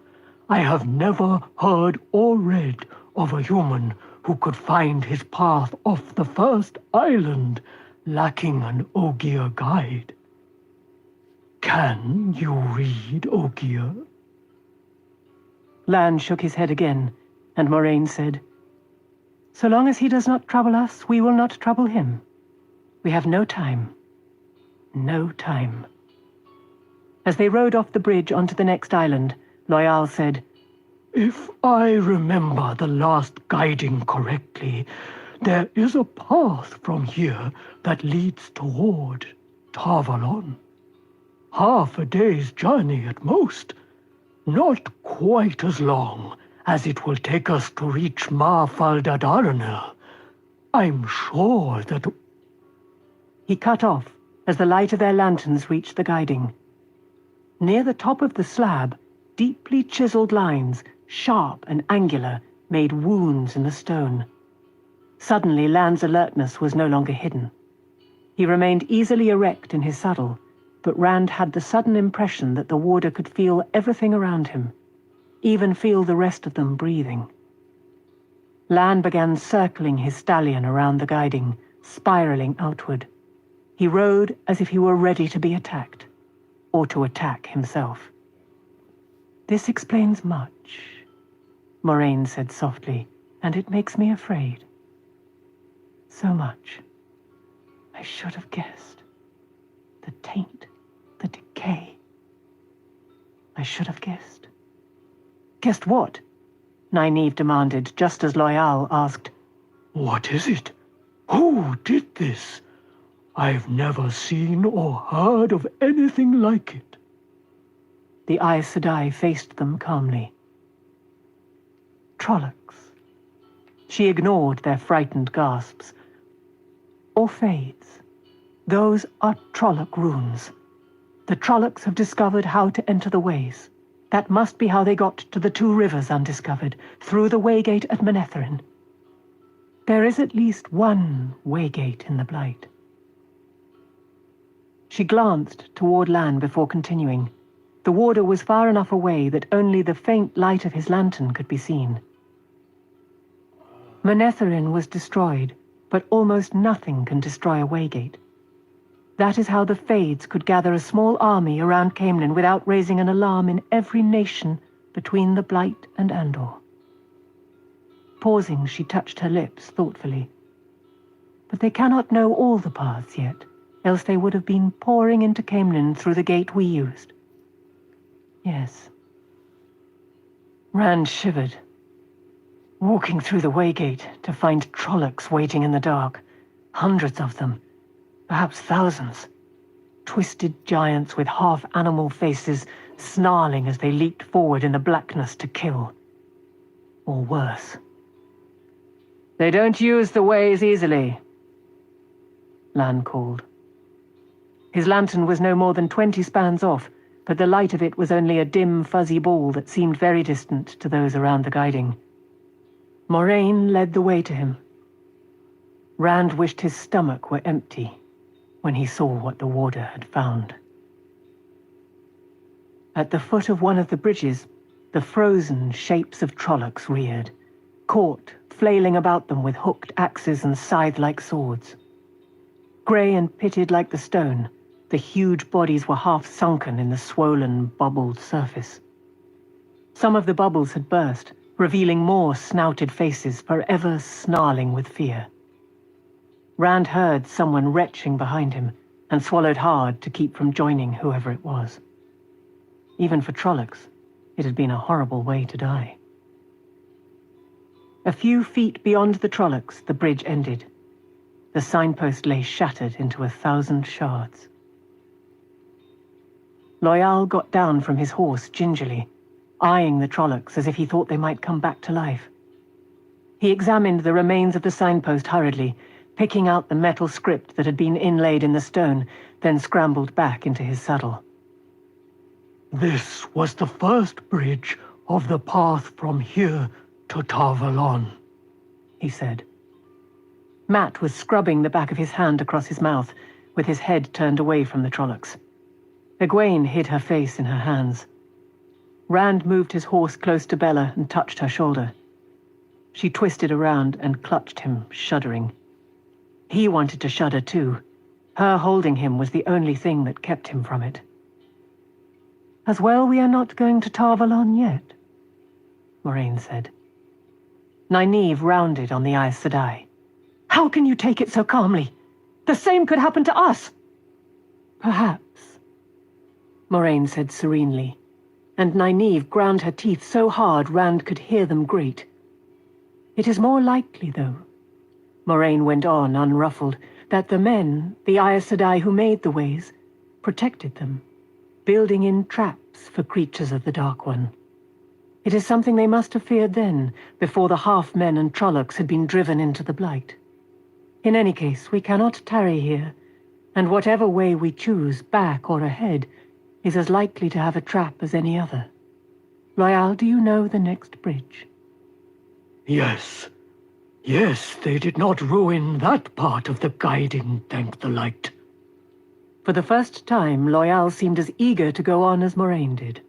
I have never heard or read of a human who could find his path off the first island lacking an Ogier guide." Can you read Ogier? Lan shook his head again, and Moraine said, "So long as he does not trouble us, we will not trouble him. We have no time. No time." As they rowed off the bridge onto the next island, Loyal said, If I remember the last guiding correctly, there is a path from here that leads toward Tarvalon. Half a day's journey at most. Not quite as long as it will take us to reach Ma Faldara. I'm sure that... He cut off as the light of their lanterns reached the guiding. Near the top of the slab, deeply chiseled lines, sharp and angular, made wounds in the stone. Suddenly, Lan's alertness was no longer hidden. He remained easily erect in his saddle, but Rand had the sudden impression that the warder could feel everything around him, even feel the rest of them breathing. Lan began circling his stallion around the guiding, spiraling outward. He rode as if he were ready to be attacked, or to attack himself. "This explains much," Moraine said softly, "and it makes me afraid. So much. I should have guessed. The taint, the decay. I should have guessed." "Guessed what?" Nynaeve demanded, just as Loyal asked, What is it? Who did this? I've never seen or heard of anything like it. The Aes Sedai faced them calmly. "Trollocs." She ignored their frightened gasps. "Or fades. Those are Trolloc runes. The Trollocs have discovered how to enter the ways. That must be how they got to the two rivers undiscovered, through the Waygate at Manetheren. There is at least one Waygate in the Blight." She glanced toward Lan before continuing. The warder was far enough away that only the faint light of his lantern could be seen. Manetheren was destroyed, but almost nothing can destroy a Waygate. That is how the Fades could gather a small army around Caemlyn without raising an alarm in every nation between the Blight and Andor. Pausing, she touched her lips thoughtfully. "But they cannot know all the paths yet, else they would have been pouring into Caemlyn through the gate we used." "Yes." Rand shivered. Walking through the Waygate to find Trollocs waiting in the dark. Hundreds of them. Perhaps thousands. Twisted giants with half-animal faces, snarling as they leaped forward in the blackness to kill. Or worse. "They don't use the ways easily," Lan called. His lantern was no more than 20 spans off, but the light of it was only a dim, fuzzy ball that seemed very distant to those around the guiding. Moraine led the way to him. Rand wished his stomach were empty when he saw what the warder had found. At the foot of one of the bridges, the frozen shapes of Trollocs reared, caught, flailing about them with hooked axes and scythe-like swords. Grey and pitted like the stone, the huge bodies were half sunken in the swollen, bubbled surface. Some of the bubbles had burst, revealing more snouted faces forever snarling with fear. Rand heard someone retching behind him and swallowed hard to keep from joining whoever it was. Even for Trollocs, it had been a horrible way to die. A few feet beyond the Trollocs, the bridge ended. The signpost lay shattered into 1,000 shards. Loyal got down from his horse gingerly, eyeing the Trollocs as if he thought they might come back to life. He examined the remains of the signpost hurriedly, picking out the metal script that had been inlaid in the stone, then scrambled back into his saddle. This was the first bridge of the path from here to Tarvalon, he said. Matt was scrubbing the back of his hand across his mouth, with his head turned away from the Trollocs. Egwene hid her face in her hands. Rand moved his horse close to Bella and touched her shoulder. She twisted around and clutched him, shuddering. He wanted to shudder too. Her holding him was the only thing that kept him from it. As well we are not going to Tarvalon yet, Moraine said. Nynaeve rounded on the Aes Sedai. How can you take it so calmly? The same could happen to us! Perhaps, Moraine said serenely, and Nynaeve ground her teeth so hard Rand could hear them grate. It is more likely, though, Moraine went on unruffled, that the men, the Aes Sedai who made the ways, protected them, building in traps for creatures of the Dark One. It is something they must have feared then, before the half-men and trollocs had been driven into the Blight. In any case, we cannot tarry here, and whatever way we choose, back or ahead, is as likely to have a trap as any other. Loyal, do you know the next bridge? Yes. Yes, they did not ruin that part of the guiding, thank the light. For the first time, Loyal seemed as eager to go on as Moraine did.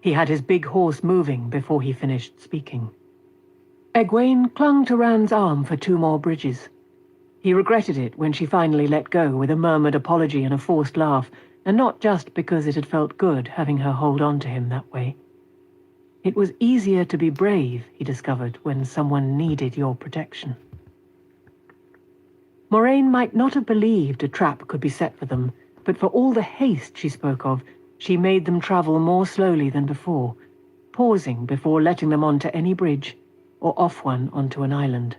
He had his big horse moving before he finished speaking. Egwene clung to Rand's arm for 2 more bridges. He regretted it when she finally let go with a murmured apology and a forced laugh, and not just because it had felt good having her hold on to him that way. It was easier to be brave, he discovered, when someone needed your protection. Moraine might not have believed a trap could be set for them, but for all the haste she spoke of, she made them travel more slowly than before, pausing before letting them onto any bridge, or off one onto an island.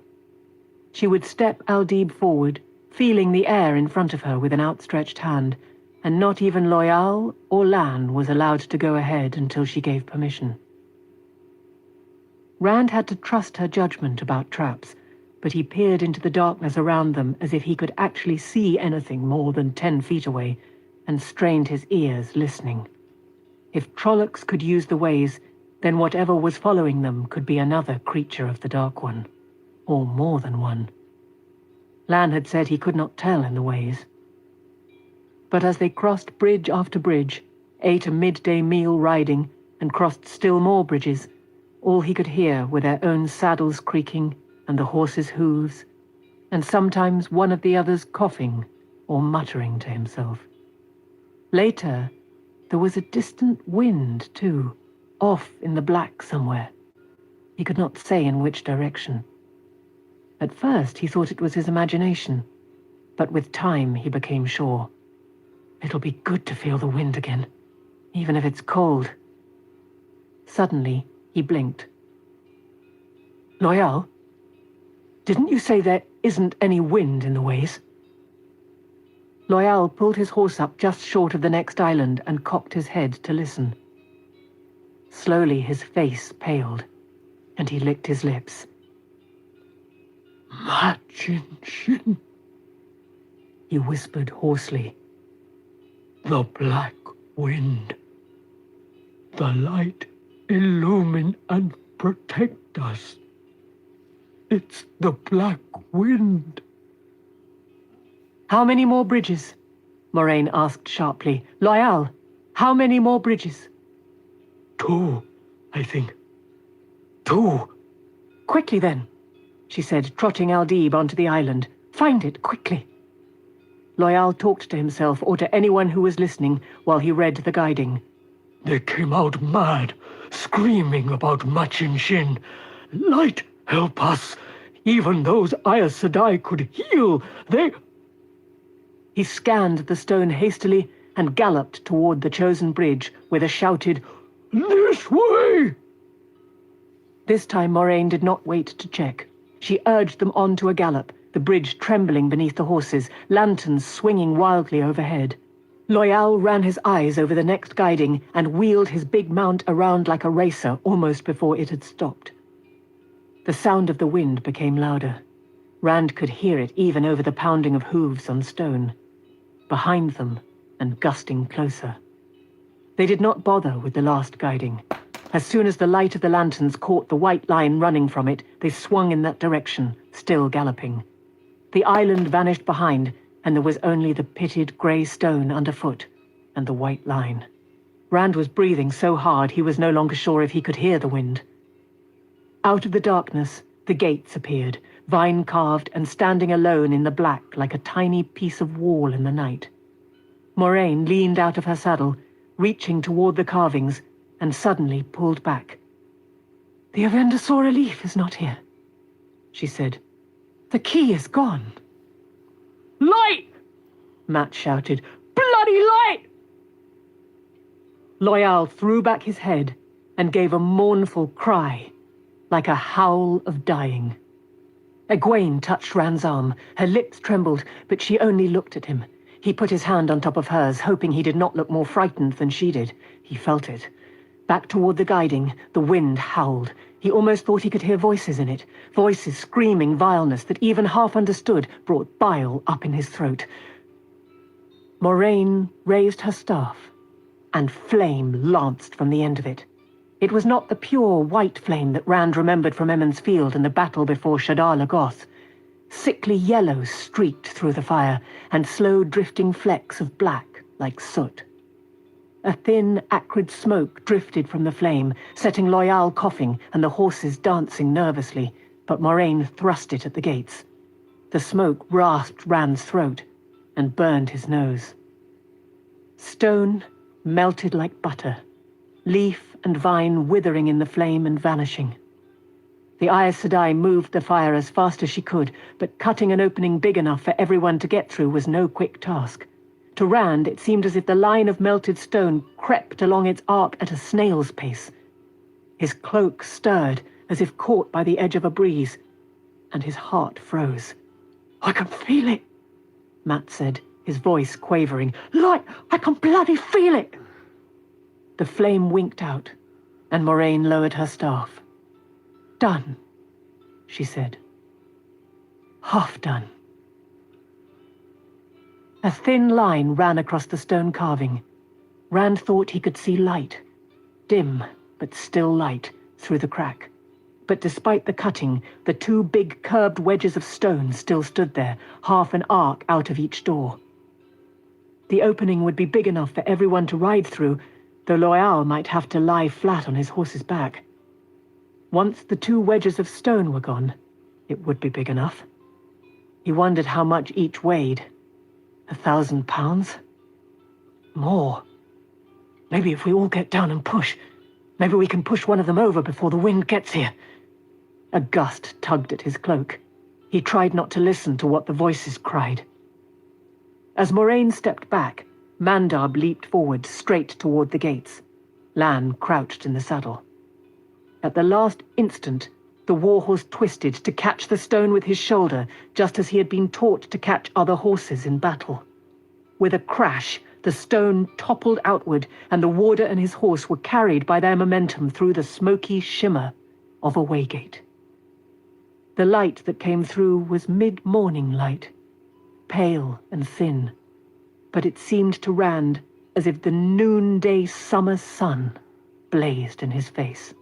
She would step Aldib forward, feeling the air in front of her with an outstretched hand, and not even Loyal or Lan was allowed to go ahead until she gave permission. Rand had to trust her judgment about traps, but he peered into the darkness around them as if he could actually see anything more than 10 feet away, and strained his ears listening. If trollocs could use the ways, then whatever was following them could be another creature of the Dark One. Or more than one. Lan had said he could not tell in the ways. But as they crossed bridge after bridge, ate a midday meal riding, and crossed still more bridges, all he could hear were their own saddles creaking and the horses' hooves, and sometimes one of the others coughing or muttering to himself. Later, there was a distant wind, too, off in the black somewhere. He could not say in which direction. At first, he thought it was his imagination, but with time he became sure. It'll be good to feel the wind again, even if it's cold. Suddenly, he blinked. Loyal, didn't you say there isn't any wind in the ways? Loyal pulled his horse up just short of the next island and cocked his head to listen. Slowly his face paled, and he licked his lips. Machin-shin, He whispered hoarsely. the black wind. The light illumine and protect us. It's the black wind. How many more bridges? Moraine asked sharply. Loyal, how many more bridges? 2, I think. 2. Quickly then, she said, trotting Aldib onto the island. Find it, quickly. Loyal talked to himself or to anyone who was listening while he read the guiding. They came out mad, screaming about Machin-shin. Light, help us. Even those Aes Sedai could heal. He scanned the stone hastily and galloped toward the chosen bridge with a shouted, This way! This time Moraine did not wait to check. She urged them on to a gallop, the bridge trembling beneath the horses, lanterns swinging wildly overhead. Loyal ran his eyes over the next guiding and wheeled his big mount around like a racer almost before it had stopped. The sound of the wind became louder. Rand could hear it even over the pounding of hooves on stone. Behind them, and gusting closer. They did not bother with the last guiding. As soon as the light of the lanterns caught the white line running from it, they swung in that direction, still galloping. The island vanished behind, and there was only the pitted grey stone underfoot, and the white line. Rand was breathing so hard he was no longer sure if he could hear the wind. Out of the darkness, the gates appeared, vine-carved and standing alone in the black like a tiny piece of wall in the night. Moraine leaned out of her saddle, reaching toward the carvings, and suddenly pulled back. "The Avendasor relief is not here," she said. "The key is gone." "Light!" Matt shouted. "Bloody light!" Loyal threw back his head and gave a mournful cry, like a howl of dying. Egwene touched Rand's arm. Her lips trembled, but she only looked at him. He put his hand on top of hers, hoping he did not look more frightened than she did. He felt it. Back toward the guiding, the wind howled. He almost thought he could hear voices in it, voices screaming vileness that even half understood brought bile up in his throat. Moraine raised her staff, and flame lanced from the end of it. It was not the pure white flame that Rand remembered from Emond's Field and the battle before Shadar Logoth. Sickly yellow streaked through the fire, and slow drifting flecks of black like soot. A thin, acrid smoke drifted from the flame, setting Loyal coughing and the horses dancing nervously, but Moraine thrust it at the gates. The smoke rasped Rand's throat and burned his nose. Stone melted like butter, leaf and vine withering in the flame and vanishing. The Aes Sedai moved the fire as fast as she could, but cutting an opening big enough for everyone to get through was no quick task. To Rand, it seemed as if the line of melted stone crept along its arc at a snail's pace. His cloak stirred, as if caught by the edge of a breeze, and his heart froze. "I can feel it," Matt said, his voice quavering. "Light! I can bloody feel it!" The flame winked out, and Moraine lowered her staff. "Done," she said. "Half done." A thin line ran across the stone carving. Rand thought he could see light, dim but still light, through the crack. But despite the cutting, the two big curved wedges of stone still stood there, half an arc out of each door. The opening would be big enough for everyone to ride through, though Loyal might have to lie flat on his horse's back. Once the two wedges of stone were gone, it would be big enough. He wondered how much each weighed. 1,000 pounds? More. Maybe if we all get down and push, maybe we can push one of them over before the wind gets here. A gust tugged at his cloak. He tried not to listen to what the voices cried. As Moraine stepped back, Mandab leaped forward straight toward the gates. Lan crouched in the saddle. At the last instant, the warhorse twisted to catch the stone with his shoulder, just as he had been taught to catch other horses in battle. With a crash, the stone toppled outward, and the warder and his horse were carried by their momentum through the smoky shimmer of a Waygate. The light that came through was mid-morning light, pale and thin, but it seemed to Rand as if the noonday summer sun blazed in his face.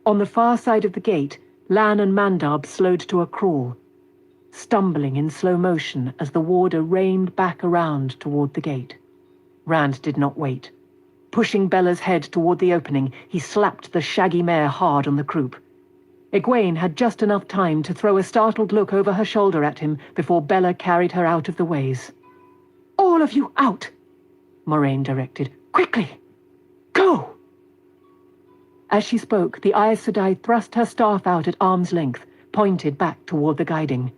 On the far side of the gate, Lan and Mandab slowed to a crawl, stumbling in slow motion as the warder reined back around toward the gate. Rand did not wait. Pushing Bella's head toward the opening, he slapped the shaggy mare hard on the croup. Egwene had just enough time to throw a startled look over her shoulder at him before Bella carried her out of the ways. "All of you out!" Moraine directed. "Quickly! Go!" As she spoke, the Aes Sedai thrust her staff out at arm's length, pointed back toward the guiding.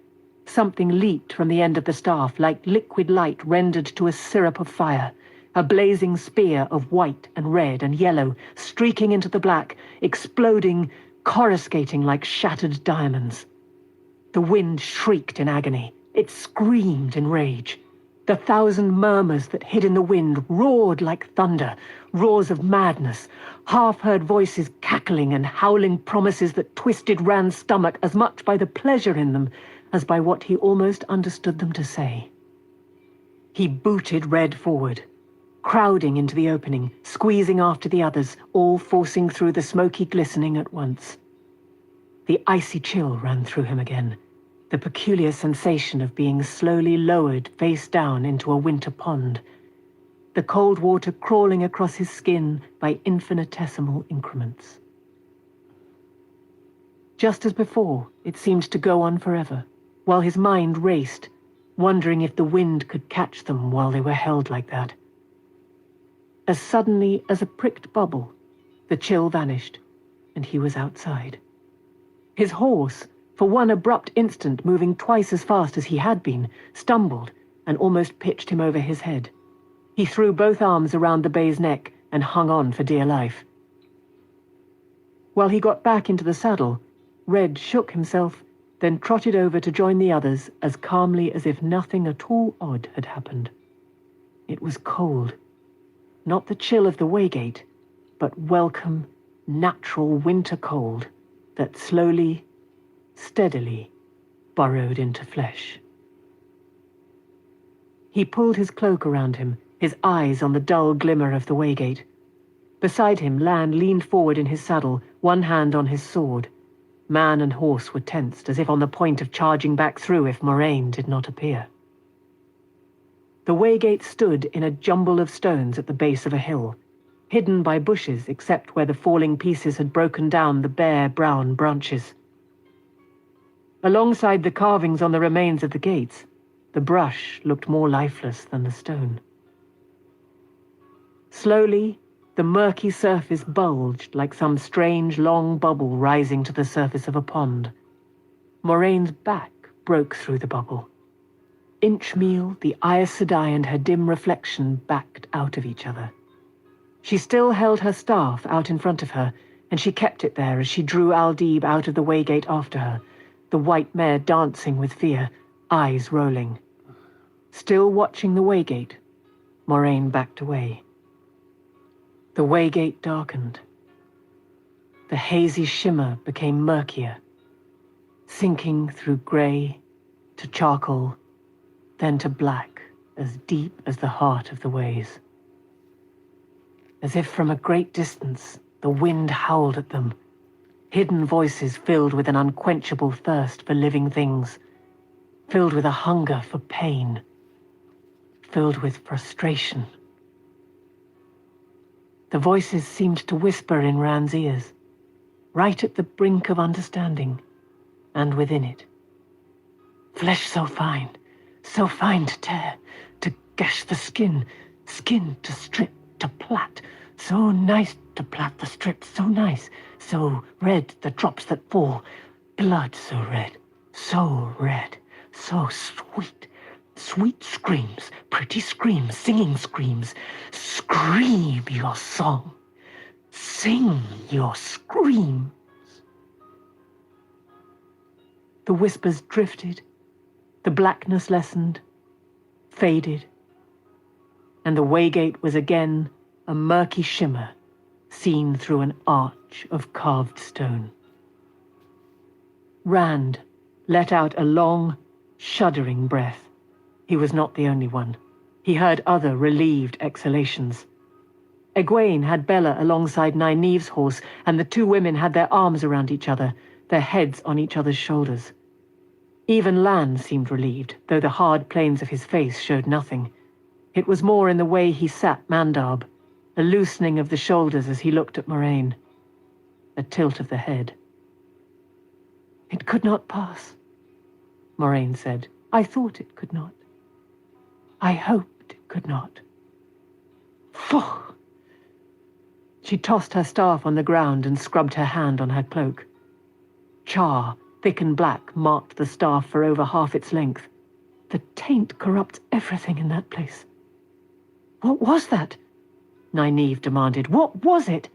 Something leaped from the end of the staff, like liquid light rendered to a syrup of fire. A blazing spear of white and red and yellow, streaking into the black, exploding, coruscating like shattered diamonds. The wind shrieked in agony. It screamed in rage. The thousand murmurs that hid in the wind roared like thunder, roars of madness, half-heard voices cackling and howling promises that twisted Rand's stomach as much by the pleasure in them as by what he almost understood them to say. He booted Red forward, crowding into the opening, squeezing after the others, all forcing through the smoky glistening at once. The icy chill ran through him again, the peculiar sensation of being slowly lowered face down into a winter pond, the cold water crawling across his skin by infinitesimal increments. Just as before, it seemed to go on forever, while his mind raced, wondering if the wind could catch them while they were held like that. As suddenly as a pricked bubble, the chill vanished, and he was outside. His horse, for one abrupt instant moving twice as fast as he had been, stumbled and almost pitched him over his head. He threw both arms around the bay's neck and hung on for dear life. While he got back into the saddle, Red shook himself, then trotted over to join the others as calmly as if nothing at all odd had happened. It was cold. Not the chill of the Waygate, but welcome, natural winter cold that slowly, steadily burrowed into flesh. He pulled his cloak around him, his eyes on the dull glimmer of the Waygate. Beside him, Lan leaned forward in his saddle, one hand on his sword. Man and horse were tensed, as if on the point of charging back through if Moraine did not appear. The Waygate stood in a jumble of stones at the base of a hill, hidden by bushes except where the falling pieces had broken down the bare brown branches. Alongside the carvings on the remains of the gates, the brush looked more lifeless than the stone. Slowly, the murky surface bulged like some strange long bubble rising to the surface of a pond. Moraine's back broke through the bubble. Inchmeal, the Aes Sedai and her dim reflection backed out of each other. She still held her staff out in front of her, and she kept it there as she drew Aldib out of the Waygate after her, the white mare dancing with fear, eyes rolling. Still watching the Waygate, Moraine backed away. The Waygate darkened. The hazy shimmer became murkier, sinking through grey to charcoal, then to black as deep as the heart of the ways. As if from a great distance, the wind howled at them, hidden voices filled with an unquenchable thirst for living things, filled with a hunger for pain, filled with frustration. The voices seemed to whisper in Rand's ears, right at the brink of understanding, and within it. Flesh so fine to tear, to gash the skin, skin to strip, to plait, so nice to plait the strips, so nice, so red the drops that fall, blood so red, so sweet. Sweet screams, pretty screams, singing screams. Scream your song. Sing your screams. The whispers drifted, the blackness lessened, faded, and the Waygate was again a murky shimmer seen through an arch of carved stone. Rand let out a long, shuddering breath. He was not the only one. He heard other relieved exhalations. Egwene had Bella alongside Nynaeve's horse, and the two women had their arms around each other, their heads on each other's shoulders. Even Lan seemed relieved, though the hard planes of his face showed nothing. It was more in the way he sat Mandab, a loosening of the shoulders as he looked at Moraine, a tilt of the head. "It could not pass," Moraine said. "I thought it could not. I hoped it could not." Phew! She tossed her staff on the ground and scrubbed her hand on her cloak. Char, thick and black, marked the staff for over half its length. The taint corrupts everything in that place. "What was that?" Nynaeve demanded. "What was it?"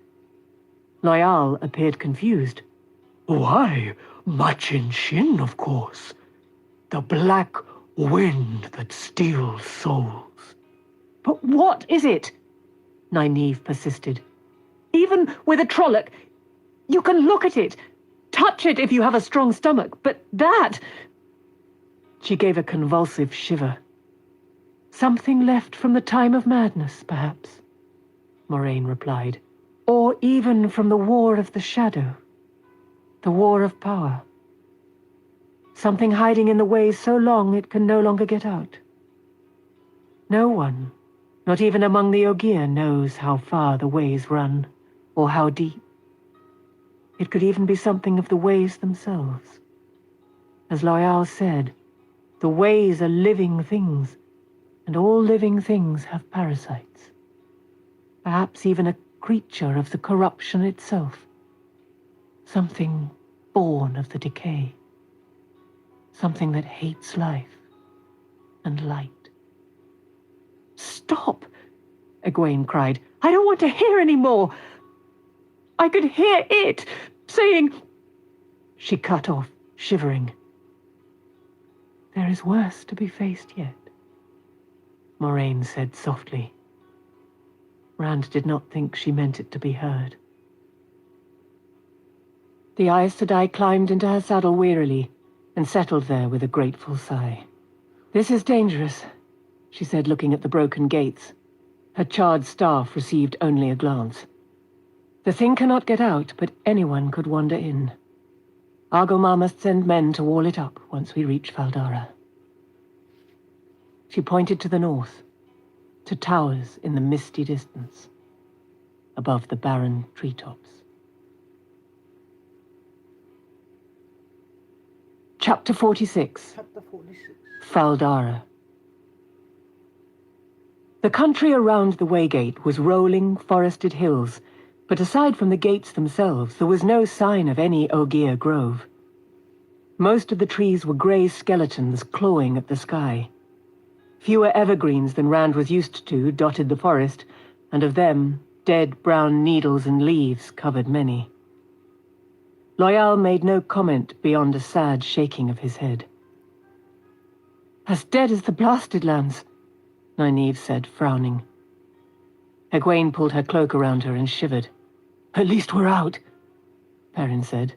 Loyal appeared confused. Why, Machin Shin, of course. The black wind that steals souls. "But what is it?" Nynaeve persisted. "Even with a trolloc, you can look at it, touch it if you have a strong stomach, but that..." She gave a convulsive shiver. "Something left from the time of madness, perhaps," Moraine replied. "Or even from the War of the Shadow, the War of Power. Something hiding in the ways so long it can no longer get out. No one, not even among the Ogier, knows how far the ways run, or how deep. It could even be something of the ways themselves. As Loyal said, the ways are living things, and all living things have parasites. Perhaps even a creature of the corruption itself. Something born of the decay. Something that hates life and light. "Stop!" Egwene cried. "I don't want to hear any more. I could hear it saying..." She cut off, shivering. "There is worse to be faced yet," Moraine said softly. Rand did not think she meant it to be heard. The Aes Sedai climbed into her saddle wearily and settled there with a grateful sigh. "This is dangerous," she said, looking at the broken gates. Her charred staff received only a glance. "The thing cannot get out, but anyone could wander in. Argomar must send men to wall it up once we reach Faldara." She pointed to the north, to towers in the misty distance, above the barren treetops. Chapter 46. Chapter 46. Faldara. The country around the Waygate was rolling, forested hills, but aside from the gates themselves, there was no sign of any Ogier grove. Most of the trees were grey skeletons clawing at the sky. Fewer evergreens than Rand was used to dotted the forest, and of them, dead brown needles and leaves covered many. Loyal made no comment beyond a sad shaking of his head. "As dead as the blasted lands," Nynaeve said, frowning. Egwene pulled her cloak around her and shivered. "At least we're out," Perrin said.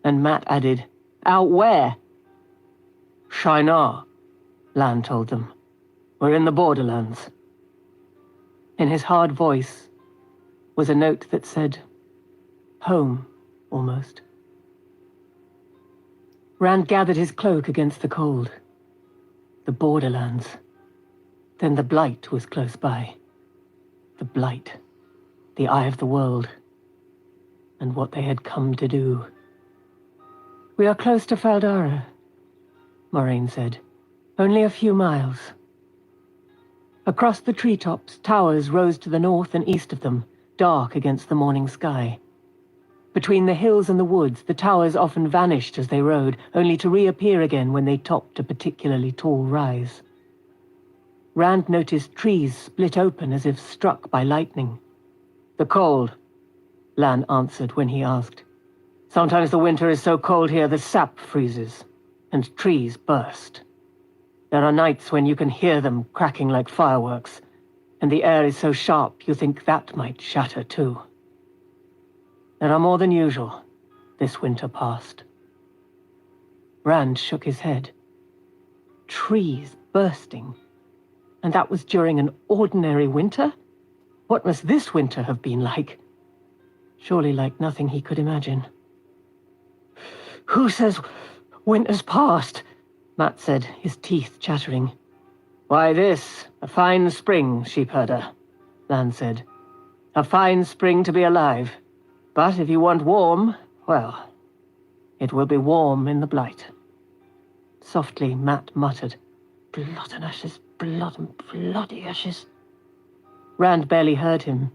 And Matt added, "Out where?" "Shinar," Lan told them. "We're in the borderlands." In his hard voice was a note that said, home, almost. Rand gathered his cloak against the cold. The borderlands. Then the blight was close by. The blight. The eye of the world. And what they had come to do. "We are close to Faldara," Moraine said. "Only a few miles." Across the treetops, towers rose to the north and east of them, dark against the morning sky. Between the hills and the woods, the towers often vanished as they rode, only to reappear again when they topped a particularly tall rise. Rand noticed trees split open as if struck by lightning. "The cold," Lan answered when he asked. "Sometimes the winter is so cold here the sap freezes, and trees burst. There are nights when you can hear them cracking like fireworks, and the air is so sharp you think that might shatter too. There are more than usual, this winter past." Rand shook his head. Trees bursting. And that was during an ordinary winter? What must this winter have been like? Surely like nothing he could imagine. "Who says winter's past?" Matt said, his teeth chattering. "Why this, a fine spring, sheepherder," Lan said. "A fine spring to be alive. But if you want warm, well, it will be warm in the blight." Softly, Matt muttered, "Blood and ashes, blood and bloody ashes." Rand barely heard him,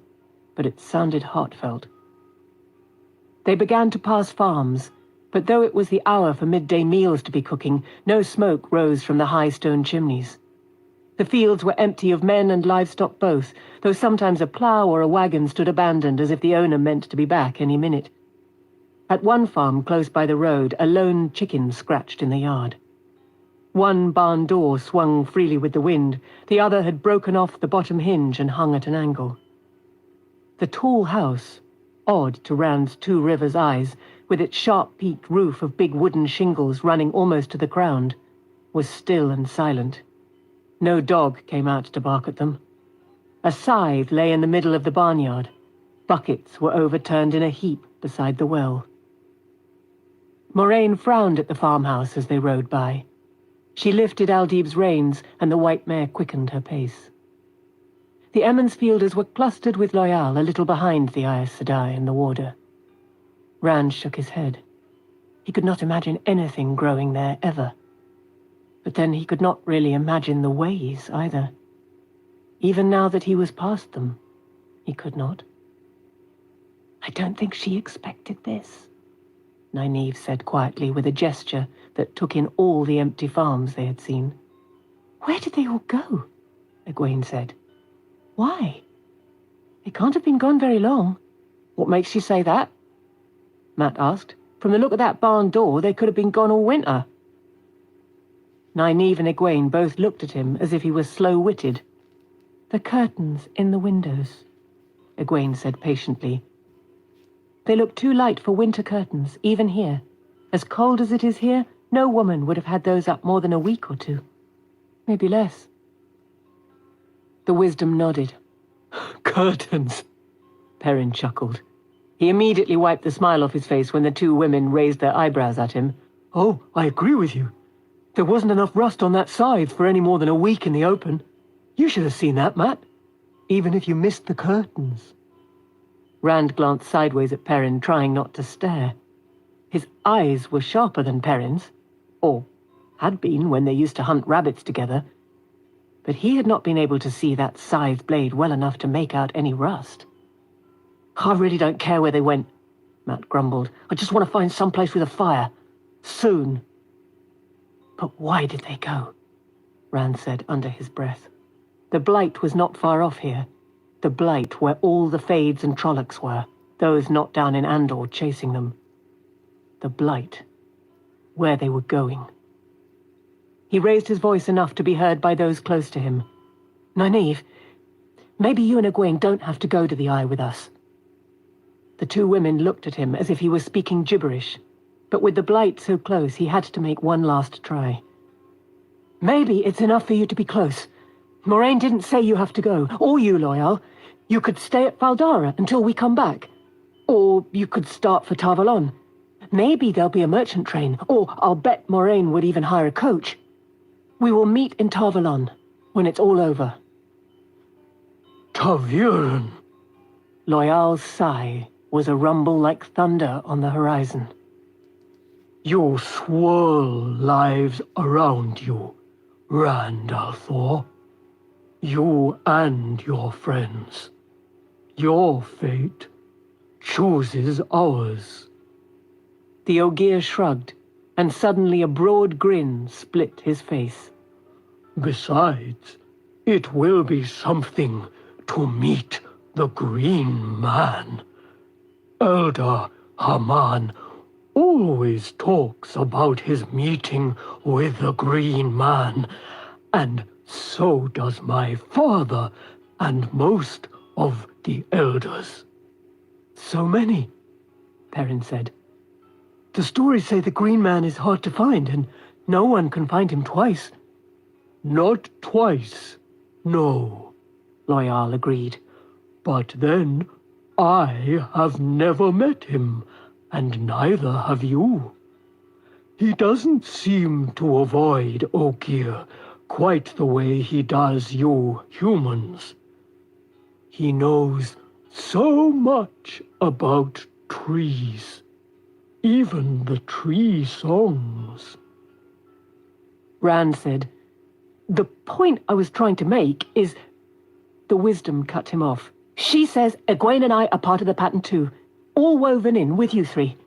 but it sounded heartfelt. They began to pass farms, but though it was the hour for midday meals to be cooking, no smoke rose from the high stone chimneys. The fields were empty of men and livestock both, though sometimes a plough or a wagon stood abandoned as if the owner meant to be back any minute. At one farm close by the road, a lone chicken scratched in the yard. One barn door swung freely with the wind, the other had broken off the bottom hinge and hung at an angle. The tall house, odd to Rand's Two Rivers eyes, with its sharp-peaked roof of big wooden shingles running almost to the ground, was still and silent. No dog came out to bark at them. A scythe lay in the middle of the barnyard. Buckets were overturned in a heap beside the well. Moraine frowned at the farmhouse as they rode by. She lifted Aldib's reins, and the white mare quickened her pace. The Emmonsfielders were clustered with Loyal a little behind the Aes Sedai and the warder. Rand shook his head. He could not imagine anything growing there ever. But then he could not really imagine the ways either. Even now that he was past them, He could not. I don't think she expected this, Nynaeve said quietly with a gesture that took in all the empty farms they had seen. Where did they all go? Egwene said. Why? They can't have been gone very long. What makes you say that? Matt asked. From the look of that barn door, they could have been gone all winter. Nynaeve and Egwene both looked at him as if he was slow-witted. The curtains in the windows, Egwene said patiently. They look too light for winter curtains, even here. As cold as it is here, no woman would have had those up more than a week or two. Maybe less. The wisdom nodded. Curtains, Perrin chuckled. He immediately wiped the smile off his face when the two women raised their eyebrows at him. Oh, I agree with you. There wasn't enough rust on that scythe for any more than a week in the open. You should have seen that, Matt. Even if you missed the curtains. Rand glanced sideways at Perrin, trying not to stare. His eyes were sharper than Perrin's, or had been when they used to hunt rabbits together, but he had not been able to see that scythe blade well enough to make out any rust. I really don't care where they went, Matt grumbled. I just want to find someplace with a fire. Soon. But why did they go? Rand said under his breath. The Blight was not far off here. The Blight where all the Fades and Trollocs were, those not down in Andor chasing them. The Blight. Where they were going. He raised his voice enough to be heard by those close to him. Nynaeve, maybe you and Egwene don't have to go to the Eye with us. The two women looked at him as if he was speaking gibberish, but with the Blight so close, he had to make one last try. Maybe it's enough for you to be close. Moraine didn't say you have to go, or you, Loyal. You could stay at Faldara until we come back. Or you could start for Tarvalon. Maybe there'll be a merchant train, or I'll bet Moraine would even hire a coach. We will meet in Tarvalon when it's all over. Taviran. Loyal's sigh was a rumble like thunder on the horizon. You swirl lives around you, Rand al'Thor. You and your friends. Your fate chooses ours. The Ogier shrugged, and suddenly a broad grin split his face. Besides, it will be something to meet the Green Man. Elder Haman always talks about his meeting with the Green Man, and so does my father and most of the elders. So many, Perrin said. The stories say the Green Man is hard to find, and no one can find him twice. Not twice, no, Loyal agreed. But then, I have never met him, and neither have you. He doesn't seem to avoid Ogier quite the way he does you humans. He knows so much about trees, even the tree songs. Rand said, the point I was trying to make is... The wisdom cut him off. She says Egwene and I are part of the pattern too, all woven in with you three.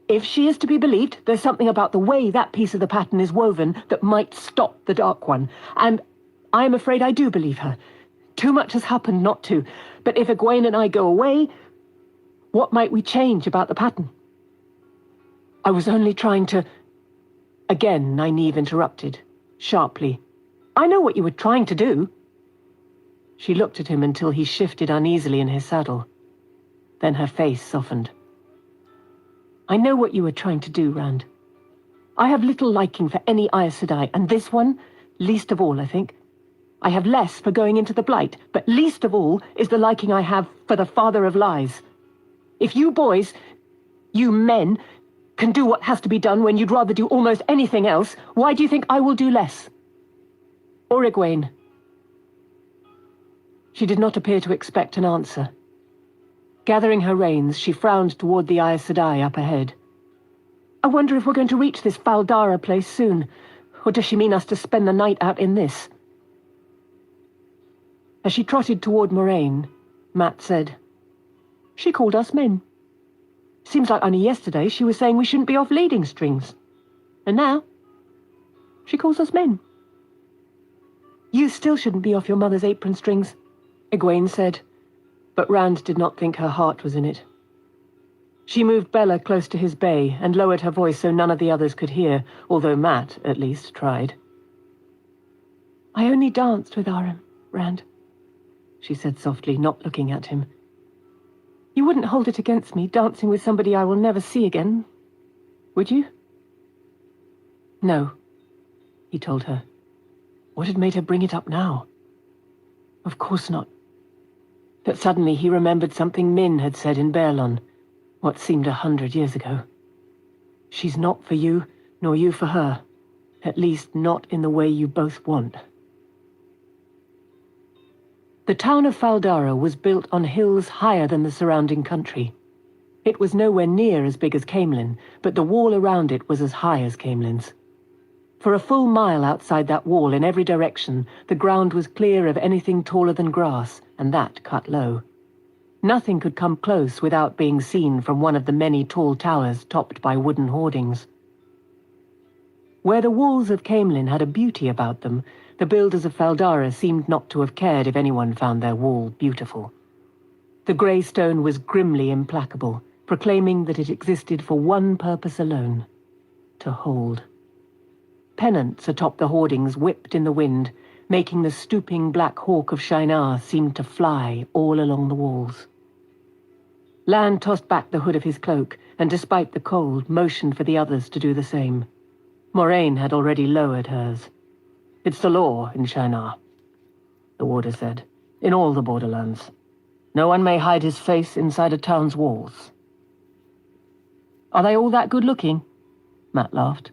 If she is to be believed, there's something about the way that piece of the pattern is woven that might stop the Dark One, and I am afraid I do believe her. Too much has happened not to, but if Egwene and I go away, what might we change about the pattern? I was only trying to... Again, Nynaeve interrupted, sharply. I know what you were trying to do. She looked at him until he shifted uneasily in his saddle. Then her face softened. I know what you were trying to do, Rand. I have little liking for any Aes Sedai, and this one, least of all, I think. I have less for going into the Blight, but least of all is the liking I have for the Father of Lies. If you boys, you men, can do what has to be done when you'd rather do almost anything else, why do you think I will do less? Or Egwene? She did not appear to expect an answer. Gathering her reins, she frowned toward the Aes Sedai up ahead. I wonder if we're going to reach this Faldara place soon, or does she mean us to spend the night out in this? As she trotted toward Moraine, Matt said. She called us men. Seems like only yesterday she was saying we shouldn't be off leading strings. And now, she calls us men. You still shouldn't be off your mother's apron strings, Egwene said, but Rand did not think her heart was in it. She moved Bella close to his bay and lowered her voice so none of the others could hear, although Matt, at least, tried. I only danced with Aram, Rand, she said softly, not looking at him. You wouldn't hold it against me, dancing with somebody I will never see again, would you? No, he told her. What had made her bring it up now? Of course not. But suddenly he remembered something Min had said in Baerlon, what seemed 100 years ago. She's not for you, nor you for her. At least not in the way you both want. The town of Faldara was built on hills higher than the surrounding country. It was nowhere near as big as Caemlyn, but the wall around it was as high as Caemlyn's. For a full mile outside that wall in every direction, the ground was clear of anything taller than grass, and that cut low. Nothing could come close without being seen from one of the many tall towers topped by wooden hoardings. Where the walls of Caemlyn had a beauty about them, the builders of Faldara seemed not to have cared if anyone found their wall beautiful. The grey stone was grimly implacable, proclaiming that it existed for one purpose alone: to hold. Pennants atop the hoardings whipped in the wind, making the stooping black hawk of Shinar seem to fly all along the walls. Lan tossed back the hood of his cloak, and despite the cold, motioned for the others to do the same. Moraine had already lowered hers. It's the law in Shinar, the warder said, in all the borderlands. No one may hide his face inside a town's walls. Are they all that good-looking? Matt laughed.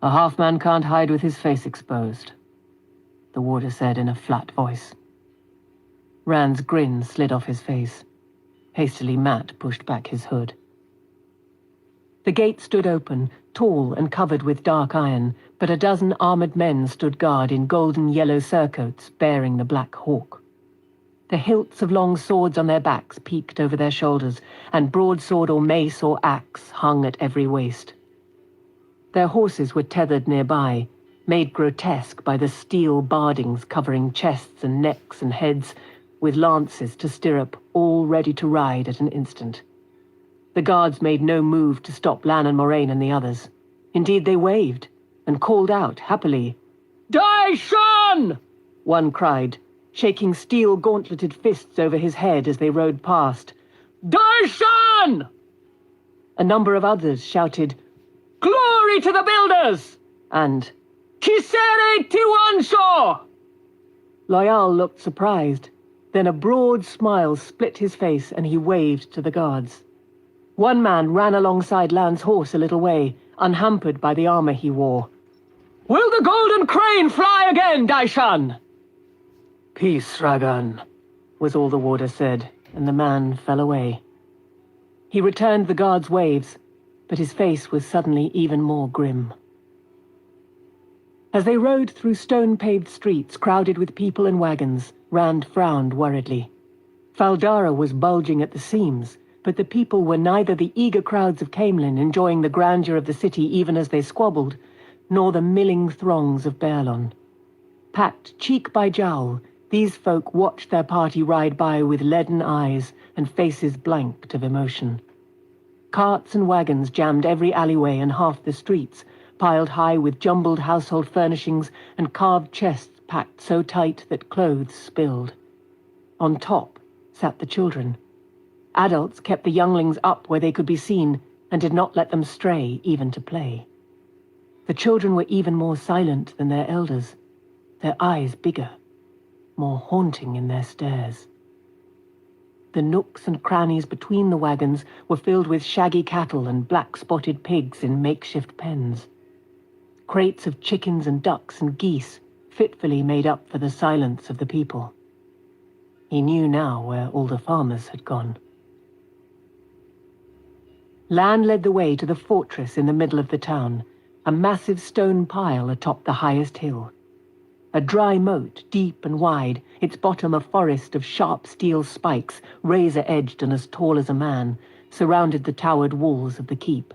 A half-man can't hide with his face exposed, the warder said in a flat voice. Rand's grin slid off his face. Hastily, Matt pushed back his hood. The gate stood open, tall and covered with dark iron, but a dozen armored men stood guard in golden yellow surcoats bearing the Black Hawk. The hilts of long swords on their backs peeked over their shoulders, and broadsword or mace or axe hung at every waist. Their horses were tethered nearby, made grotesque by the steel bardings covering chests and necks and heads, with lances to stirrup, all ready to ride at an instant. The guards made no move to stop Lan and Moraine and the others. Indeed, they waved and called out happily. "Daishan!" one cried, shaking steel gauntleted fists over his head as they rode past. "Daishan!" A number of others shouted, "Glory to the builders!" and "Kisere Tiwanshaw!" Loyal looked surprised. Then a broad smile split his face and he waved to the guards. One man ran alongside Lan's horse a little way, unhampered by the armor he wore. "Will the golden crane fly again, Daishan?" "Peace, Ragan," was all the warder said, and the man fell away. He returned the guards' waves, but his face was suddenly even more grim. As they rode through stone-paved streets crowded with people and wagons, Rand frowned worriedly. Faldara was bulging at the seams, but the people were neither the eager crowds of Caemlyn enjoying the grandeur of the city even as they squabbled, nor the milling throngs of Baerlon. Packed cheek by jowl, these folk watched their party ride by with leaden eyes and faces blanked of emotion. Carts and wagons jammed every alleyway and half the streets, piled high with jumbled household furnishings and carved chests packed so tight that clothes spilled. On top sat the children. Adults kept the younglings up where they could be seen and did not let them stray even to play. The children were even more silent than their elders, their eyes bigger, more haunting in their stares. The nooks and crannies between the wagons were filled with shaggy cattle and black-spotted pigs in makeshift pens. Crates of chickens and ducks and geese fitfully made up for the silence of the people. He knew now where all the farmers had gone. Lan led the way to the fortress in the middle of the town, a massive stone pile atop the highest hill. A dry moat, deep and wide, its bottom a forest of sharp steel spikes, razor-edged and as tall as a man, surrounded the towered walls of the keep.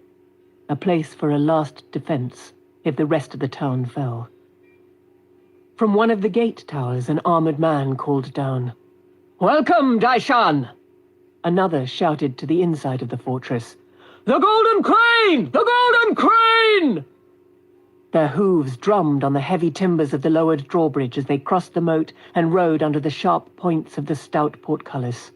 A place for a last defense, if the rest of the town fell. From one of the gate towers, an armored man called down, "Welcome, Daishan!" Another shouted to the inside of the fortress, "The Golden Crane! The Golden Crane!" Their hooves drummed on the heavy timbers of the lowered drawbridge as they crossed the moat and rode under the sharp points of the stout portcullis.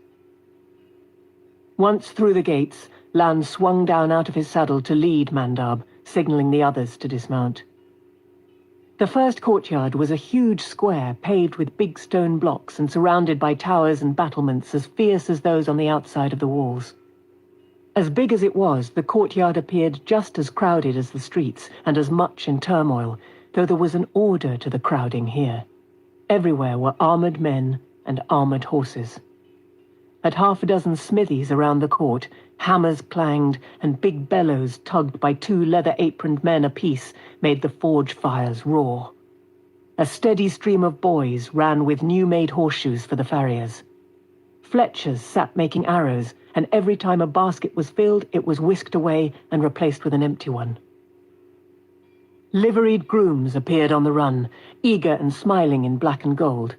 Once through the gates, Lan swung down out of his saddle to lead Mandab, signaling the others to dismount. The first courtyard was a huge square paved with big stone blocks and surrounded by towers and battlements as fierce as those on the outside of the walls. As big as it was, the courtyard appeared just as crowded as the streets and as much in turmoil, though there was an order to the crowding here. Everywhere were armored men and armored horses. At half a dozen smithies around the court, hammers clanged and big bellows tugged by 2 leather-aproned men apiece made the forge fires roar. A steady stream of boys ran with new-made horseshoes for the farriers. Fletchers sat making arrows, and every time a basket was filled, it was whisked away and replaced with an empty one. Liveried grooms appeared on the run, eager and smiling in black and gold.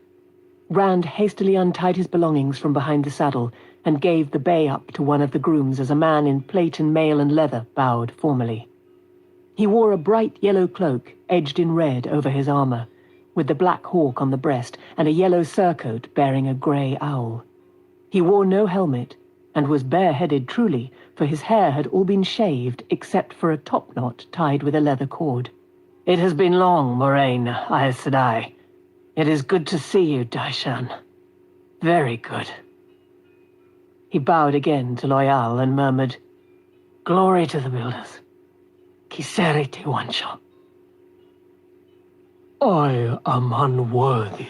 Rand hastily untied his belongings from behind the saddle and gave the bay up to one of the grooms as a man in plate and mail and leather bowed formally. He wore a bright yellow cloak edged in red over his armor, with the black hawk on the breast and a yellow surcoat bearing a grey owl. He wore no helmet, and was bareheaded truly, for his hair had all been shaved except for a topknot tied with a leather cord. "It has been long, Moraine, Aes Sedai. It is good to see you, Daishan. Very good." He bowed again to Loyal and murmured, "Glory to the builders. Kiseri Tiwansha." I am unworthy,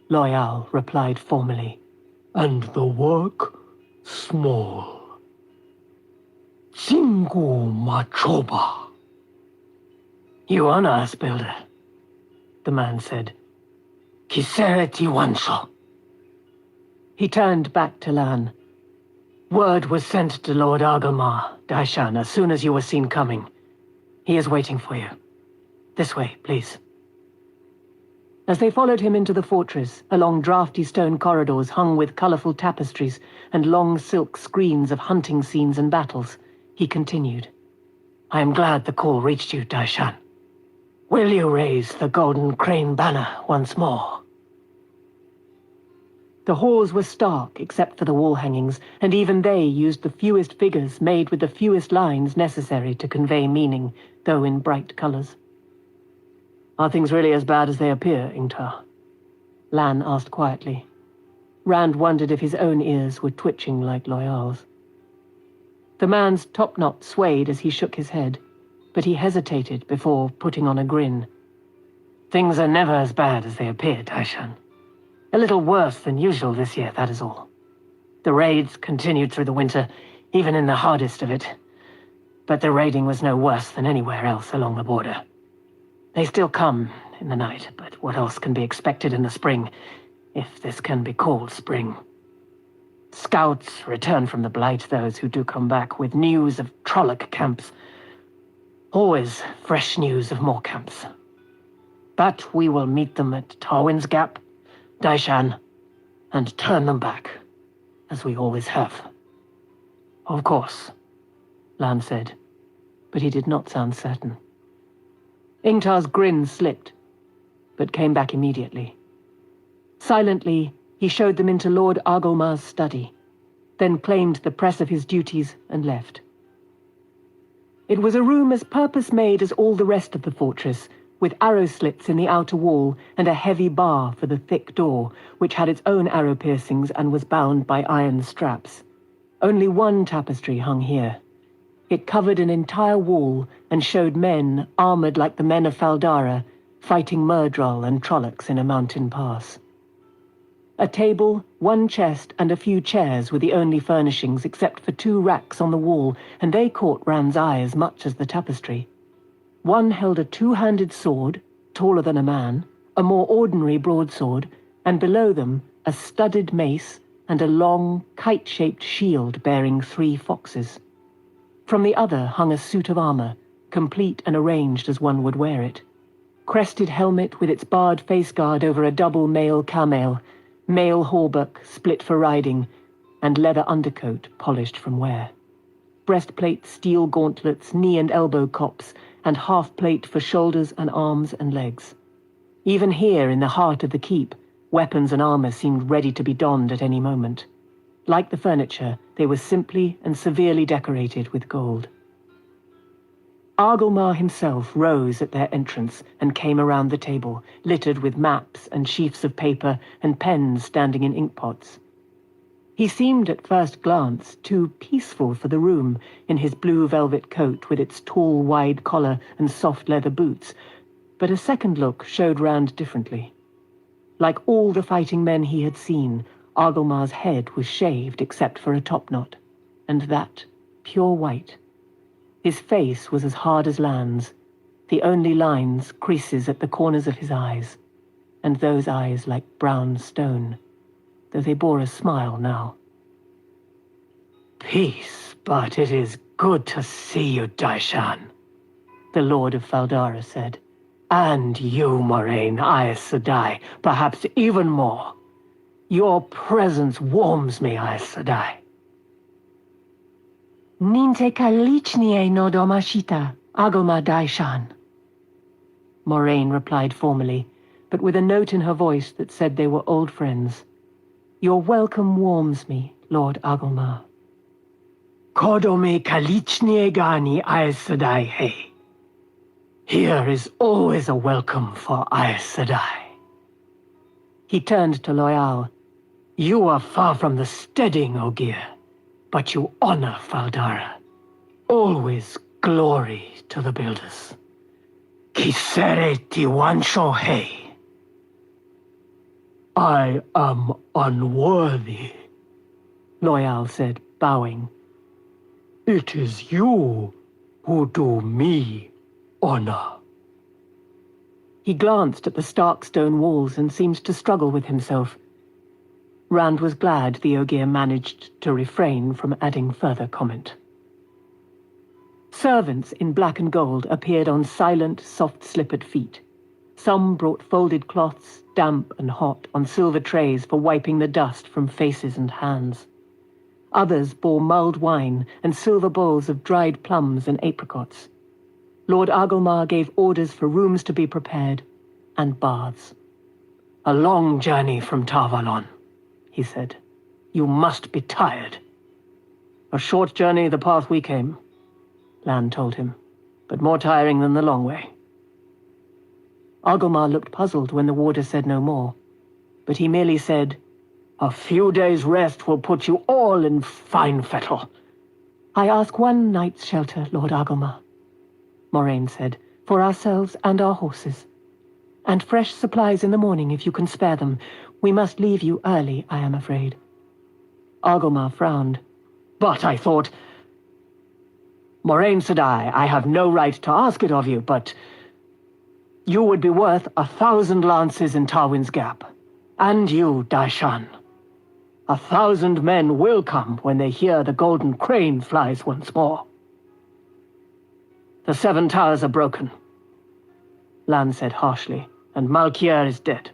Loyal replied formally. and the work small. Singu Machoba. "You honor us, builder," the man said. "Kiseri Tiwansha." He turned back to Lan. "Word was sent to Lord Argelmar, Daishan, as soon as you were seen coming. He is waiting for you. This way, please." As they followed him into the fortress, along drafty stone corridors hung with colorful tapestries and long silk screens of hunting scenes and battles, he continued, "I am glad the call reached you, Daishan. Will you raise the Golden Crane banner once more?" The halls were stark except for the wall hangings, and even they used the fewest figures made with the fewest lines necessary to convey meaning, though in bright colors. "Are things really as bad as they appear, Ingtar?" Lan asked quietly. Rand wondered if his own ears were twitching like Loyal's. The man's topknot swayed as he shook his head, but he hesitated before putting on a grin. "Things are never as bad as they appear, Daishan. A little worse than usual this year, that is all. The raids continued through the winter, even in the hardest of it. But the raiding was no worse than anywhere else along the border. They still come in the night, but what else can be expected in the spring, if this can be called spring? Scouts return from the Blight, those who do come back, with news of trolloc camps. Always fresh news of more camps. But we will meet them at Tarwin's Gap, Daishan, and turn them back, as we always have." "Of course," Lan said, but he did not sound certain. Ingtar's grin slipped, but came back immediately. Silently, he showed them into Lord Argelmar's study, then claimed the press of his duties and left. It was a room as purpose-made as all the rest of the fortress, with arrow slits in the outer wall and a heavy bar for the thick door, which had its own arrow piercings and was bound by iron straps. Only one tapestry hung here. It covered an entire wall and showed men, armored like the men of Faldara, fighting Murdral and trollocs in a mountain pass. A table, one chest, and a few chairs were the only furnishings except for 2 racks on the wall, and they caught Rand's eye as much as the tapestry. One held a 2-handed sword, taller than a man, a more ordinary broadsword, and below them a studded mace and a long, kite-shaped shield bearing 3 foxes. From the other hung a suit of armor, complete and arranged as one would wear it. Crested helmet with its barred face guard over a double mail camel, mail hauberk split for riding, and leather undercoat polished from wear. Breastplate, steel gauntlets, knee and elbow cops, and half-plate for shoulders and arms and legs. Even here, in the heart of the keep, weapons and armor seemed ready to be donned at any moment. Like the furniture, they were simply and severely decorated with gold. Argylmar himself rose at their entrance and came around the table, littered with maps and sheafs of paper and pens standing in inkpots. He seemed at first glance too peaceful for the room, in his blue velvet coat with its tall, wide collar and soft leather boots, but a second look showed round differently. Like all the fighting men he had seen, Argylmar's head was shaved except for a topknot, and that pure white. His face was as hard as Lan's, the only lines creases at the corners of his eyes, and those eyes like brown stone, though they bore a smile now. Peace, but it is good to see you, Daishan, the Lord of Faldara said. And you, Moraine Aes Sedai, perhaps even more. Your presence warms me, Aes Sedai. Ninte kalichnie no domashita, Argylmar Daishan. Moraine replied formally, but with a note in her voice that said they were old friends. Your welcome warms me, Lord Argylmar. Kodome kalichnie gani Aes Sedai he. Here is always a welcome for Aes Sedai. He turned to Loial. You are far from the steading, Ogier, but you honor Faldara. Always glory to the builders. Kisere tiwansho he. I am unworthy, Loial said, bowing. It is you who do me honor. He glanced at the stark stone walls and seemed to struggle with himself. Rand was glad the Ogier managed to refrain from adding further comment. Servants in black and gold appeared on silent, soft-slippered feet. Some brought folded cloths, damp and hot, on silver trays for wiping the dust from faces and hands. Others bore mulled wine and silver bowls of dried plums and apricots. Lord Argylmar gave orders for rooms to be prepared, and baths. A long journey from Tarvalon, he said. You must be tired. A short journey the path we came, Lan told him, but more tiring than the long way. Argylmar looked puzzled when the warder said no more, but he merely said, A few days' rest will put you all in fine fettle. I ask one night's shelter, Lord Argylmar, Moraine said, for ourselves and our horses. And fresh supplies in the morning if you can spare them. We must leave you early, I am afraid. Argylmar frowned. But I thought... Moraine Sedai, I have no right to ask it of you, but... You would be worth 1,000 lances in Tarwin's Gap. And you, Daishan. 1,000 men will come when they hear the golden crane flies once more. The 7 towers are broken, Lan said harshly, and Malkier is dead.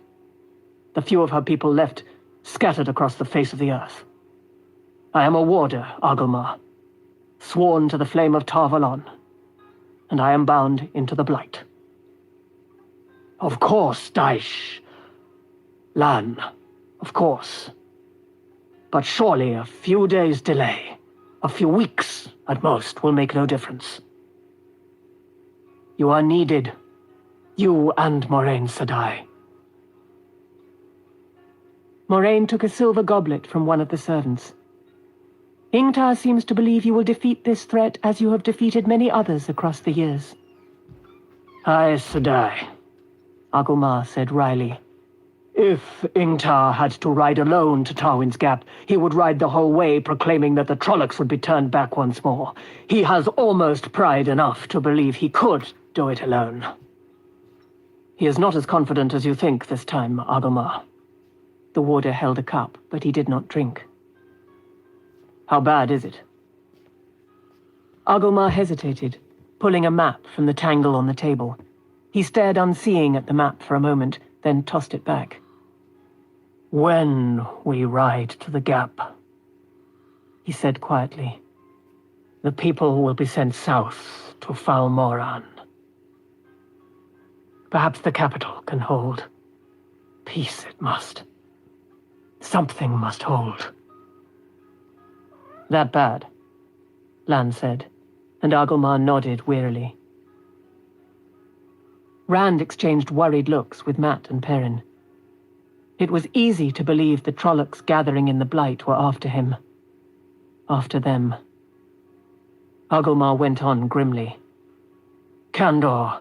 The few of her people left, scattered across the face of the earth. I am a warder, Argylmar, sworn to the flame of Tarvalon, and I am bound into the Blight. Of course, Daish. Lan, of course. But surely a few days' delay, a few weeks at most, will make no difference. You are needed, you and Moraine Sedai. Moraine took a silver goblet from one of the servants. Ingtar seems to believe you will defeat this threat as you have defeated many others across the years. Aes Sedai, Argylmar said wryly. If Ingtar had to ride alone to Tarwin's Gap, he would ride the whole way proclaiming that the trollocs would be turned back once more. He has almost pride enough to believe he could do it alone. He is not as confident as you think this time, Agomar. The warder held a cup, but he did not drink. How bad is it? Agomar hesitated, pulling a map from the tangle on the table. He stared unseeing at the map for a moment, then tossed it back. When we ride to the gap, he said quietly, the people will be sent south to Falmoran. Perhaps the capital can hold. Peace it must. Something must hold. That bad, Lan said, and Agomar nodded wearily. Rand exchanged worried looks with Matt and Perrin. It was easy to believe the trollocs gathering in the Blight were after him. After them. Agomar went on grimly. Kandor,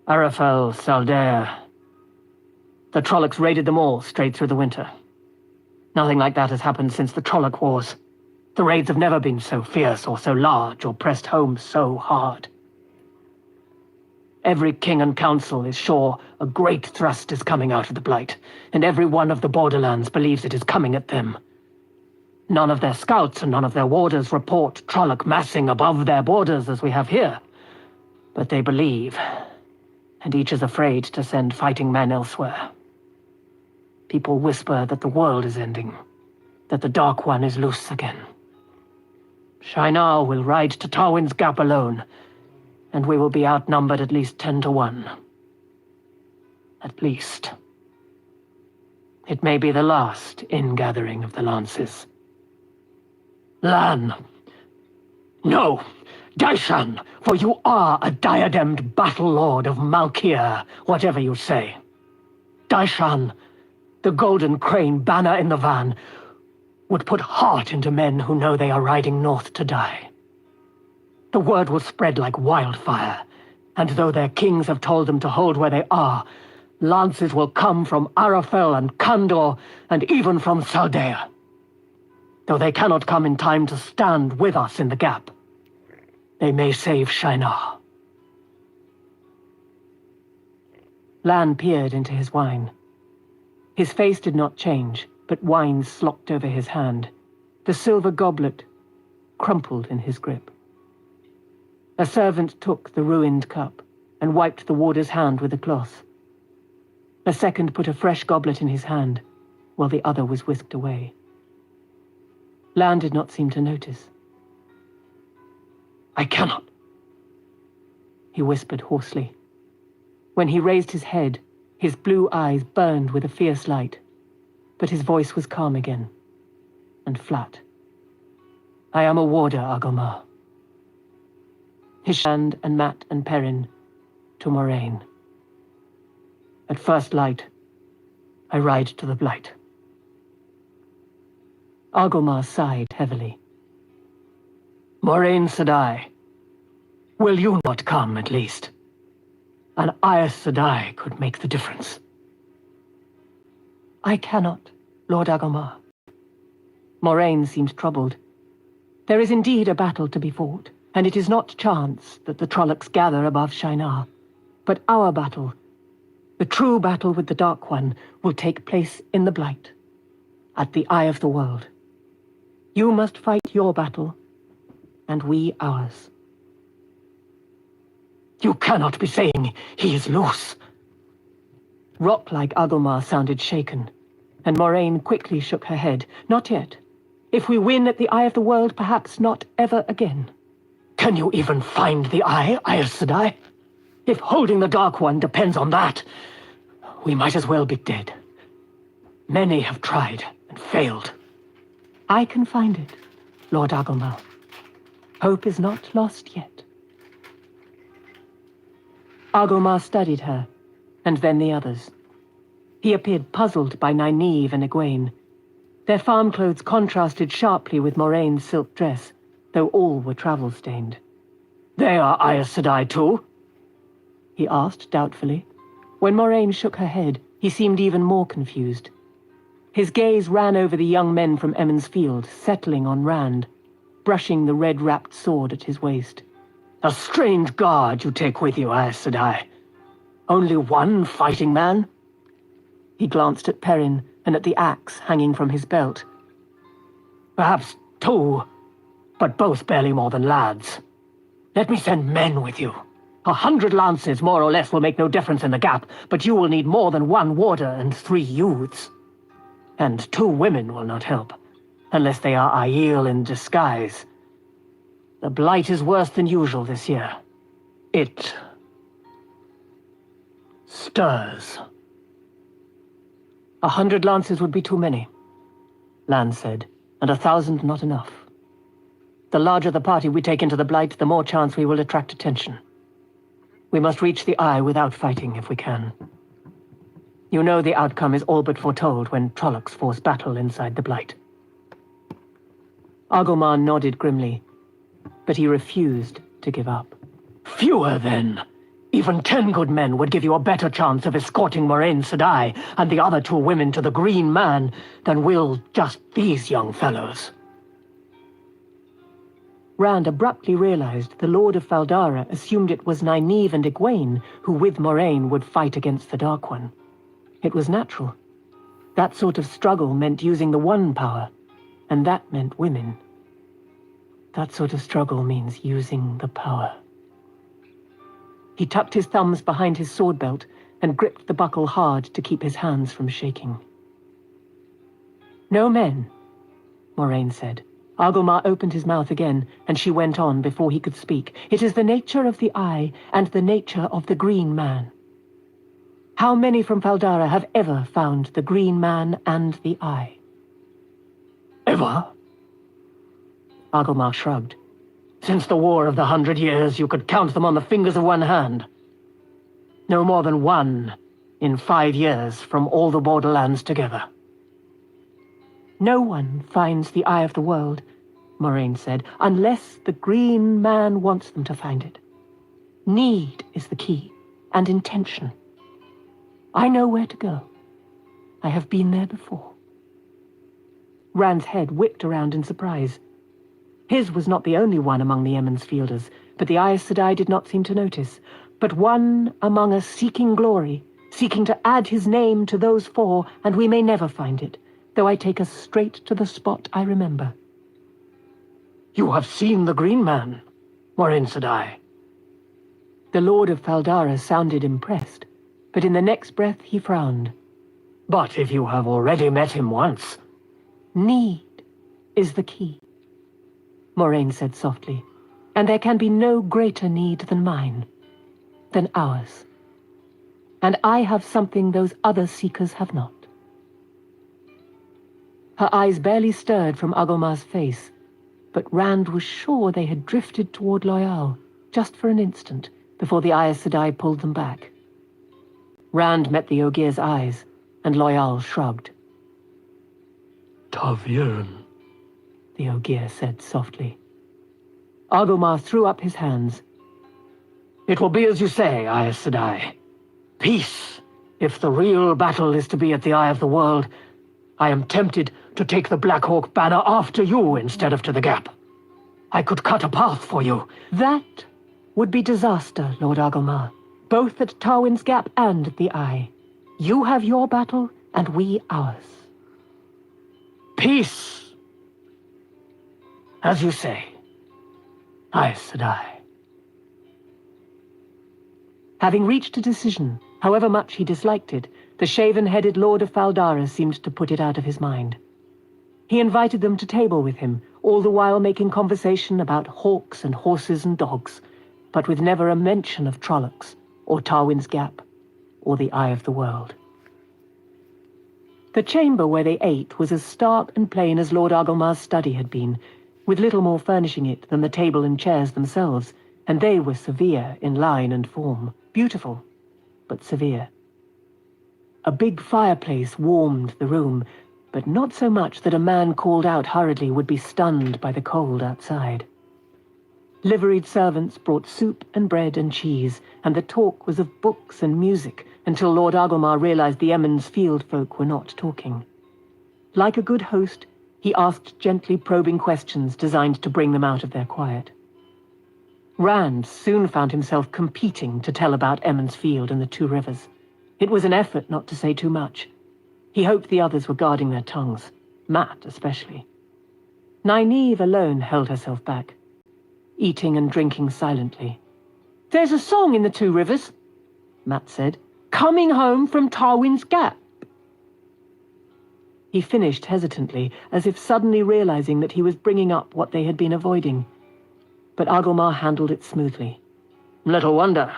Arafel, Faldara. The trollocs raided them all straight through the winter. Nothing like that has happened since the Trolloc Wars. The raids have never been so fierce or so large or pressed home so hard. Every king and council is sure a great thrust is coming out of the Blight, and every one of the borderlands believes it is coming at them. None of their scouts and none of their warders report Trolloc massing above their borders as we have here. But they believe, and each is afraid to send fighting men elsewhere. People whisper that the world is ending, that the Dark One is loose again. Shinar will ride to Tarwin's Gap alone, and we will be outnumbered at least 10 to 1. At least. It may be the last ingathering of the Lances. Lan! No! Daishan! For you are a diademed battle lord of Malkia, whatever you say. Daishan, the golden crane banner in the van, would put heart into men who know they are riding north to die. The word will spread like wildfire, and though their kings have told them to hold where they are, lances will come from Arafel and Kandor, and even from Faldara. Though they cannot come in time to stand with us in the gap, they may save Shinar. Lan peered into his wine. His face did not change, but wine slopped over his hand. The silver goblet crumpled in his grip. A servant took the ruined cup and wiped the warder's hand with a cloth. A second put a fresh goblet in his hand, while the other was whisked away. Lan did not seem to notice. I cannot, he whispered hoarsely. When he raised his head, his blue eyes burned with a fierce light, but his voice was calm again, and flat. I am a warder, Agomar. His hand and Matt and Perrin to Moraine. At first light, I ride to the Blight. Agomar sighed heavily. Moraine Sedai, will you not come at least? An Aes Sedai could make the difference. I cannot, Lord Agomar. Moraine seemed troubled. There is indeed a battle to be fought, and it is not chance that the Trollocs gather above Shinar. But our battle, the true battle with the Dark One, will take place in the Blight, at the eye of the world. You must fight your battle, and we ours. You cannot be saying he is loose. Rock-like Agomar sounded shaken, and Moraine quickly shook her head. Not yet. If we win at the eye of the world, perhaps not ever again. Can you even find the eye, Aes Sedai? If holding the Dark One depends on that, we might as well be dead. Many have tried and failed. I can find it, Lord Agomar. Hope is not lost yet. Agomar studied her, and then the others. He appeared puzzled by Nynaeve and Egwene. Their farm clothes contrasted sharply with Moraine's silk dress, though all were travel-stained. They are Aes Sedai too? He asked doubtfully. When Moraine shook her head, he seemed even more confused. His gaze ran over the young men from Emond's Field, settling on Rand, brushing the red-wrapped sword at his waist. A strange guard you take with you, Aes Sedai. Only one fighting man? He glanced at Perrin and at the axe hanging from his belt. Perhaps two, but both barely more than lads. Let me send men with you. 100 lances, more or less, will make no difference in the gap, but you will need more than one warder and 3 youths. And 2 women will not help, unless they are Aiel in disguise. The blight is worse than usual this year. It stirs. 100 lances would be too many, Lan said, and 1,000 not enough. The larger the party we take into the Blight, the more chance we will attract attention. We must reach the Eye without fighting if we can. You know the outcome is all but foretold when trollocs force battle inside the Blight. Agomar nodded grimly, but he refused to give up. Fewer, then. Even 10 good men would give you a better chance of escorting Moraine Sedai and the other 2 women to the Green Man than will just these young fellows. Rand abruptly realized the Lord of Faldara assumed it was Nynaeve and Egwene who with Moraine would fight against the Dark One. It was natural. That sort of struggle meant using the One power, and that meant women. That sort of struggle means using the power. He tucked his thumbs behind his sword belt and gripped the buckle hard to keep his hands from shaking. No men, Moraine said. Agomar opened his mouth again, and she went on before he could speak. It is the nature of the Eye and the nature of the Green Man. How many from Faldara have ever found the Green Man and the Eye? Ever? Agomar shrugged. Since the War of the 100 Years, you could count them on the fingers of one hand. No more than 1 in 5 years from all the borderlands together. No one finds the Eye of the World, Moraine said, unless the Green Man wants them to find it. Need is the key, and intention. I know where to go. I have been there before. Rand's head whipped around in surprise. His was not the only one among the Emond's fielders, but the Aes Sedai did not seem to notice. But one among us seeking glory, seeking to add his name to those 4, and we may never find it, though I take us straight to the spot I remember. You have seen the Green Man, Moraine Sedai. The Lord of Faldara sounded impressed, but in the next breath he frowned. But if you have already met him once... Need is the key, Moraine said softly, and there can be no greater need than mine, than ours. And I have something those other seekers have not. Her eyes barely stirred from Agomar's face, but Rand was sure they had drifted toward Loyal, just for an instant, before the Aes Sedai pulled them back. Rand met the Ogier's eyes, and Loyal shrugged. Taviran, the Ogier said softly. Agomar threw up his hands. It will be as you say, Aes Sedai. Peace, if the real battle is to be at the Eye of the World. I am tempted to take the Blackhawk banner after you instead of to the Gap. I could cut a path for you. That would be disaster, Lord Agomar, both at Tarwin's Gap and the Eye. You have your battle, and we ours. Peace! As you say, Aes Sedai. Having reached a decision, however much he disliked it, the shaven-headed Lord of Faldara seemed to put it out of his mind. He invited them to table with him, all the while making conversation about hawks and horses and dogs, but with never a mention of trollocs, or Tarwin's Gap, or the Eye of the World. The chamber where they ate was as stark and plain as Lord Agomar's study had been, with little more furnishing it than the table and chairs themselves, and they were severe in line and form, beautiful, but severe. A big fireplace warmed the room, but not so much that a man called out hurriedly would be stunned by the cold outside. Liveried servants brought soup and bread and cheese, and the talk was of books and music, until Lord Agomar realized the Emond's field folk were not talking. Like a good host, he asked gently probing questions designed to bring them out of their quiet. Rand soon found himself competing to tell about Emmons Field and the Two Rivers. It was an effort not to say too much. He hoped the others were guarding their tongues, Matt especially. Nynaeve alone held herself back, eating and drinking silently. "There's a song in the Two Rivers," Matt said. "Coming home from Tarwin's Gap." He finished hesitantly, as if suddenly realizing that he was bringing up what they had been avoiding. But Agomar handled it smoothly. "Little wonder.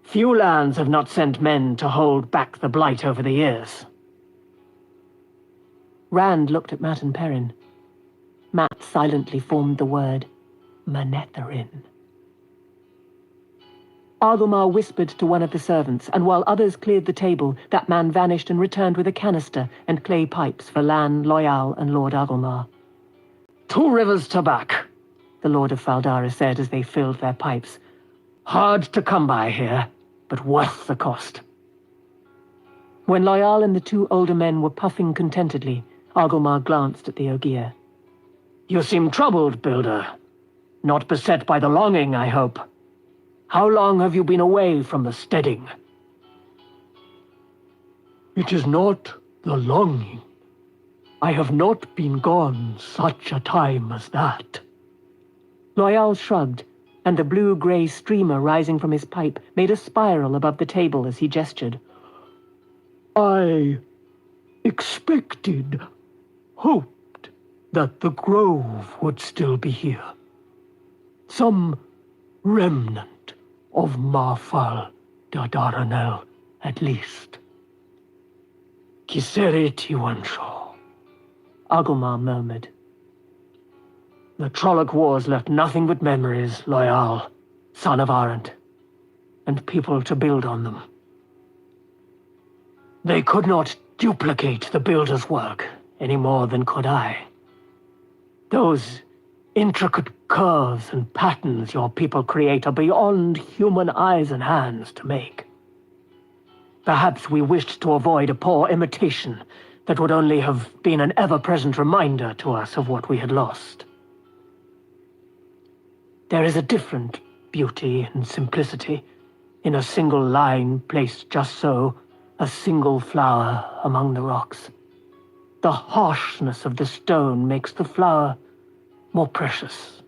Few lands have not sent men to hold back the blight over the years." Rand looked at Matt and Perrin. Matt silently formed the word Manetherin. Agomar whispered to one of the servants, and while others cleared the table, that man vanished and returned with a canister and clay pipes for Lan, Loyal, and Lord Agomar. "Two Rivers Tobacco," the Lord of Faldara said as they filled their pipes. "Hard to come by here, but worth the cost." When Loyal and the two older men were puffing contentedly, Agomar glanced at the Ogier. "You seem troubled, Builder. Not beset by the longing, I hope. How long have you been away from the steading?" It is not the longing. I have not been gone such a time as that. Loyal shrugged, and the blue-grey streamer rising from his pipe made a spiral above the table as he gestured. I expected, hoped that the grove would still be here. Some remnant of Marfal Dadaranel, at least. Kiseret Iwanshaw, Agomar murmured. The Trolloc Wars left nothing but memories, Loyal, son of Arent, and people to build on them. They could not duplicate the Builder's work any more than could I. Those intricate curves and patterns your people create are beyond human eyes and hands to make. Perhaps we wished to avoid a poor imitation that would only have been an ever-present reminder to us of what we had lost. There is a different beauty and simplicity in a single line placed just so, a single flower among the rocks. The harshness of the stone makes the flower more precious.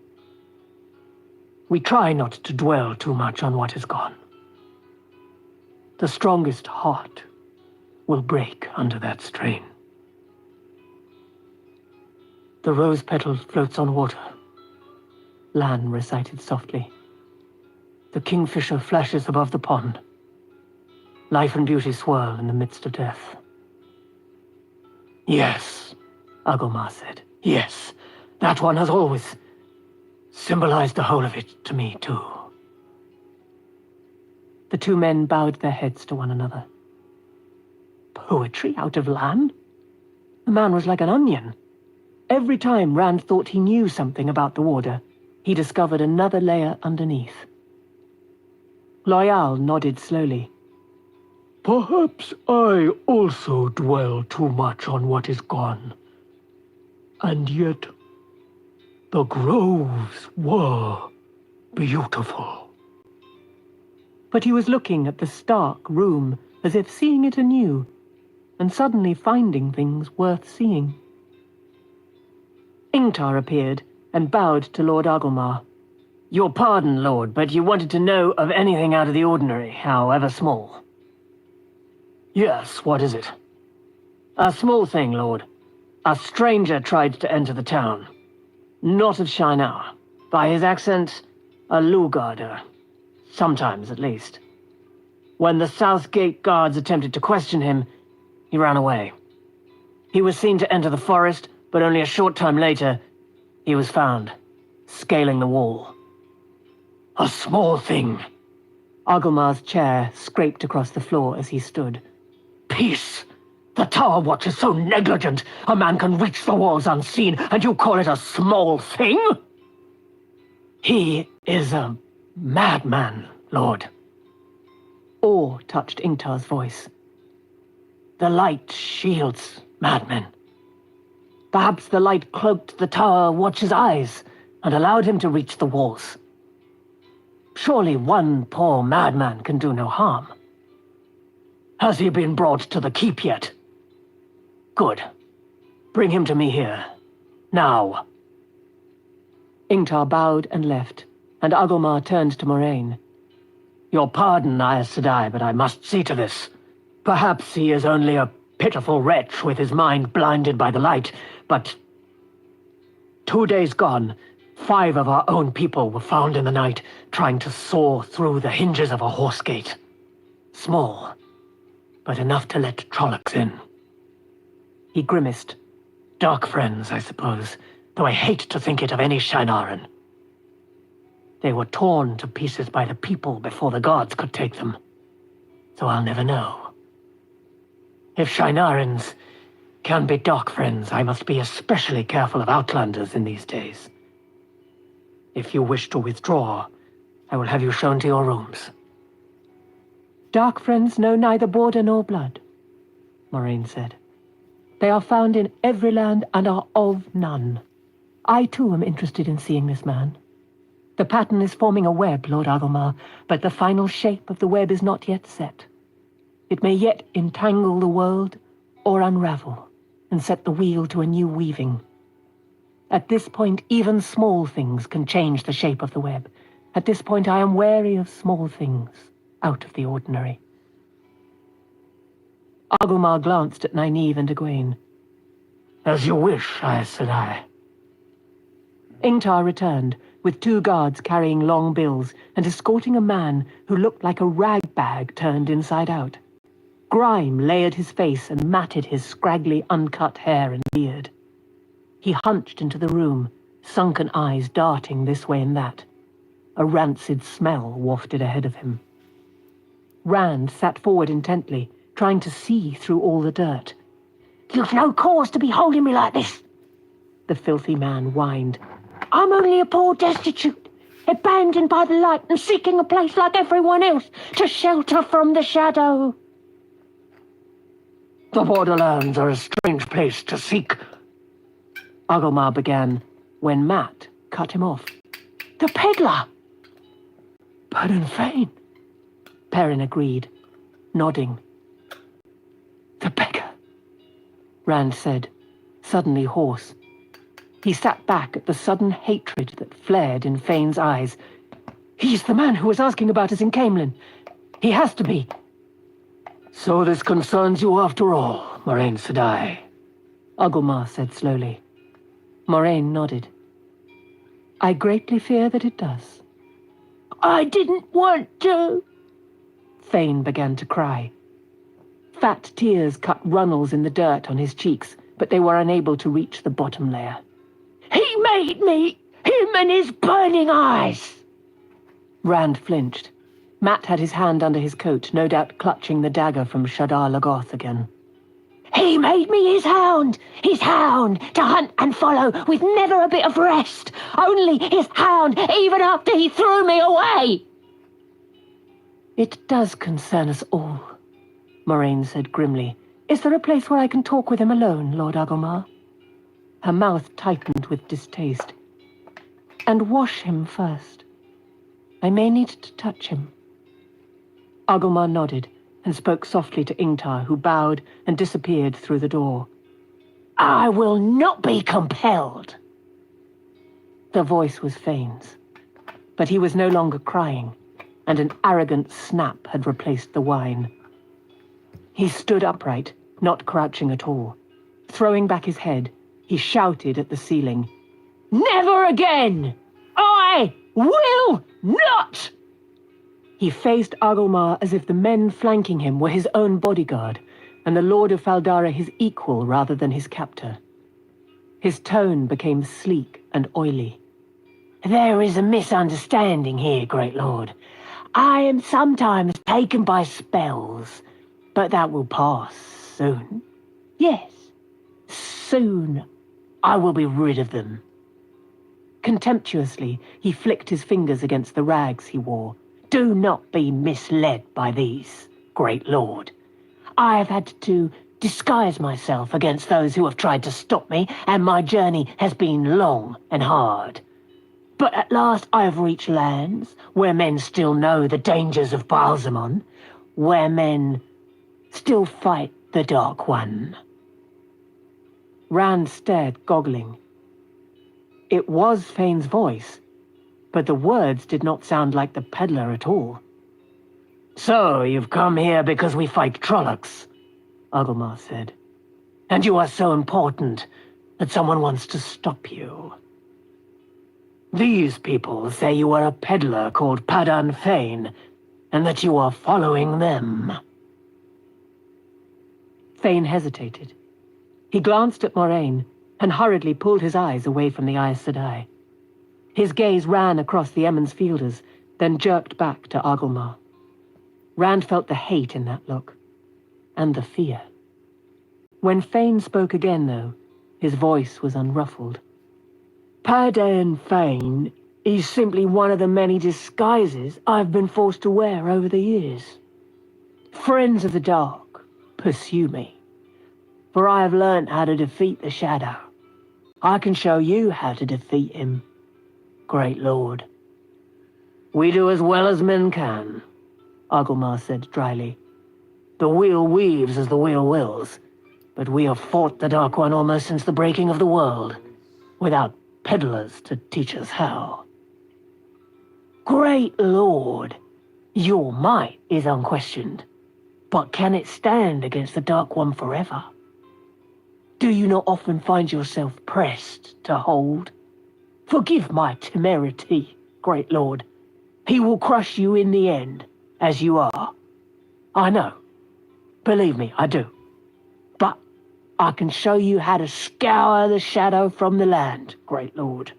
We try not to dwell too much on what is gone. The strongest heart will break under that strain. The rose petal floats on water, Lan recited softly. The kingfisher flashes above the pond. Life and beauty swirl in the midst of death. Yes, Agomar said. Yes, that one has always symbolized the whole of it to me, too. The two men bowed their heads to one another. Poetry out of Lan? The man was like an onion. Every time Rand thought he knew something about the Warder, he discovered another layer underneath. Loyal nodded slowly. Perhaps I also dwell too much on what is gone. And yet, the groves were beautiful. But he was looking at the stark room as if seeing it anew, and suddenly finding things worth seeing. Ingtar appeared and bowed to Lord Agomar. "Your pardon, Lord, but you wanted to know of anything out of the ordinary, however small." "Yes, what is it?" "A small thing, Lord. A stranger tried to enter the town. Not of Shinar. By his accent, a Lugarder. Sometimes, at least. When the South Gate guards attempted to question him, he ran away. He was seen to enter the forest, but only a short time later, he was found, scaling the wall." "A small thing." Agomar's chair scraped across the floor as he stood. "Peace! The Tower Watch is so negligent, a man can reach the walls unseen, and you call it a small thing?" "He is a madman, Lord." Awe touched Ingtar's voice. "The light shields madmen. Perhaps the light cloaked the Tower Watch's eyes and allowed him to reach the walls." Surely one poor madman can do no harm. Has he been brought to the keep yet? Good. Bring him to me here. Now. Ingtar bowed and left, and Agomar turned to Moraine. Your pardon, Aes Sedai, but I must see to this. Perhaps he is only a pitiful wretch with his mind blinded by the light, but 2 days gone, 5 of our own people were found in the night trying to saw through the hinges of a horse gate. Small, but enough to let trollocs in. He grimaced. Dark friends, I suppose, though I hate to think it of any Shienaran. They were torn to pieces by the people before the gods could take them, so I'll never know. If Shienarans can be dark friends, I must be especially careful of outlanders in these days. If you wish to withdraw, I will have you shown to your rooms. Dark friends know neither border nor blood, Moraine said. They are found in every land and are of none. I too am interested in seeing this man. The pattern is forming a web, Lord Agomar, but the final shape of the web is not yet set. It may yet entangle the world or unravel and set the wheel to a new weaving. At this point, even small things can change the shape of the web. At this point, I am wary of small things out of the ordinary. Agomar glanced at Nynaeve and Egwene. As you wish, Aes Sedai. Ingtar returned, with 2 guards carrying long bills and escorting a man who looked like a rag bag turned inside out. Grime layered his face and matted his scraggly, uncut hair and beard. He hunched into the room, sunken eyes darting this way and that. A rancid smell wafted ahead of him. Rand sat forward intently, trying to see through all the dirt. "You've no cause to be holding me like this," the filthy man whined. "I'm only a poor destitute, abandoned by the light and seeking a place like everyone else to shelter from the shadow." The borderlands are a strange place to seek. Agomar began, when Matt cut him off. "The peddler!" But Fain, Perrin agreed, nodding. the beggar. Rand said, suddenly hoarse. He sat back at the sudden hatred that flared in Fain's eyes. He's the man who was asking about us in Camelin. He has to be. So this concerns you after all, Moraine Sedai, Agomar said slowly. Moraine nodded. I greatly fear that it does. "I didn't want to." Fain began to cry. Fat tears cut runnels in the dirt on his cheeks, but they were unable to reach the bottom layer. "He made me! Him and his burning eyes!" Rand flinched. Matt had his hand under his coat, no doubt clutching the dagger from Shadar Logoth again. "He made me his hound, to hunt and follow with never a bit of rest. Only his hound, even after he threw me away." It does concern us all, Moraine said grimly. Is there a place where I can talk with him alone, Lord Agomar? Her mouth tightened with distaste. And wash him first. I may need to touch him. Agomar nodded and spoke softly to Ingtar, who bowed and disappeared through the door. "I will not be compelled." The voice was Fain's, but he was no longer crying, and an arrogant snap had replaced the whine. He stood upright, not crouching at all. Throwing back his head, he shouted at the ceiling. "Never again! I will not!" He faced Agomar as if the men flanking him were his own bodyguard, and the Lord of Faldara his equal rather than his captor. His tone became sleek and oily. "There is a misunderstanding here, Great Lord. I am sometimes taken by spells, but that will pass soon. Yes, soon I will be rid of them." Contemptuously, he flicked his fingers against the rags he wore. "Do not be misled by these, Great Lord. I have had to disguise myself against those who have tried to stop me, and my journey has been long and hard. But at last I have reached lands where men still know the dangers of Balsamon, where men still fight the Dark One. Rand stared, goggling. It was Fain's voice, but the words did not sound like the peddler at all. So you've come here because we fight trollocs, Agilmar said. And you are so important that someone wants to stop you. These people say you are a peddler called Fain, and that you are following them. Fain hesitated. He glanced at Moraine and hurriedly pulled his eyes away from the Aes Sedai. His gaze ran across the Emmons Fielders, then jerked back to Agilmar. Rand felt the hate in that look, and the fear. When Fain spoke again, though, his voice was unruffled. Fain is simply one of the many disguises I've been forced to wear over the years. Friends of the Dark, pursue me, for I have learnt how to defeat the Shadow. I can show you how to defeat him, Great Lord. We do as well as men can, Agilmar said dryly. The wheel weaves as the wheel wills, but we have fought the Dark One almost since the breaking of the world, without peddlers to teach us how. Great Lord, your might is unquestioned, but can it stand against the Dark One forever? Do you not often find yourself pressed to hold? Forgive my temerity, Great Lord. He will crush you in the end, as you are. I know. Believe me, I do. But I can show you how to scour the Shadow from the land, Great Lord.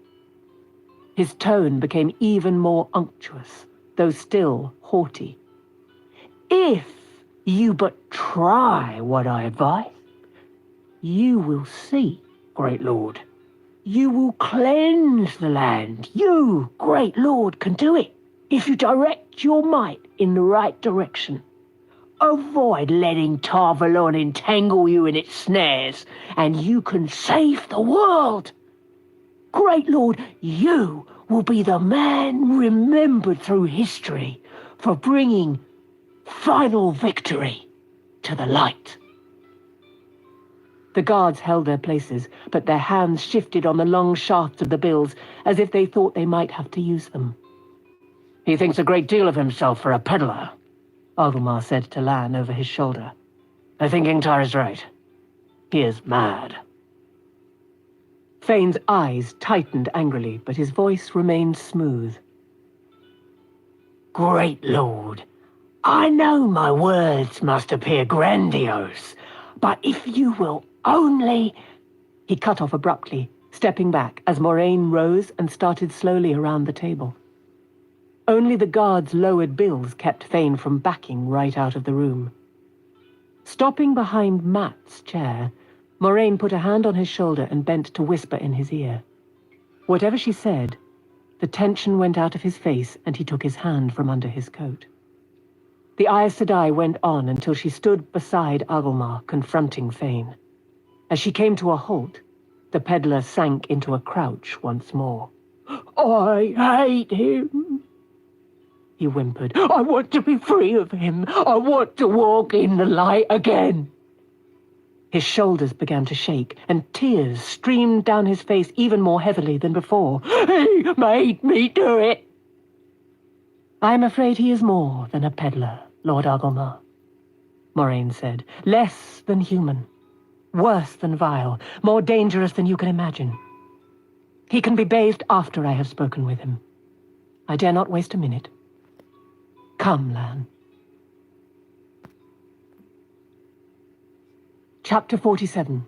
His tone became even more unctuous, though still haughty. If you but try what I advise, you will see, Great Lord. You will cleanse the land. You, Great Lord, can do it if you direct your might in the right direction. Avoid letting Tarvalon entangle you in its snares, and you can save the world. Great Lord, you will be the man remembered through history for bringing final victory to the light. The guards held their places, but their hands shifted on the long shafts of the bills, as if they thought they might have to use them. He thinks a great deal of himself for a peddler, Agilmar said to Lan over his shoulder. I think Ingtar is right. He is mad. Fain's eyes tightened angrily, but his voice remained smooth. Great Lord, I know my words must appear grandiose, but if you will only... He cut off abruptly, stepping back as Moraine rose and started slowly around the table. Only the guards' lowered bills kept Fain from backing right out of the room. Stopping behind Matt's chair, Moraine put a hand on his shoulder and bent to whisper in his ear. Whatever she said, the tension went out of his face and he took his hand from under his coat. The Aes Sedai went on until she stood beside Agilmar, confronting Fain. As she came to a halt, the peddler sank into a crouch once more. I hate him, he whimpered. I want to be free of him. I want to walk in the light again. His shoulders began to shake, and tears streamed down his face even more heavily than before. He made me do it. I'm afraid he is more than a peddler, Lord Agilmar, Moraine said. Less than human. Worse than vile. More dangerous than you can imagine. He can be bathed after I have spoken with him. I dare not waste a minute. Come, Lan. Chapter 47.